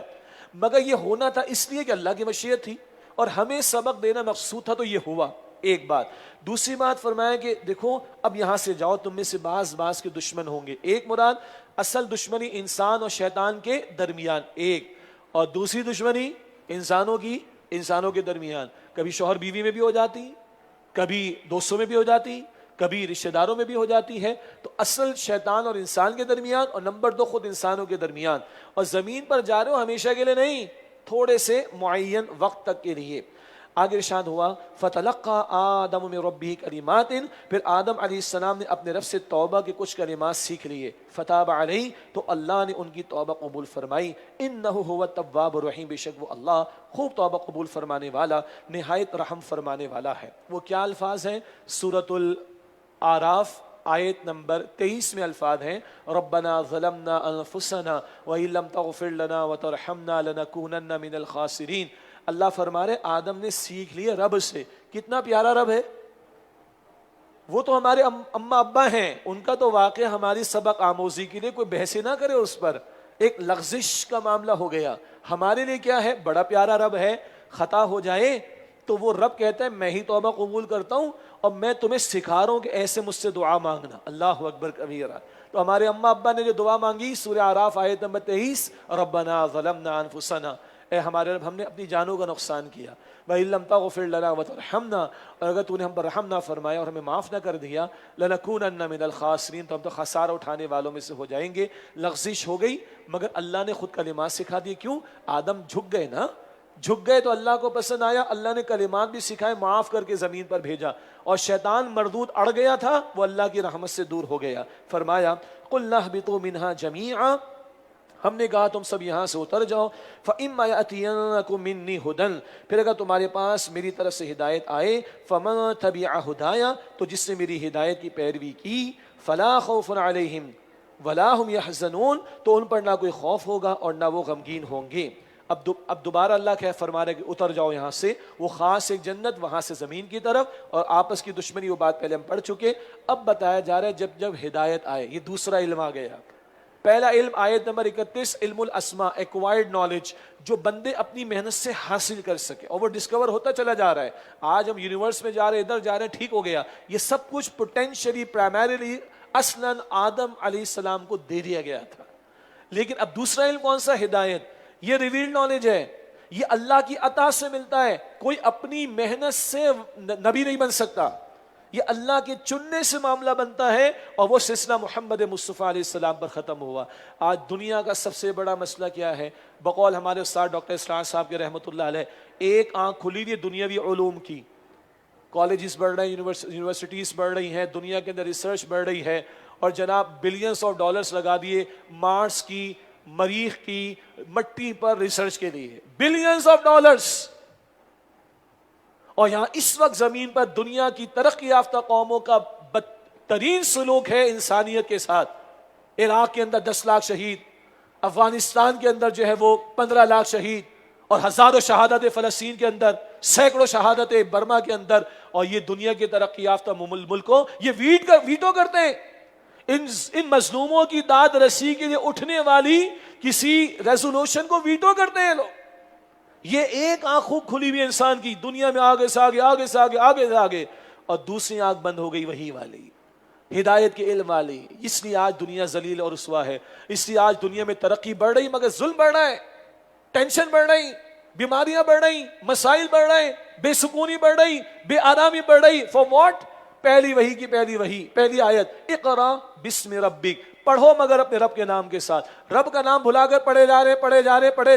مگر یہ ہونا تھا اس لیے کہ اللہ کی مشیت تھی اور ہمیں سبق دینا مقصود تھا، تو یہ ہوا. ایک بات. دوسری بات فرمایا کہ دیکھو اب یہاں سے جاؤ، تم میں سے بعض کے دشمن ہوں گے. ایک مراد اصل دشمنی انسان اور شیطان کے درمیان ایک، اور دوسری دشمنی انسانوں کے درمیان. کبھی شوہر بیوی میں بھی ہو جاتی، کبھی دوستوں میں بھی ہو جاتی، کبھی رشتہ داروں میں بھی ہو جاتی ہے، تو اصل شیطان اور انسان کے درمیان، اور نمبر 2 خود انسانوں کے درمیان. اور زمین پر جا رہے ہو ہمیشہ کے لیے نہیں، تھوڑے سے معین وقت تک کے لیے. آگے ارشاد ہوا فَتَلَقَّى آدَمُ مِن رَبِّهِ كَلِمَاتٍ، پھر آدم علیہ السلام نے اپنے رب سے توبہ کے کچھ کلمات سیکھ لیے. فَتَابَ عَلَيْهِ، تو اللہ نے ان کی توبہ قبول فرمائی. إِنَّهُ هُوَ التَّوَّابُ الرَّحِيمُ، بے شک وہ اللہ خوب توبہ قبول فرمانے والا، نہایت رحم فرمانے والا ہے. وہ کیا الفاظ ہیں؟ سورۃ الاعراف آیت نمبر 23 میں الفاظ ہیں ربنا ظلمنا انفسنا وَإِن لَّمْ تَغْفِرْ لَنَا وَتَرْحَمْنَا لَنَكُونَنَّ مِنَ الْخَاسِرِينَ. اللہ فرما رہے آدم نے سیکھ لیے رب سے. کتنا پیارا رب ہے، وہ تو ہمارے اماں ابا ہیں، ان کا تو واقعہ ہماری سبق آموزی کے لیے کوئی بحث نہ کرے اس پر. ایک لغزش کا معاملہ ہو گیا. ہمارے لیے کیا ہے، بڑا پیارا رب ہے. خطا ہو جائے تو وہ رب کہتا ہے میں ہی توبہ قبول کرتا ہوں اور میں تمہیں سکھا رہا ہوں کہ ایسے مجھ سے دعا مانگنا. اللہ اکبر کبیرہ. تو ہمارے اماں ابا نے جو دعا مانگی سورہ اعراف آیت نمبر 23 ربنا ظلمنا انفسنا، اے ہمارے رب ہم نے اپنی جانوں کا نقصان کیا. وَإِن لَّمْ تَغْفِرْ لَنَا وَتَرْحَمْنَا، اور اگر تو نے ہم پر رحم نہ فرمایا اور ہمیں معاف نہ کر دیا، لَنَكُونَنَّ مِنَ الْخَاسِرِينَ، تو ہم تو خسارہ اٹھانے والوں میں سے ہو جائیں گے. لغزش ہو گئی، مگر اللہ نے خود کلمات سکھا دیے. کیوں؟ آدم جھک گئے نا، جھک گئے تو اللہ کو پسند آیا. اللہ نے کلمات بھی سکھائے، معاف کر کے زمین پر بھیجا. اور شیطان مردود اڑ گیا تھا، وہ اللہ کی رحمت سے دور ہو گیا. فرمایا قُلْنَا اهْبِطُوا مِنْهَا جَمِيعًا، ہم نے کہا تم سب یہاں سے اتر جاؤ. فَإِمَّا يَأْتِيَنَّكُم مِّنِّي هُدًى، پھر اگر تمہارے پاس میری طرف سے ہدایت آئے، فَمَن تَبِعَ هُدَايَ، تو جس نے میری ہدایت کی پیروی کی، فَلَا خَوْفٌ عَلَيْهِمْ وَلَا هُمْ يَحْزَنُونَ، تو ان پر نہ کوئی خوف ہوگا اور نہ وہ غمگین ہوں گے. اب دوبارہ اللہ کہہ فرما رہے کہ اتر جاؤ یہاں سے. وہ خاص ایک جنت، وہاں سے زمین کی طرف، اور آپس کی دشمنی، وہ بات پہلے ہم پڑھ چکے. اب بتایا جا رہا ہے جب ہدایت آئے، یہ دوسرا علم آ گیا. پہلا علم آیت نمبر 31 علم الاسماء، ایکوائرڈ نالج، جو بندے اپنی محنت سے حاصل کر سکے، اور وہ ڈسکور ہوتا چلا جا رہا ہے. آج ہم یونیورس میں جا رہے ہیں، ادھر جا رہے ہیں، ٹھیک ہو گیا. یہ سب کچھ پوٹینشلی پرائمریلی اصلاً آدم علیہ السلام کو دے دیا گیا تھا. لیکن اب دوسرا علم کون سا؟ ہدایت. یہ ریویلڈ نالج ہے، یہ اللہ کی عطا سے ملتا ہے. کوئی اپنی محنت سے نبی نہیں بن سکتا، یہ اللہ کے چننے سے معاملہ بنتا ہے. اور وہ سلسلہ محمد مصطفیٰ علیہ السلام پر ختم ہوا. آج دنیا کا سب سے بڑا مسئلہ کیا ہے؟ بقول ہمارے استاد ڈاکٹر اسرار صاحب کے رحمۃ اللہ علیہ، ایک آنکھ کھلی ہوئی دنیاوی علوم کی. کالجز بڑھ رہے ہیں، یونیورسٹیز بڑھ رہی ہیں، دنیا کے اندر ریسرچ بڑھ رہی ہے، اور جناب بلینس آف ڈالرز لگا دیے مارس کی، مریخ کی، مٹی پر ریسرچ کے لیے. Billions of dollars. اور یہاں اس وقت زمین پر دنیا کی ترقی یافتہ قوموں کا بدترین سلوک ہے انسانیت کے ساتھ. عراق کے اندر 10 لاکھ شہید، افغانستان کے اندر جو ہے وہ 15 لاکھ شہید، اور ہزاروں شہادت فلسطین کے اندر، سینکڑوں شہادت برما کے اندر. اور یہ دنیا کے ترقی یافتہ ملکوں یہ ویٹو کرتے ہیں. ان مظلوموں کی داد رسی کے لیے اٹھنے والی کسی ریزولوشن کو ویٹو کرتے ہیں لوگ. یہ ایک آنکھ خوب کھلی ہوئی انسان کی، دنیا میں آگے سے آگے، آگے سے آگے، آگے سے آگے، اور دوسری آنکھ بند ہو گئی وہی والی، ہدایت کے علم والی. اس لیے آج دنیا ذلیل اور رسوا ہے. اس لیے آج دنیا میں ترقی بڑھ رہی مگر ظلم بڑھ رہا ہے، ٹینشن بڑھ رہی، بیماریاں بڑھ رہی، مسائل بڑھ رہے، بے سکونی بڑھ رہی، بے آرامی بڑھ رہی. For what? پہلی وحی کی پہلی آیت اقرا بسم ربک، پڑھو مگر اپنے رب کے نام کے ساتھ. رب کا نام بھلا کر پڑھے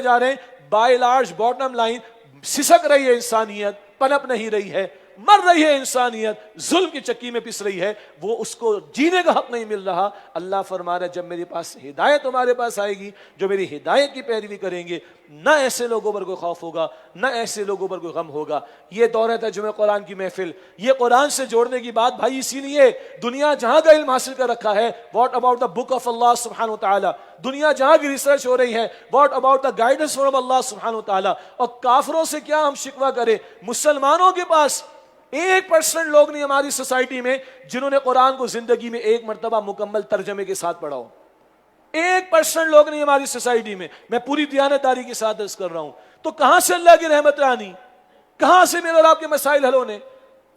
جا رہے. بائی لارج باٹم لائن، سسک رہی ہے انسانیت، پنپ نہیں رہی ہے، مر رہی ہے انسانیت، ظلم کی چکی میں پس رہی ہے، وہ اس کو جینے کا حق نہیں مل رہا. اللہ فرما رہا ہے جب میرے پاس ہدایت تمہارے پاس آئے گی، جو میری ہدایت کی پیروی کریں گے، نہ ایسے لوگوں پر کوئی خوف ہوگا، نہ ایسے لوگوں پر کوئی غم ہوگا. یہ دور ہے ترجمہ قرآن کی محفل، یہ قرآن سے جوڑنے کی بات بھائی. اسی لیے دنیا جہاں کا علم حاصل کر رکھا ہے، what about the book of Allah سبحانہ وتعالی، دنیا جہاں کی ریسرچ ہو رہی ہے، what about the guidance from Allah سبحانہ وتعالی. اور کافروں سے کیا ہم شکوہ کریں؟ مسلمانوں کے پاس 1% لوگ نہیں ہماری سوسائٹی میں جنہوں نے قرآن کو زندگی میں ایک مرتبہ مکمل ترجمے کے ساتھ پڑھا ہو. 1% لوگ نہیں ہماری سوسائٹی میں. میں پوری دیانتداری کے ساتھ عرض کر رہا ہوں. تو کہاں سے اللہ کی رحمت آنی؟ کہاں سے میرے اور آپ کے مسائل حل ہونے؟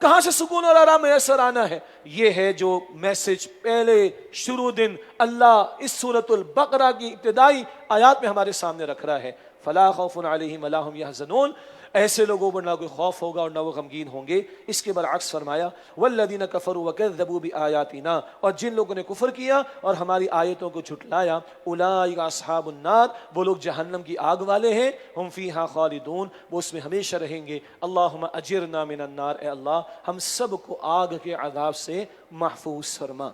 کہاں سے سکون اور آرام میسر آنا ہے؟ یہ ہے جو میسج پہلے شروع دن اللہ اس سورۃ البقرہ کی ابتدائی آیات میں ہمارے سامنے رکھ رہا ہے. فلا خوف علیہم ولا هم يحزنون. ایسے لوگوں پر نہ کوئی خوف ہوگا اور نہ وہ غمگین ہوں گے۔ اس کے برعکس فرمایا والذین کفروا وکذبوا بآیاتنا، اور جن لوگوں نے کفر کیا اور ہماری آیتوں کو جھٹلایا، اولئک اصحاب النار، وہ لوگ جہنم کی آگ والے ہیں، ہم فیہا خالدون، وہ اس میں ہمیشہ رہیں گے۔ اللہم اجرنا من النار، اے اللہ ہم سب کو آگ کے عذاب سے محفوظ فرما۔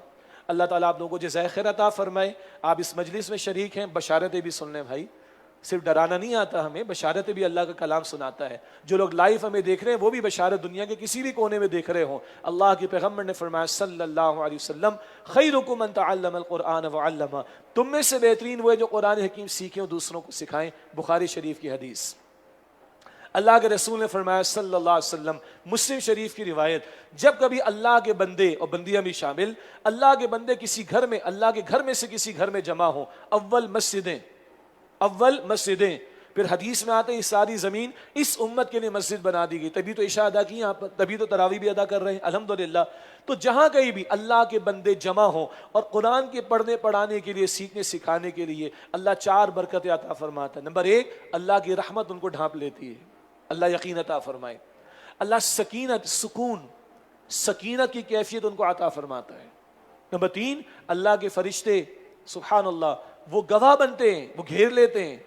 اللہ تعالیٰ آپ لوگوں کو جزائے خیر عطا فرمائے۔ آپ اس مجلس میں شریک ہیں، بشارتیں بھی سن لیں بھائی، صرف ڈرانا نہیں آتا ہمیں، بشارتیں بھی اللہ کا کلام سناتا ہے۔ جو لوگ لائیو ہمیں دیکھ رہے ہیں وہ بھی بشارت دنیا کے کسی بھی کونے میں دیکھ رہے ہوں۔ اللہ کے پیغمبر نے فرمایا صلی اللہ علیہ وسلم خیرکم من تعلم القرآن وعلمہ، تم میں سے بہترین وہ ہے جو قرآن حکیم سیکھیں اور دوسروں کو سکھائیں، بخاری شریف کی حدیث۔ اللہ کے رسول نے فرمایا صلی اللہ علیہ وسلم، مسلم شریف کی روایت، جب کبھی اللہ کے بندے اور بندیاں بھی شامل، اللہ کے بندے کسی گھر میں، اللہ کے گھر میں سے کسی گھر میں جمع ہوں، اول مسجدیں، پھر حدیث میں آتے ہیں ساری زمین اس امت کے لیے مسجد بنا دی گئی، تبھی تو عشاء ادا کی یہاں پر، تبھی تو تراویح بھی ادا کر رہے ہیں الحمدللہ۔ تو جہاں کہیں بھی اللہ کے بندے جمع ہوں اور قرآن کے پڑھنے پڑھانے کے لیے، سیکھنے سکھانے کے لیے، اللہ 4 برکتیں عطا فرماتا ہے۔ نمبر 1، اللہ کی رحمت ان کو ڈھانپ لیتی ہے، اللہ یقین عطا فرمائے۔ اللہ سکینت کی کیفیت ان کو عطا فرماتا ہے۔ نمبر 3، اللہ کے فرشتے سبحان اللہ وہ گواہ بنتے ہیں، وہ گھیر لیتے ہیں۔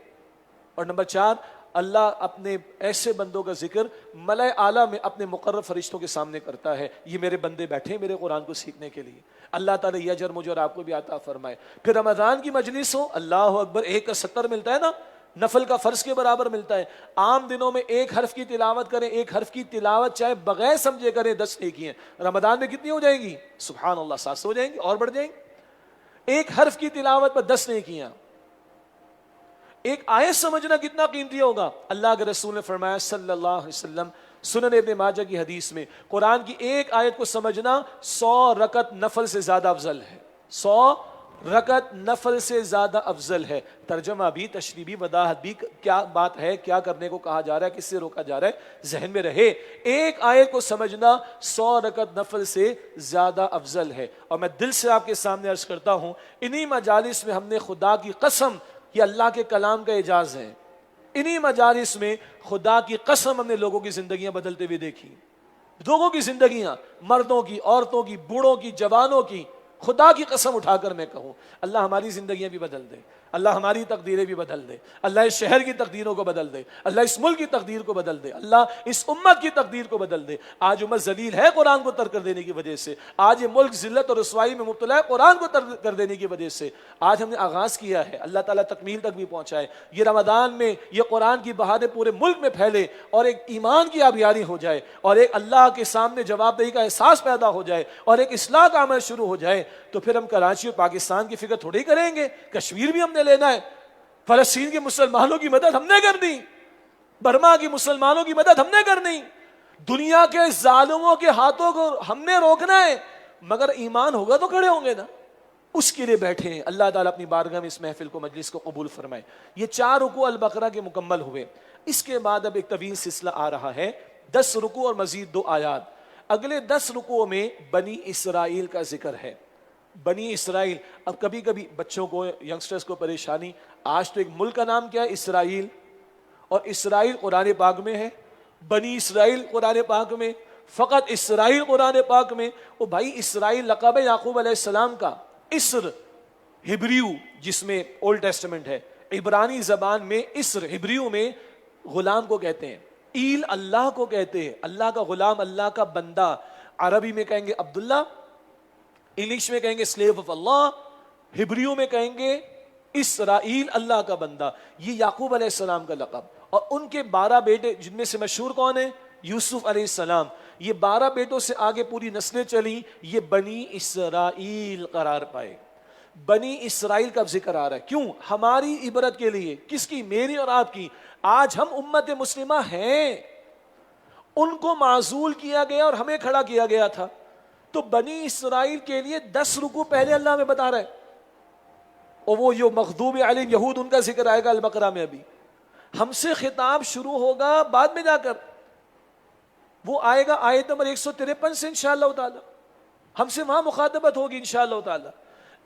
اور نمبر 4، اللہ اپنے ایسے بندوں کا ذکر ملائے اعلیٰ میں اپنے مقرب فرشتوں کے سامنے کرتا ہے، یہ میرے بندے بیٹھے ہیں میرے قرآن کو سیکھنے کے لیے۔ اللہ تعالیٰ یہ اجر مجھے اور آپ کو بھی عطا فرمائے۔ پھر رمضان کی مجلس ہو، اللہ اکبر، 1 کا 70 ملتا ہے نا، نفل کا فرض کے برابر ملتا ہے۔ عام دنوں میں 1 حرف کی تلاوت کریں، 1 حرف کی تلاوت چاہے بغیر سمجھے کریں 10 نیکی ہیں۔ رمضان میں کتنی ہو جائیں گی؟ سبحان اللہ 700 ہو جائیں گی اور بڑھ جائیں گی۔ 1 حرف کی تلاوت پر 10 نیکیاں۔ ایک آیت سمجھنا کتنا قیمتی ہوگا۔ اللہ کے رسول نے فرمایا صلی اللہ علیہ وسلم، سنن ابن ماجہ کی حدیث میں، قرآن کی 1 آیت کو سمجھنا 100 رکعت نفل سے زیادہ افضل ہے، 100 رکعت نفل سے زیادہ افضل ہے۔ ترجمہ بھی، تشریح بھی، وضاحت بھی، کیا بات ہے، کیا کرنے کو کہا جا رہا ہے، کس سے روکا جا رہا ہے، ذہن میں رہے۔ 1 آیت کو سمجھنا 100 رکعت نفل سے زیادہ افضل ہے۔ اور میں دل سے آپ کے سامنے عرض کرتا ہوں، انہی مجالس میں ہم نے خدا کی قسم، یہ اللہ کے کلام کا اعجاز ہے، انہی مجالس میں خدا کی قسم ہم نے لوگوں کی زندگیاں بدلتے ہوئے دیکھی، لوگوں کی زندگیاں، مردوں کی، عورتوں کی، بوڑھوں کی، جوانوں کی، خدا کی قسم اٹھا کر میں کہوں اللہ ہماری زندگیاں بھی بدل دے، اللہ ہماری تقدیریں بھی بدل دے، اللہ اس شہر کی تقدیروں کو بدل دے، اللہ اس ملک کی تقدیر کو بدل دے، اللہ اس امت کی تقدیر کو بدل دے۔ آج امت ذلیل ہے قرآن کو ترک کر دینے کی وجہ سے، آج یہ ملک ذلت اور رسوائی میں مبتلا ہے قرآن کو ترک کر دینے کی وجہ سے۔ آج ہم نے آغاز کیا ہے، اللہ تعالیٰ تکمیل تک بھی پہنچائے، یہ رمضان میں یہ قرآن کی بہاریں پورے ملک میں پھیلے اور ایک ایمان کی آبیاری ہو جائے اور ایک اللہ کے سامنے جواب دہی کا احساس پیدا ہو جائے اور ایک اصلاح کا عمل شروع ہو جائے، تو پھر ہم کراچی اور پاکستان کی فکر تھوڑی کریں گے، کشمیر بھی ہم نے لینا ہے، فلسطین کے مسلمانوں کی مدد ہم نے کرنی، برما کی مسلمانوں کی مدد ہم نے کرنی، دنیا کے ظالموں کے ہاتھوں کو ہم نے روکنا ہے، مگر ایمان ہوگا تو کھڑے ہوں گے نا، اس کے لیے بیٹھے ہیں۔ اللہ تعالیٰ اپنی بارگاہ میں اس محفل کو، مجلس کو قبول فرمائے۔ یہ 4 رکوع البقرہ کے مکمل ہوئے، اس کے بعد اب ایک طویل سلسلہ آ رہا ہے، 10 رکوع اور مزید 2 آیات۔ اگلے 10 رکوعوں میں بنی اسرائیل کا ذکر ہے۔ بنی اسرائیل، اب کبھی کبھی بچوں کو، ینگسٹرز کو پریشانی، آج تو ایک ملک کا نام کیا ہے؟ اسرائیل، اور اسرائیل قرآن پاک میں ہے، بنی اسرائیل قرآن پاک میں، فقط اسرائیل قرآن پاک میں۔ او بھائی، اسرائیل لقب ہے یعقوب علیہ السلام کا، اسر ہبریو جس میں اولڈ ٹیسٹمنٹ ہے، عبرانی زبان میں اسر ہبریو میں غلام کو کہتے ہیں، ایل اللہ کو کہتے ہیں، اللہ کا غلام، اللہ کا بندہ۔ عربی میں کہیں گے عبداللہ، انگلش میں کہیں گے سلیو آف اللہ، ہبریو میں کہیں گے اسرائیل، اللہ کا بندہ۔ یہ یعقوب علیہ السلام کا لقب، اور ان کے 12 بیٹے جن میں سے مشہور کون ہیں؟ یوسف علیہ السلام۔ یہ 12 بیٹوں سے آگے پوری نسلیں چلیں، یہ بنی اسرائیل قرار پائے۔ بنی اسرائیل کا ذکر آ رہا ہے، کیوں؟ ہماری عبرت کے لیے، کس کی؟ میری اور آپ کی۔ آج ہم امت مسلمہ ہیں، ان کو معزول کیا گیا اور ہمیں کھڑا کیا گیا تھا، تو بنی اسرائیل کے لیے 10 رکوع پہلے اللہ میں بتا رہا ہے، اور وہ جو مغضوب علیہم یہود، ان کا ذکر آئے گا البقرہ میں۔ ابھی ہم سے خطاب شروع ہوگا بعد میں جا کر، وہ آئے گا آیت نمبر 153 سے انشاءاللہ تعالی، ہم سے وہاں مخاطبت ہوگی انشاءاللہ تعالی۔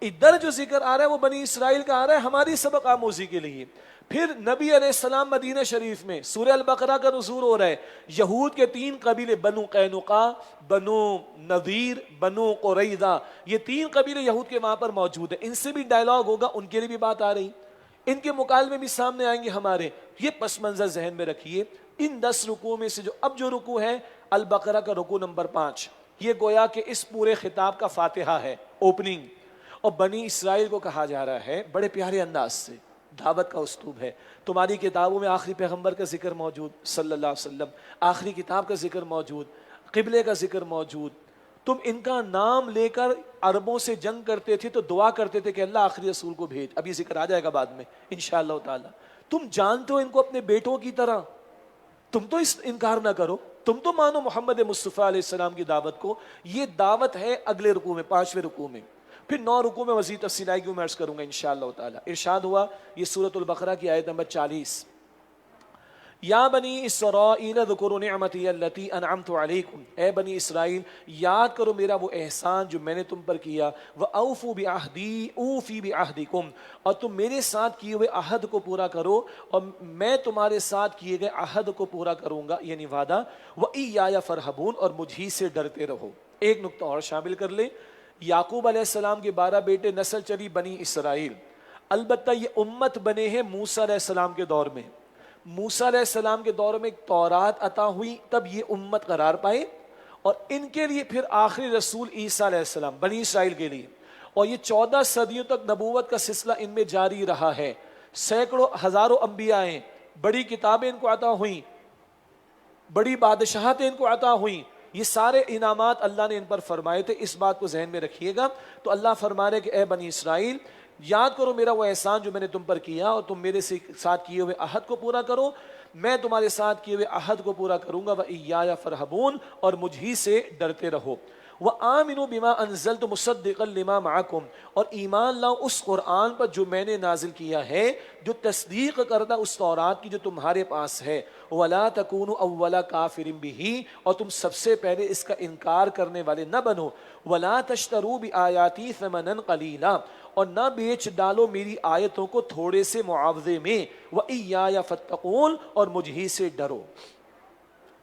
ادھر جو ذکر آ رہا ہے وہ بنی اسرائیل کا آ رہا ہے ہماری سبق آموزی کے لیے. پھر نبی علیہ السلام مدینہ شریف میں سورہ البقرہ کا نزول ہو رہا ہے. یہود کے 3 قبیلے بنو قینقاع، بنو نذیر، بنو قریظہ، یہ 3 قبیلے یہود کے وہاں پر موجود ہیں. ان سے بھی ڈائلاگ ہوگا، ان کے لیے بھی بات آ رہی، ان کے مکالمے بھی سامنے آئیں گے ہمارے. یہ پس منظر ذہن میں رکھیے. ان 10 رکوع میں سے جو رکوع ہے البقرہ کا رکوع نمبر 5، یہ گویا کہ اس پورے خطاب کا فاتحہ ہے، اوپننگ. اور بنی اسرائیل کو کہا جا رہا ہے بڑے پیارے انداز سے، دعوت کا اسلوب ہے. تمہاری کتابوں میں آخری پیغمبر کا ذکر موجود صلی اللہ علیہ وسلم، آخری کتاب کا ذکر موجود، قبلے کا ذکر موجود. تم ان کا نام لے کر عربوں سے جنگ کرتے تھے تو دعا کرتے تھے کہ اللہ آخری رسول کو بھیج. اب یہ ذکر آ جائے گا بعد میں انشاءاللہ تعالی. تم جانتے ہو ان کو اپنے بیٹوں کی طرح، تم تو اس انکار نہ کرو، تم تو مانو محمد مصطفیٰ علیہ السلام کی دعوت کو. یہ دعوت ہے اگلے رکوع میں، 5ویں رکوع میں. پھر 9 رکوع میں مزید تفصیل آئے گی، میں عرض کروں گا انشاءاللہ تعالی. ارشاد ہوا، یہ سورۃ البقرہ کی آیت نمبر 40، یا بنی اسرائیل اذکروا نعمتی التی انعمت علیکم، اے بنی اسرائیل یاد کرو میرا وہ احسان جو میں نے تم پر کیا. وَأَوْفُوا بِعَهْدِي أُوفِ بِعَهْدِكُمْ، اور تم میرے ساتھ کیے ہوئے عہد کو پورا کرو اور میں تمہارے ساتھ کیے گئے عہد کو پورا کروں گا، یعنی وعدہ. وَإِيَّايَ فَارْهَبُونَ، اور مجھ ہی سے ڈرتے رہو. ایک نقطہ اور شامل کر لیں، یعقوب علیہ السلام کے 12 بیٹے، نسل چلی بنی اسرائیل. البتہ یہ امت بنے ہیں موسیٰ علیہ السلام کے دور میں. موسیٰ علیہ السلام کے دور میں ایک تورات عطا ہوئی، تب یہ امت قرار پائے، اور ان کے لیے پھر آخری رسول عیسیٰ علیہ السلام بنی اسرائیل کے لیے. اور یہ 14 صدیوں تک نبوت کا سلسلہ ان میں جاری رہا ہے. سینکڑوں ہزاروں انبیاء ہیں، بڑی کتابیں ان کو عطا ہوئیں، بڑی بادشاہتیں ان کو عطا ہوئیں. یہ سارے انعامات اللہ نے ان پر فرمائے تھے، اس بات کو ذہن میں رکھیے گا. تو اللہ فرما رہے کہ اے بنی اسرائیل یاد کرو میرا وہ احسان جو میں نے تم پر کیا، اور تم میرے ساتھ کیے ہوئے عہد کو پورا کرو. میں تمہارے ساتھ کیے ہوئے عہد کو پورا کروں گا. وَإِيَّايَ فَارْهَبُونَ، اور مجھ ہی سے ڈرتے رہو. وَآمِنُوا بِمَا أَنزَلْتُ مُصَدِّقًا لِمَا مَعَكُمْ، اور ایمان لاؤ اس قرآن پر جو میں نے نازل کیا ہے، جو تصدیق کرتا اس تورات کی جو تمہارے پاس ہے. وَلَا تَكُونُوا أَوَّلَ كَافِرٍ بِهِ، اور تم سب سے پہلے اس کا انکار کرنے والے نہ بنو. وَلَا تَشْتَرُوا بِآيَاتِي ثَمَنًا قَلِيلًا، اور نہ بیچ ڈالو میری آیتوں کو تھوڑے سے معاوضے میں. وَإِيَّايَ فَاتَّقُونَ، اور مجھ ہی سے ڈرو.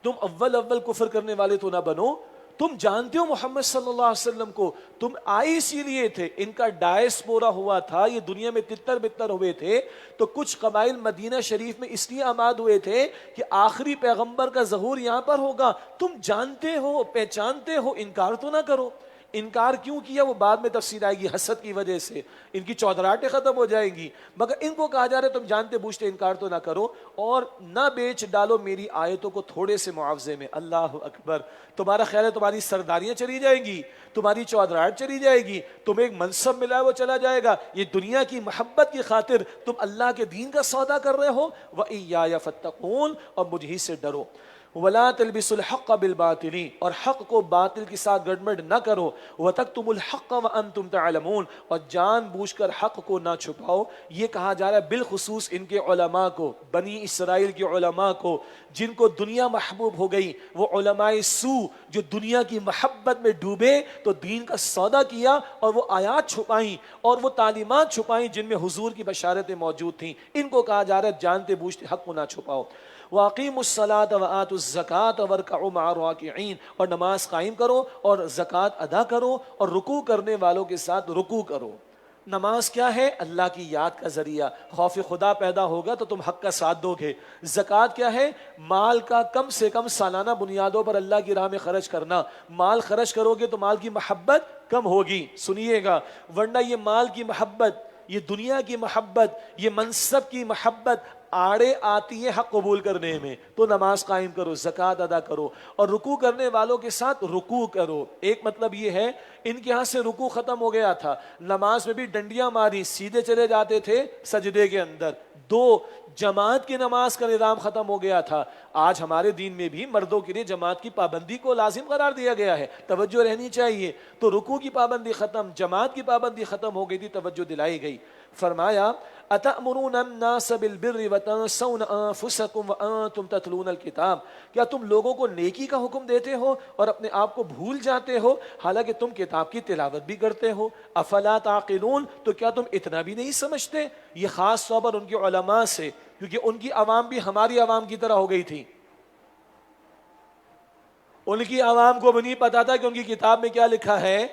تم اول کفر کرنے والے تو نہ بنو. تم جانتے ہو محمد صلی اللہ علیہ وسلم کو، تم آئے اسی لیے تھے. ان کا ڈائسپورا ہوا تھا، یہ دنیا میں تتر بتر ہوئے تھے. تو کچھ قبائل مدینہ شریف میں اس لیے آباد ہوئے تھے کہ آخری پیغمبر کا ظہور یہاں پر ہوگا. تم جانتے ہو، پہچانتے ہو، انکار تو نہ کرو. انکار کیوں کیا وہ بعد میں تفصیل آئے گی. حسد کی وجہ سے ان کی چودراہٹیں ختم ہو جائیں گی، مگر ان کو کہا جا رہا ہے تم جانتے بوجھتے انکار تو نہ کرو، اور نہ بیچ ڈالو میری آیتوں کو تھوڑے سے معاوضے میں. اللہ اکبر. تمہارا خیال ہے تمہاری سرداریاں چلی جائیں گی، تمہاری چودراہٹ چلی جائے گی، تمہیں ایک منصب ملا ہے وہ چلا جائے گا. یہ دنیا کی محبت کی خاطر تم اللہ کے دین کا سودا کر رہے ہو. وَإِيَّايَ فَاتَّقُونَ، اور مجھ ہی سے ڈرو. وَلَا تَلْبِسُوا الْحَقَّ بِالْبَاطِلِ، اور حق کو باطل کے ساتھ گڑبڑ نہ کرو. وَتَكْتُمُوا الْحَقَّ وَأَنْتُمْ تَعْلَمُونَ، اور جان بوجھ کر حق کو نہ چھپاؤ. یہ کہا جا رہا ہے بالخصوص ان کے علماء کو، بنی اسرائیل کے علماء کو جن کو دنیا محبوب ہو گئی. وہ علماء سو جو دنیا کی محبت میں ڈوبے تو دین کا سودا کیا، اور وہ آیات چھپائیں اور وہ تعلیمات چھپائیں جن میں حضور کی بشارتیں موجود تھیں. ان کو کہا جا رہا ہے جانتے بوجھتے حق کو نہ چھپاؤ. وَأَقِيمُوا الصَّلَاةَ وَآتُوا الزَّكَاةَ وَارْكَعُوا مَعَ الرَّاكِعِينَ، اور نماز قائم کرو اور زکوٰۃ ادا کرو اور رکوع کرنے والوں کے ساتھ رکوع کرو. نماز کیا ہے؟ اللہ کی یاد کا ذریعہ. خوف خدا پیدا ہوگا تو تم حق کا ساتھ دو گے. زکوٰۃ کیا ہے؟ مال کا کم سے کم سالانہ بنیادوں پر اللہ کی راہ میں خرچ کرنا. مال خرچ کرو گے تو مال کی محبت کم ہوگی، سنیے گا، ورنہ یہ مال کی محبت، یہ دنیا کی محبت، یہ منصب کی محبت آڑے آتی ہے حق قبول کرنے میں. تو نماز قائم کرو، زکوٰۃ ادا کرو اور رکوع کرنے والوں کے ساتھ رکوع کرو. ایک مطلب یہ ہے ان کے ہاں سے رکوع ختم ہو گیا تھا، نماز میں بھی ڈنڈیاں ماری، سیدھے چلے جاتے تھے سجدے کے اندر. جماعت کی نماز کا نظام ختم ہو گیا تھا. آج ہمارے دین میں بھی مردوں کے لیے جماعت کی پابندی کو لازم قرار دیا گیا ہے، توجہ رہنی چاہیے. تو رکوع کی پابندی ختم، جماعت کی پابندی ختم ہو گئی تھی، توجہ دلائی گئی. فرمایا اتأمرون الناس بالبر وتنسون انفسکم وانتم تتلون الکتاب، کیا تم لوگوں کو نیکی کا حکم دیتے ہو اور اپنے آپ کو بھول جاتے ہو حالانکہ تم کتاب کی تلاوت بھی کرتے ہو؟ افلا تعقلون، تو کیا تم اتنا بھی نہیں سمجھتے؟ یہ خاص طور پر ان کے علماء سے، کیونکہ ان کی عوام بھی ہماری عوام کی طرح ہو گئی تھی. ان کی عوام کو بھی نہیں پتا تھا کہ ان کی کتاب میں کیا لکھا ہے،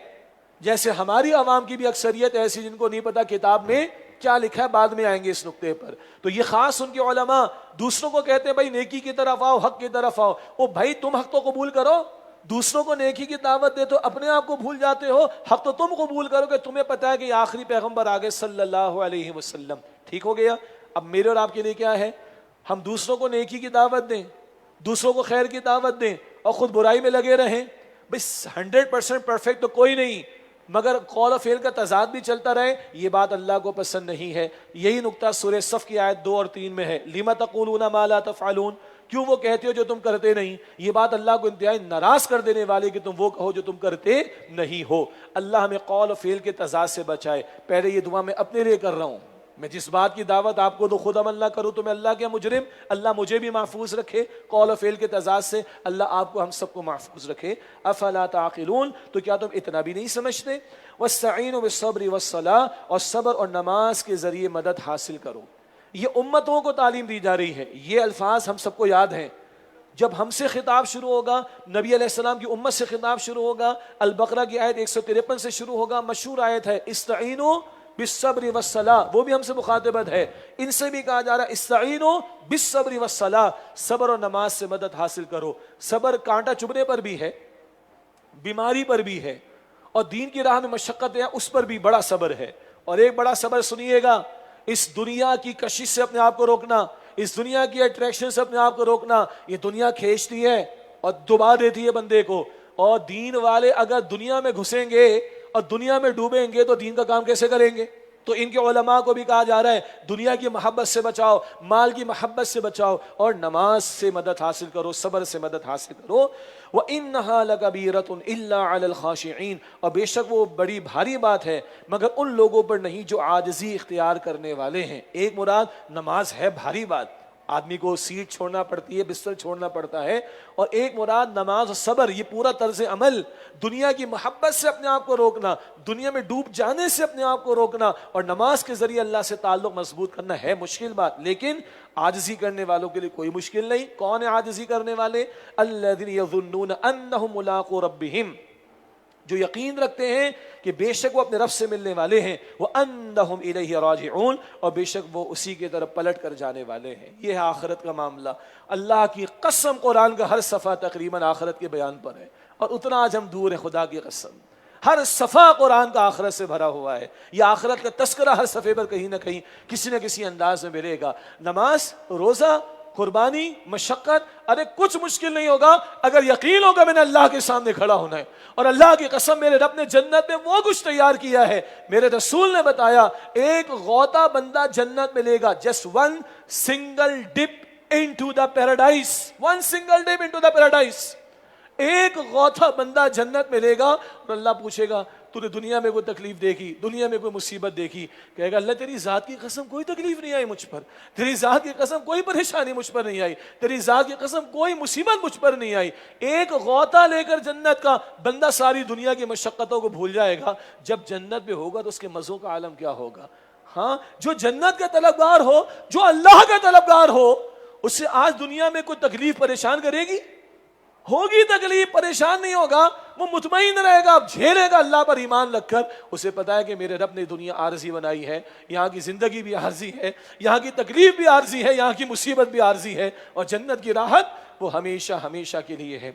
جیسے ہماری عوام کی بھی اکثریت ایسی جن کو نہیں پتا کتاب میں کیا لکھا ہے. بعد میں آئیں گے اس نقطے پر. تو یہ خاص ان کے علماء دوسروں کو کہتے ہیں بھائی نیکی کی طرف آؤ، حق کی طرف آؤ. او بھائی تم حق تو قبول کرو، دوسروں کو نیکی کی دعوت دے تو اپنے آپ کو بھول جاتے ہو. حق تو تم قبول کرو کہ تمہیں پتا ہے کہ یہ آخری پیغمبر آگے صلی اللہ علیہ وسلم. ٹھیک ہو گیا. اب میرے اور آپ کے لیے کیا ہے، ہم دوسروں کو نیکی کی دعوت دیں، دوسروں کو خیر کی دعوت دیں اور خود برائی میں لگے رہیں. بھئی 100% پرفیکٹ تو کوئی نہیں، مگر قول و فعل کا تضاد بھی چلتا رہے، یہ بات اللہ کو پسند نہیں ہے. یہی نقطہ سورہ صف کی آیت 2 اور 3 میں ہے. لِمَ تَقُولُونَ مَا لَا تَفْعَلُونَ، کیوں وہ کہتے ہو جو تم کرتے نہیں. یہ بات اللہ کو انتہائی ناراض کر دینے والی کہ تم وہ کہو جو تم کرتے نہیں ہو. اللہ ہمیں قول و فعل کے تضاد سے بچائے. پہلے یہ دعا میں اپنے لیے کر رہا ہوں، میں جس بات کی دعوت آپ کو تو خود عمل نہ کروں تو میں اللہ کیا مجرم. اللہ مجھے بھی محفوظ رکھے قول و فعل کے تضاد سے، اللہ آپ کو ہم سب کو محفوظ رکھے. افلا تعقلون، تو کیا تم اتنا بھی نہیں سمجھتے. واستعینوا بالصبر والصلاۃ، اور صبر اور نماز کے ذریعے مدد حاصل کرو. یہ امتوں کو تعلیم دی جا رہی ہے. یہ الفاظ ہم سب کو یاد ہیں. جب ہم سے خطاب شروع ہوگا، نبی علیہ السلام کی امت سے خطاب شروع ہوگا، البقرہ کی آیت 153 سے شروع ہوگا. مشہور آیت ہے استعینوا بالصبر والصلاۃ، وہ بھی ہم سے مخاطبت ہے. ان سے بھی کہا جا رہا ہے استعینوا بالصبر والصلاۃ، صبر اور نماز سے مدد حاصل کرو. صبر کانٹا چبھنے پر بھی ہے، بیماری پر بھی ہے، اور دین کی راہ میں مشقت ہے اس پر بھی بڑا صبر ہے. اور ایک بڑا صبر سنیے گا، اس دنیا کی کشش سے اپنے آپ کو روکنا، اس دنیا کی اٹریکشن سے اپنے آپ کو روکنا. یہ دنیا کھینچتی ہے اور دبا دیتی ہے بندے کو، اور دین والے اگر دنیا میں گھسیں گے اور دنیا میں ڈوبیں گے تو دین کا کام کیسے کریں گے. تو ان کے علماء کو بھی کہا جا رہا ہے دنیا کی محبت سے بچاؤ، مال کی محبت سے بچاؤ، اور نماز سے مدد حاصل کرو، صبر سے مدد حاصل کرو. وَإِنَّهَا لَكَبِيرَةٌ إِلَّا عَلَى الْخَاشِعِينَ، اور بے شک وہ بڑی بھاری بات ہے مگر ان لوگوں پر نہیں جو عاجزی اختیار کرنے والے ہیں. ایک مراد نماز ہے بھاری بات، آدمی کو سیٹ چھوڑنا پڑتی ہے، بستر چھوڑنا پڑتا ہے. اور ایک مراد نماز و صبر، یہ پورا طرز عمل، دنیا کی محبت سے اپنے آپ کو روکنا، دنیا میں ڈوب جانے سے اپنے آپ کو روکنا، اور نماز کے ذریعے اللہ سے تعلق مضبوط کرنا. ہے مشکل بات، لیکن عاجزی کرنے والوں کے لیے کوئی مشکل نہیں. کون ہے عاجزی کرنے والے؟ الذین یظنون انہم ملاقو ربہم، جو یقین رکھتے ہیں کہ بے شک وہ اپنے رب سے ملنے والے ہیں. وَأَنَّهُمْ إِلَيْهِ رَاجِعُونَ، اور بے شک وہ اسی کی طرف پلٹ کر جانے والے ہیں. یہ ہے آخرت کا معاملہ. اللہ کی قسم قرآن کا ہر صفحہ تقریباً آخرت کے بیان پر ہے، اور اتنا آج ہم دور ہیں. خدا کی قسم ہر صفحہ قرآن کا آخرت سے بھرا ہوا ہے. یہ آخرت کا تذکرہ ہر صفحے پر کہیں نہ کہیں کسی نہ کسی انداز میں ملے گا. نماز، روزہ، قربانی، مشقت، ارے کچھ مشکل نہیں ہوگا اگر یقین ہوگا میں نے اللہ کے سامنے کھڑا ہونا ہے. اور اللہ کی قسم میرے رب نے جنت میں وہ کچھ تیار کیا ہے. میرے رسول نے بتایا ایک غوطہ بندہ جنت میں لے گا، just one single dip into the paradise, one single dip into the paradise. ایک غوطہ بندہ جنت میں لے گا اور اللہ پوچھے گا تو نے دنیا میں کوئی تکلیف دیکھی، دنیا میں کوئی مصیبت دیکھی؟ کہے گا اللہ تیری ذات کی قسم کوئی تکلیف نہیں آئی مجھ پر، تیری ذات کی قسم کوئی پریشانی مجھ پر نہیں آئی، تیری ذات کی قسم کوئی مصیبت مجھ پر نہیں آئی. ایک غوطہ لے کر جنت کا بندہ ساری دنیا کی مشقتوں کو بھول جائے گا. جب جنت میں ہوگا تو اس کے مزوں کا عالم کیا ہوگا. ہاں، جو جنت کا طلبگار ہو، جو اللہ کا طلبگار ہو، اس سے آج دنیا میں کوئی تکلیف پریشان کرے گی؟ ہوگی تکلیف، پریشان نہیں ہوگا، وہ مطمئن رہے گا، جھیلے گا اللہ پر ایمان رکھ کر. اسے پتا ہے کہ میرے رب نے دنیا عارضی بنائی ہے، یہاں کی زندگی بھی عارضی ہے، یہاں کی تکلیف بھی عارضی ہے، یہاں کی مصیبت بھی عارضی ہے، اور جنت کی راحت وہ ہمیشہ ہمیشہ کے لیے ہے.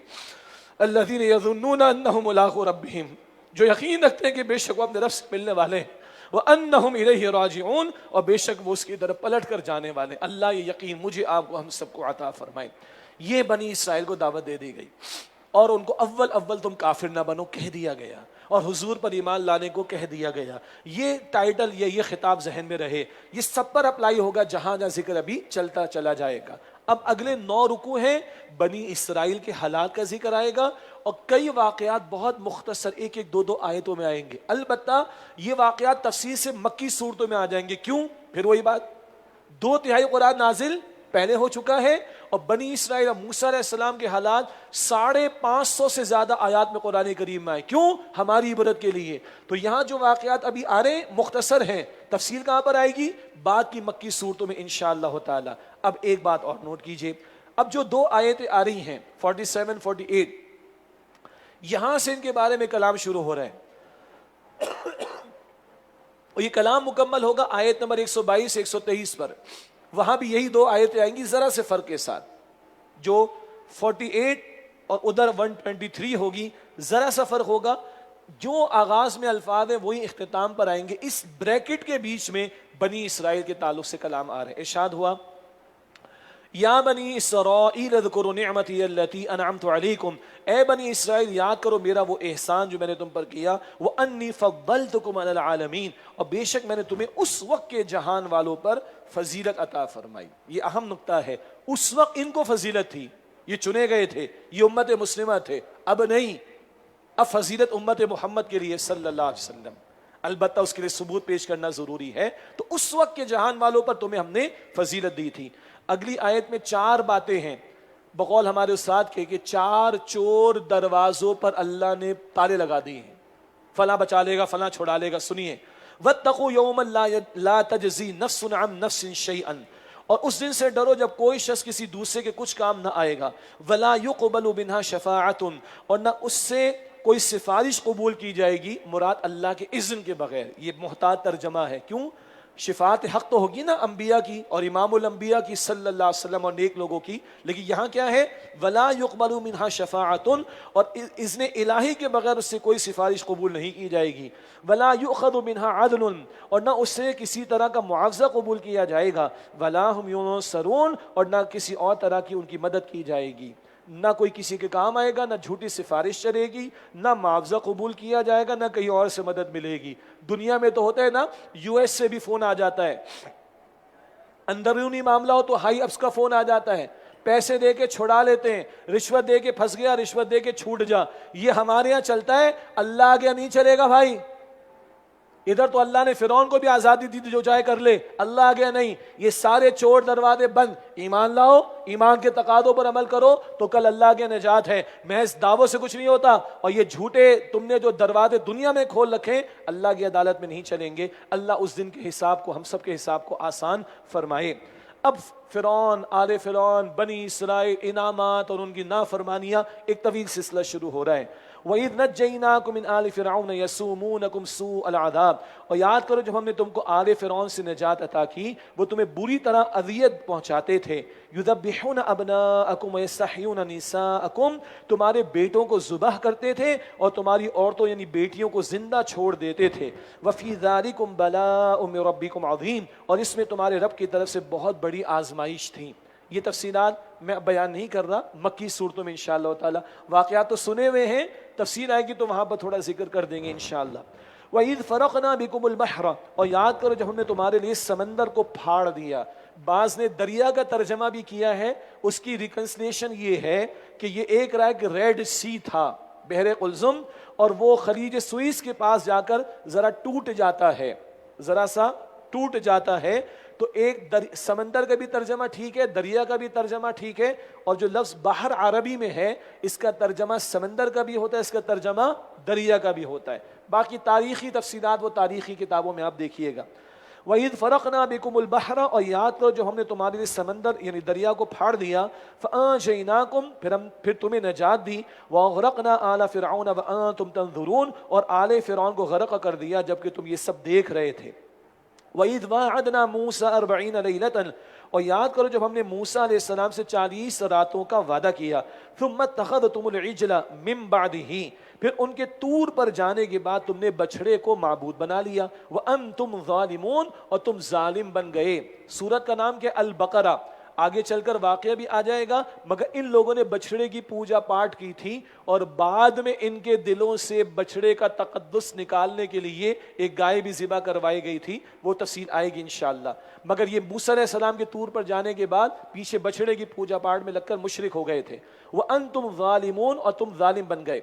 الذین یظنون انہم ملاقو ربہم، جو یقین رکھتے ہیں کہ بے شک وہ اپنے رب سے ملنے والے ہیں. وَأَنَّهُمْ إِلَيْهِ رَاجِعُونَ، اور بے شک وہ اس کی طرف پلٹ کر جانے والے. اللہ یہ یقین مجھے آپ کو ہم سب کو عطا فرمائے. یہ بنی اسرائیل کو دعوت دے دی گئی اور ان کو اول تم کافر نہ بنو کہہ دیا گیا، اور حضور پر ایمان لانے کو کہہ دیا گیا. یہ ٹائٹل، یہ خطاب ذہن میں رہے، یہ سب پر اپلائی ہوگا جہاں جہاں ذکر ابھی چلتا چلا جائے گا. اب اگلے 9 رکوع ہیں بنی اسرائیل کے حالات کا ذکر آئے گا، اور کئی واقعات بہت مختصر 1-2 آیتوں میں آئیں گے. البتہ یہ واقعات تفصیل سے مکی صورتوں میں آ جائیں گے. کیوں؟ پھر وہی بات، 2/3 قرآن نازل پہلے ہو چکا ہے، اور بنی اسرائیل اور موسیٰ علیہ السلام کے حالات 550 سے زیادہ آیات میں قرآن کریم میں آئے. کیوں؟ ہماری عبرت کے لیے. تو یہاں جو واقعات ابھی آ رہے ہیں مختصر ہیں، تفصیل کہاں پر آئے گی؟ بعد کی مکی صورتوں میں انشاءاللہ تعالی. اب ایک بات اور نوٹ کیجئے، اب جو 2 آیتیں آ رہی ہیں 47 48، یہاں سے ان کے بارے میں کلام شروع ہو رہا ہے، اور یہ کلام مکمل ہوگا آیت نمبر 122 123 پر. وہاں بھی یہی 2 آیتیں آئیں گی ذرا سے فرق کے ساتھ. جو 48 اور ادھر 123 ہوگی، ذرا سا فرق ہوگا. جو آغاز میں الفاظ ہیں وہی اختتام پر آئیں گے. اس بریکٹ کے بیچ میں بنی اسرائیل کے تعلق سے کلام آ رہا ہے. ارشاد ہوا یا بنی اسرائیل اذکروا نعمتی التی انعمت علیکم، اے بنی اسرائیل یاد کرو میرا وہ احسان جو میں نے تم پر کیا. وانی فضلتکم علی العالمین، اور بے شک میں نے تمہیں اس وقت کے جہان والوں پر فضیلت عطا فرمائی. یہ اہم نقطہ ہے، اس وقت ان کو فضیلت تھی، یہ چنے گئے تھے، یہ امت مسلمہ تھے. اب نہیں، اب فضیلت امت محمد کے لیے صلی اللہ علیہ وسلم. البتہ اس کے لیے ثبوت پیش کرنا ضروری ہے. تو اس وقت کے جہان والوں پر تمہیں ہم نے فضیلت دی تھی. اگلی آیت میں 4 باتیں ہیں بقول ہمارے استاد کے کہ 4 چور دروازوں پر اللہ نے تالے لگا دیے ہیں، فلاں بچا لے گا، فلاں چھڑا لے گا. سنیے، واتقوا یوما لا تجزی نفس عن نفس شیئا، اور اس دن سے ڈرو جب کوئی شخص کسی دوسرے کے کچھ کام نہ آئے گا. ولا يقبل منها شفاعۃ، اور نہ اس سے کوئی سفارش قبول کی جائے گی، مراد اللہ کے اذن کے بغیر. یہ محتاط ترجمہ ہے. کیوں؟ شفاعت حق تو ہوگی نا انبیاء کی اور امام الانبیاء کی صلی اللہ علیہ وسلم اور نیک لوگوں کی، لیکن یہاں کیا ہے؟ ولا يقبل منها شفاعۃ، اور اذن الہی کے بغیر اس سے کوئی سفارش قبول نہیں کی جائے گی. ولا يؤخذ منها عدل، اور نہ اس سے کسی طرح کا معاوضہ قبول کیا جائے گا. ولا هم ينصرون، اور نہ کسی اور طرح کی ان کی مدد کی جائے گی. نہ کوئی کسی کے کام آئے گا، نہ جھوٹی سفارش چلے گی، نہ معاوضہ قبول کیا جائے گا، نہ کہیں اور سے مدد ملے گی. دنیا میں تو ہوتا ہے نا، یو ایس سے بھی فون آ جاتا ہے، اندرونی معاملہ ہو تو ہائی اپس کا فون آ جاتا ہے، پیسے دے کے چھڑا لیتے ہیں، رشوت دے کے پھنس گیا، رشوت دے کے چھوٹ جا. یہ ہمارے یہاں چلتا ہے، اللہ آگے نہیں چلے گا بھائی. ادھر تو اللہ نے فرعون کو بھی آزادی دی تھی جو چاہے کر لے، اللہ آگے نہیں. یہ سارے چور دروازے بند. ایمان لاؤ، ایمان کے تقاضوں پر عمل کرو تو کل اللہ کے نجات ہے. محض دعووں سے کچھ نہیں ہوتا. اور یہ جھوٹے تم نے جو دروازے دنیا میں کھول رکھے اللہ کی عدالت میں نہیں چلیں گے. اللہ اس دن کے حساب کو، ہم سب کے حساب کو آسان فرمائے. اب فرعون، آل فرعون، بنی اسرائیل، انعامات اور ان کی نافرمانیاں، ایک طویل سلسلہ شروع ہو رہا ہے. وَإِذْ نَجَّيْنَاكُمْ مِنْ آلِ فِرْعَوْنَ يَسُومُونَكُمْ سُوءَ الْعَذَابِ، اور یاد کرو جب ہم نے تم کو آل فرعون سے نجات عطا کی، وہ تمہیں بری طرح اذیت پہنچاتے تھے. يُذَبِّحُونَ أَبْنَاءَكُمْ وَيَسْتَحْيُونَ نِسَاءَكُمْ، تمہارے بیٹوں کو ذبح کرتے تھے اور تمہاری عورتوں یعنی بیٹیوں کو زندہ چھوڑ دیتے تھے. وَفِي ذَلِكُمْ بَلَاءٌ مِّن رَبِّكُمْ عَظِيمٌ، اور اس میں تمہارے رب کی طرف سے بہت بڑی آزمائش تھی. یہ تفصیلات میں بیان نہیں کر رہا، مکی صورتوں میں انشاءاللہ تعالی. واقعات تو سنے ہوئے ہیں، تفسیر آئے گی تو وہاں پر تھوڑا ذکر کر دیں گے انشاءاللہ. وَإِذْ فَرَقْنَا بِكُمُ الْبَحْرَ، اور یاد کرو جب ہم نے تمہارے لیے سمندر کو پھاڑ دیا. بعض نے دریا کا ترجمہ بھی کیا ہے، اس کی ریکنسلیشن یہ ہے کہ یہ ایک رائے کہ ریڈ سی تھا، بحر قلزم، اور وہ خلیج سوئس کے پاس جا کر ذرا ٹوٹ جاتا ہے، ذرا سا ٹوٹ جاتا ہے. تو ایک سمندر کا بھی ترجمہ ٹھیک ہے، دریا کا بھی ترجمہ ٹھیک ہے، اور جو لفظ باہر عربی میں ہے اس کا ترجمہ سمندر کا بھی ہوتا ہے، اس کا ترجمہ دریا کا بھی ہوتا ہے. باقی تاریخی تفصیلات وہ تاریخی کتابوں میں آپ دیکھیے گا. وَإِذْ فَرَقْنَا بِكُمُ الْبَحْرَ، اور یاد کرو جو ہم نے تمہارے لیے سمندر یعنی دریا کو پھاڑ دیا. فَأَنْجَيْنَاكُمْ، پھر تمہیں نجات دی. وَأَغْرَقْنَا آلَ فِرْعَوْنَ وَأَنْتُمْ تَنْظُرُونَ، اور آل فرعون کو غرق کر دیا جبکہ تم یہ سب دیکھ رہے تھے. وَإِذْ وَاعَدْنَا مُوسَىٰ 40 لَيْلَةً، اور یاد کرو جب ہم نے موسیٰ علیہ السلام سے 40 راتوں کا وعدہ کیا. ثُمَّ اتَّخَذْتُمُ الْعِجْلَ مِن بَعْدِهِ، پھر ان کے طور پر جانے کے بعد تم نے بچھڑے کو معبود بنا لیا. وَأَنْتُمْ ظَالِمُونَ، اور تم ظالم بن گئے. سورت کا نام کیا؟ البقرہ. آگے چل کر واقعہ بھی آ جائے گا، مگر ان لوگوں نے بچھڑے کی پوجا پاٹ کی تھی اور بعد میں ان کے دلوں سے بچھڑے کا تقدس نکالنے کے لیے ایک گائے بھی ذبح کروائی گئی تھی، وہ تفصیل آئے گی انشاءاللہ۔ مگر یہ موسیٰ علیہ السلام کے طور پر جانے کے بعد پیچھے بچھڑے کی پوجا پاٹ میں لگ کر مشرک ہو گئے تھے۔ وَأَنْتُمْ ظَالِمُونَ، اور تم ظالم بن گئے۔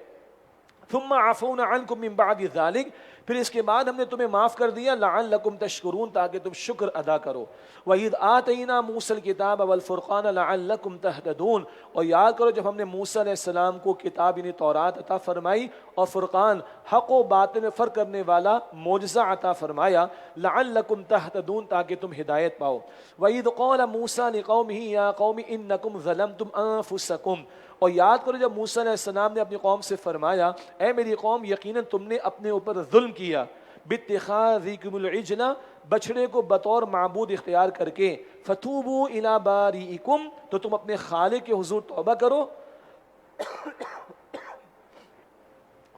ثم عفونا عنکم من بعد ذلک، پھر اس کے بعد ہم نے تمہیں معاف کر دیا، لعلکم تشکرون، تاکہ تم شکر ادا کرو۔ وَإِذْ آتَيْنَا مُوسَى الْكِتَابَ وَالْفُرْقَانَ لَعَلَّكُمْ تَهْتَدُونَ، اور یاد کرو جب ہم نے موسیٰ علیہ السلام کو کتاب یعنی تورات عطا فرمائی اور فرقان حق و باطل میں فرق کرنے والا معجزہ عطا فرمایا، لعلکم تہتدون، تاکہ تم ہدایت پاؤ۔ وَإِذْ قَالَ مُوسَى لِقَوْمِهِ يَا قَوْمِ إِنَّكُمْ ظَلَمْتُمْ أَنفُسَكُمْ، اور یاد کرو جب موسیٰ علیہ السلام نے اپنی قوم سے فرمایا اے میری قوم یقیناً تم نے اپنے اوپر ظلم کیا، باتخاذکم العجل، بچڑے کو بطور معبود اختیار کر کے، فتوبوا الی باریکم، تو تم اپنے خالق کے حضور توبہ کرو،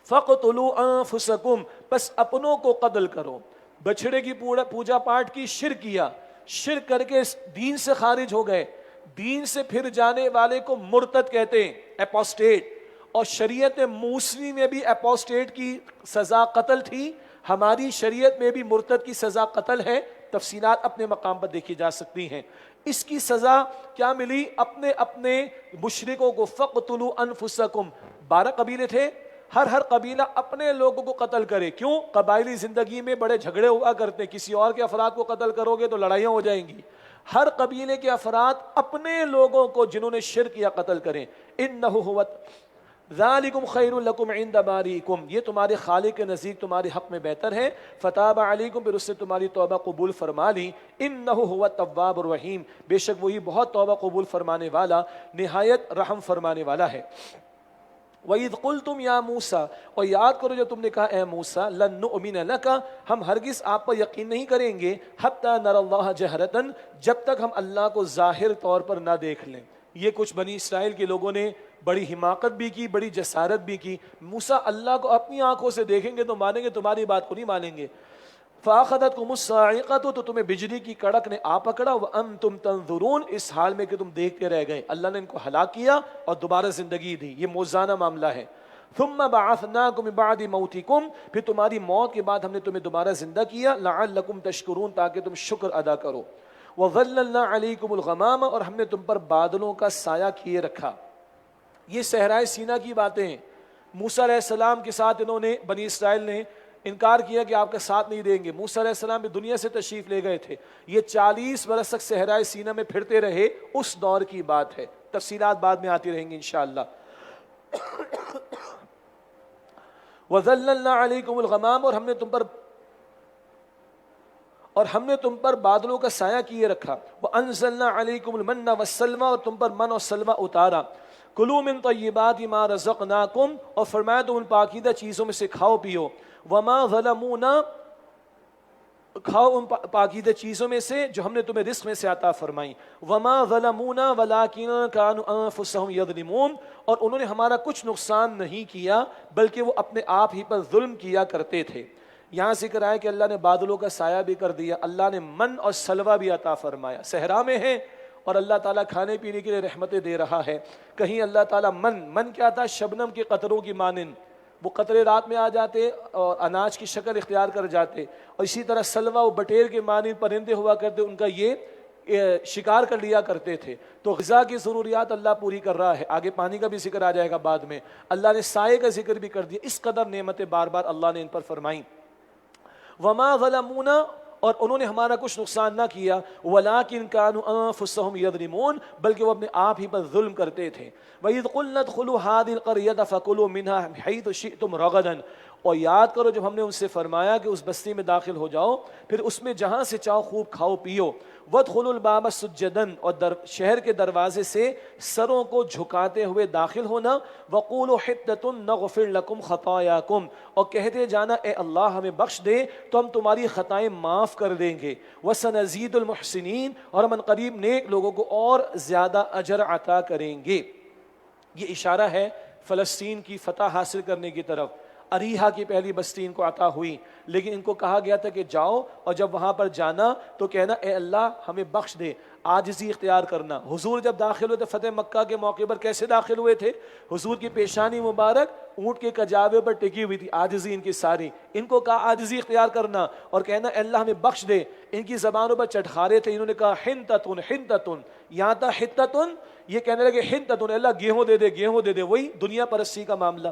فقتلوا انفسکم، پس اپنوں کو قتل کرو۔ بچڑے کی پوجا پاٹ کی، شرک کیا، شرک کر کے دین سے خارج ہو گئے۔ دین سے پھر جانے والے کو مرتد کہتے ہیں، اپوسٹیٹ، اور شریعت موسوی میں بھی اپوسٹیٹ کی سزا قتل تھی، ہماری شریعت میں بھی مرتد کی سزا قتل ہے، تفصیلات اپنے مقام پر دیکھی جا سکتی ہیں۔ اس کی سزا کیا ملی؟ اپنے مشرکوں کو، فقتلوا انفسکم، 12 قبیلے تھے، ہر قبیلہ اپنے لوگوں کو قتل کرے۔ کیوں؟ قبائلی زندگی میں بڑے جھگڑے ہوا کرتے، کسی اور کے افراد کو قتل کرو گے تو لڑائیاں ہو جائیں گی۔ ہر قبیلے کے افراد اپنے لوگوں کو جنہوں نے شرک کیا قتل کریں۔ انہ هو ذالکم خیر لکم عند باریکم، یہ تمہارے خالق کے نزدیک تمہارے حق میں بہتر ہے۔ فتاب علیکم، پھر اس نے تمہاری توبہ قبول فرما لی۔ انہ هو التواب الرحیم، بے شک وہی بہت توبہ قبول فرمانے والا، نہایت رحم فرمانے والا ہے۔ وَإِذْ قُلْتُمْ يَا مُوسَىٰ، اور یاد کرو جو تم نے کہا اے موسیٰ، لَن نُؤْمِنَ لَكَ، ہم ہرگز آپ پر یقین نہیں کریں گے، حَتَّىٰ نَرَى اللَّهَ جَهْرَةً، جب تک ہم اللہ کو ظاہر طور پر نہ دیکھ لیں۔ یہ کچھ بنی اسرائیل کے لوگوں نے بڑی حماقت بھی کی، بڑی جسارت بھی کی۔ موسیٰ اللہ کو اپنی آنکھوں سے دیکھیں گے تو مانیں گے، تمہاری بات کو نہیں مانیں گے۔ فَأَخَذَتْكُمُ الصَّاعِقَةُ، تو تمہیں بجلی کی کڑک نے آ پکڑا، وَأَنْتُمْ تَنظُرُونَ، اس حال میں کہ تم دیکھتے رہ گئے۔ اللہ نے ان کو ہلاک کیا اور دوبارہ زندگی دی، یہ موزانہ معاملہ ہے۔ ثُمَّ بَعَثْنَاكُمْ مِن بَعْدِ مَوْتِكُمْ، پھر تمہاری موت کے بعد ہم نے تمہیں دوبارہ زندہ کیا، لَعَلَّكُمْ تَشْكُرُونَ، تاکہ تم شکر ادا کرو۔ وَظَلَّلْنَا عَلَيْكُمُ الْغَمَامَ، اور ہم نے تم پر بادلوں کا سایہ کیے رکھا۔ یہ صحرائے سینا کی باتیں ہیں۔ موسیٰ علیہ السلام کے ساتھ انہوں نے، بنی اسرائیل نے انکار کیا کہ آپ کا ساتھ نہیں دیں گے۔ موسیٰ علیہ السلام بھی دنیا سے تشریف لے گئے تھے، یہ 40 برس تک صحرائے سینا میں پھرتے رہے، اس دور کی بات ہے، تفصیلات بعد میں آتی رہیں گی انشاءاللہ۔ وَظَلَّلْنَا عَلَيْكُمُ الْغَمَامَ، اور ہم نے تم پر بادلوں کا سایہ کیے رکھا۔ وَأَنزَلْنَا عَلَيْكُمُ الْمَنَّ وَالسَّلْوَىٰ، اور تم پر من اور سلوہ اتارا۔ کُلُوا مِن طَیِّبَاتِ مَا رَزَقْنَاکُمْ، اور فرمایا تم ان پاکیزہ چیزوں میں سے کھاؤ پیو۔ وَمَا ظَلَمُونَا، کھاؤ ان پاکیزہ چیزوں میں سے جو ہم نے تمہیں رزق میں سے عطا فرمائی۔ وَمَا ظَلَمُونَا وَلَٰكِن كَانُوا أَنفُسَهُمْ يَظْلِمُونَ، اور انہوں نے ہمارا کچھ نقصان نہیں کیا بلکہ وہ اپنے آپ ہی پر ظلم کیا کرتے تھے۔ یہاں ذکر آیا کہ اللہ نے بادلوں کا سایہ بھی کر دیا، اللہ نے من اور سلوہ بھی عطا فرمایا۔ صحرا میں ہیں اور اللہ تعالیٰ کھانے پینے کے لیے رحمتیں دے رہا ہے۔ کہیں اللہ تعالیٰ من کیا تھا؟ شبنم کے قطروں کی مانند، وہ قطرے رات میں آ جاتے اور اناج کی شکل اختیار کر جاتے، اور اسی طرح سلوہ، وہ بٹیر کے مانند پرندے ہوا کرتے، ان کا یہ شکار کر لیا کرتے تھے۔ تو غذا کی ضروریات اللہ پوری کر رہا ہے، آگے پانی کا بھی ذکر آ جائے گا بعد میں۔ اللہ نے سائے کا ذکر بھی کر دیا، اس قدر نعمتیں بار بار اللہ نے ان پر فرمائیں۔ وما ظلمونا، اور انہوں نے ہمارا کچھ نقصان نہ کیا، ولیکن کانوا انفسهم یظلمون، بلکہ وہ اپنے آپ ہی پر ظلم کرتے تھے۔ وَإِذْ قُلْنَا ادْخُلُوا هَٰذِهِ الْقَرْيَةَ فَكُلُوا مِنْهَا حَيْثُ شِئْتُمْ رَغَدًا، اور یاد کرو جب ہم نے ان سے فرمایا کہ اس بستی میں داخل ہو جاؤ، پھر اس میں جہاں سے چاہو خوب کھاؤ پیو۔ وَادْخُلُوا الْبَابَ سُجَّدًا، اور شہر کے دروازے سے سروں کو جھکاتے ہوئے داخل ہونا۔ وَقُولُوا حِطَّةٌ نَغْفِرْ لَكُمْ خَطَايَاكُمْ، اور کہتے جانا اے اللہ ہمیں بخش دے تو ہم تمہاری خطائیں معاف کر دیں گے۔ وَسَنَزِيدُ الْمُحْسِنِينَ، اور ہم قریب نیک لوگوں کو اور زیادہ اجر عطا کریں گے۔ یہ اشارہ ہے فلسطین کی فتح حاصل کرنے کی طرف۔ اریحا کی پہلی بستی ان کو عطا ہوئی، لیکن ان کو کہا گیا تھا کہ جاؤ، اور جب وہاں پر جانا تو کہنا اے اللہ ہمیں بخش دے۔ عاجزی اختیار کرنا۔ حضور جب داخل ہوئے تھے فتح مکہ کے موقع پر کیسے داخل ہوئے تھے؟ حضور کی پیشانی مبارک اونٹ کے کجاوے پر ٹکی ہوئی تھی، عاجزی ان کی ساری۔ ان کو کہا عاجزی اختیار کرنا اور کہنا اے اللہ ہمیں بخش دے۔ ان کی زبانوں پر چٹخارے تھے، انہوں نے کہا حنتتن حنتتن، یہاں تھا حنتتن، یہ کہنے لگے حنتتن، اللہ گیہوں دے دے گیہوں دے دے، وہی دنیا پرستی کا معاملہ۔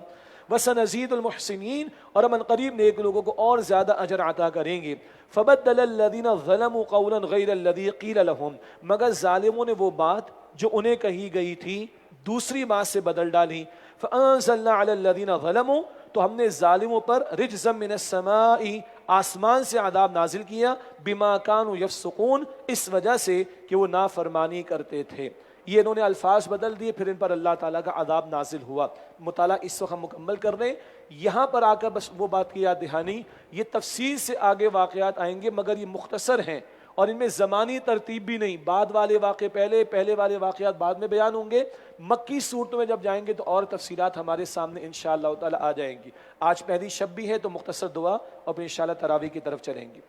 وَسَنَزِيدُ الْمُحْسِنِينَ، اور ہم قریب نیک لوگوں کو اور زیادہ اجر عطا کریں گے۔ فَبَدَّلَ الَّذِينَ ظَلَمُوا قَوْلًا غَيْرَ الَّذِي قِيلَ لَهُمْ، مگر ظالموں نے وہ بات جو انہیں کہی گئی تھی دوسری بات سے بدل ڈالی۔ فَأَنزَلْنَا عَلَى الَّذِينَ ظَلَمُوا، تو ہم نے ظالموں پر رجزا من السماء، آسمان سے عذاب نازل کیا، بما كانوا يفسقون، اس وجہ سے کہ وہ نافرمانی کرتے تھے۔ یہ انہوں نے الفاظ بدل دیے، پھر ان پر اللہ تعالیٰ کا عذاب نازل ہوا۔ مطالعہ اس وقت ہم مکمل کر رہے ہیں، یہاں پر آ کر بس وہ بات کی یاد دہانی، یہ تفصیل سے آگے واقعات آئیں گے مگر یہ مختصر ہیں اور ان میں زمانی ترتیب بھی نہیں، بعد والے واقع پہلے، پہلے والے واقعات بعد میں بیان ہوں گے۔ مکی صورتوں میں جب جائیں گے تو اور تفصیلات ہمارے سامنے انشاءاللہ تعالیٰ آ جائیں گی۔ آج پہلی شب بھی ہے تو مختصر دعا اور پھر انشاءاللہ تراویح کی طرف چلیں گے۔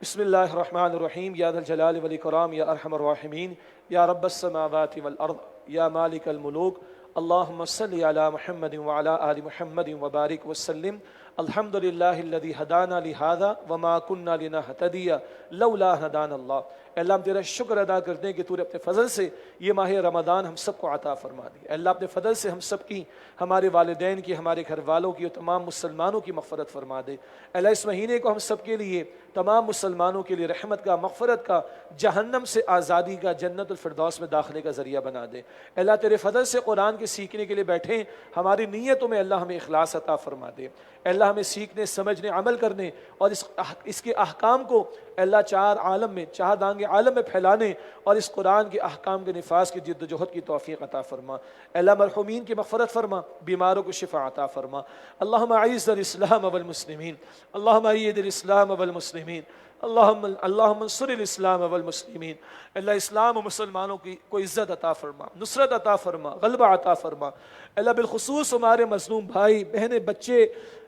بسم اللہ الرحمن الرحیم، یا ذا الجلال والاکرام یا ارحم الراحمین، یا رب السماوات والارض، یا مالک الملوک، اللہم صلی علی محمد وعلی آل محمد وبارک وسلم۔ الحمد للہ الذی ہدانا لہذا وما کنا لنہتدی لولا ہدانا اللہ۔ اے اللہ ہم تیرا شکر ادا کرتے ہیں کہ تو نے اپنے فضل سے یہ ماہ رمضان ہم سب کو عطا فرما دی۔ اے اللہ اپنے فضل سے ہم سب کی، ہمارے والدین کی، ہمارے گھر والوں کی اور تمام مسلمانوں کی مغفرت فرما دے۔ اے اللہ اس مہینے کو ہم سب کے لیے، تمام مسلمانوں کے لیے رحمت کا، مغفرت کا، جہنم سے آزادی کا، جنت الفردوس میں داخلے کا ذریعہ بنا دے۔ اے اللہ تیرے فضل سے قرآن کے سیکھنے کے لیے بیٹھے ہیں، ہماری نیتوں میں اللہ ہمیں اخلاص عطا فرما دے۔ اے اللہ ہمیں سیکھنے، سمجھنے، عمل کرنے اور اس کے احکام کو اے اللہ چار عالم میں، چار دانگ عالم میں پھیلانے اور اس قرآن کے احکام کے نفاذ کی جد و جہد کی توفیق عطا فرما۔ اے اللہ مرحومین کی مغفرت فرما، بیماروں کو شفا عطا فرما۔ اللہم اعز الاسلام والمسلمین، اللہم اید الاسلام والمسلمین، اللہم انصر الاسلام والمسلمین۔ اللہ اسلام و مسلمانوں کی کو عزت عطا فرما، نصرت عطا فرما، غلبہ عطا فرما۔ اللہ بالخصوص ہمارے مظلوم بھائی بہنیں بچے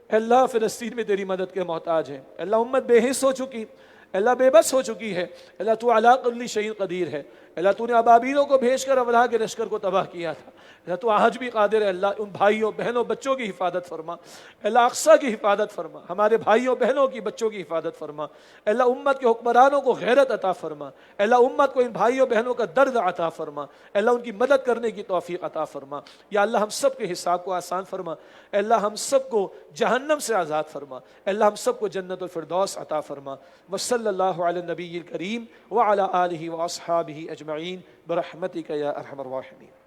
اللہ فلسطین میں تیری مدد کے محتاج ہیں۔ اللہ امت بے حس ہو چکی، اللہ بے بس ہو چکی ہے، اللہ تو علی کل شیء قدیر ہے۔ اللہ تو نے ابابیلوں کو بھیج کر ابرہہ کے لشکر کو تباہ کیا تھا، اللہ تو آج بھی قادر ہے۔ اللہ ان بھائیوں بہنوں بچوں کی حفاظت فرما، اللہ اقصیٰ کی حفاظت فرما، ہمارے بھائیوں بہنوں کی بچوں کی حفاظت فرما۔ اللہ امت کے حکمرانوں کو غیرت عطا فرما، اللہ امت کو ان بھائیوں بہنوں کا درد عطا فرما، اللہ ان کی مدد کرنے کی توفیق عطا فرما۔ یا اللہ ہم سب کے حساب کو آسان فرما، اللہ ہم سب کو جہنم سے آزاد فرما، اللہ ہم سب کو جنت الفردوس عطا فرما۔ وصلی اللہ علی النبی الکریم وعلی آلہ واصحابہ اجمعین برحمتک یا ارحم الراحمین۔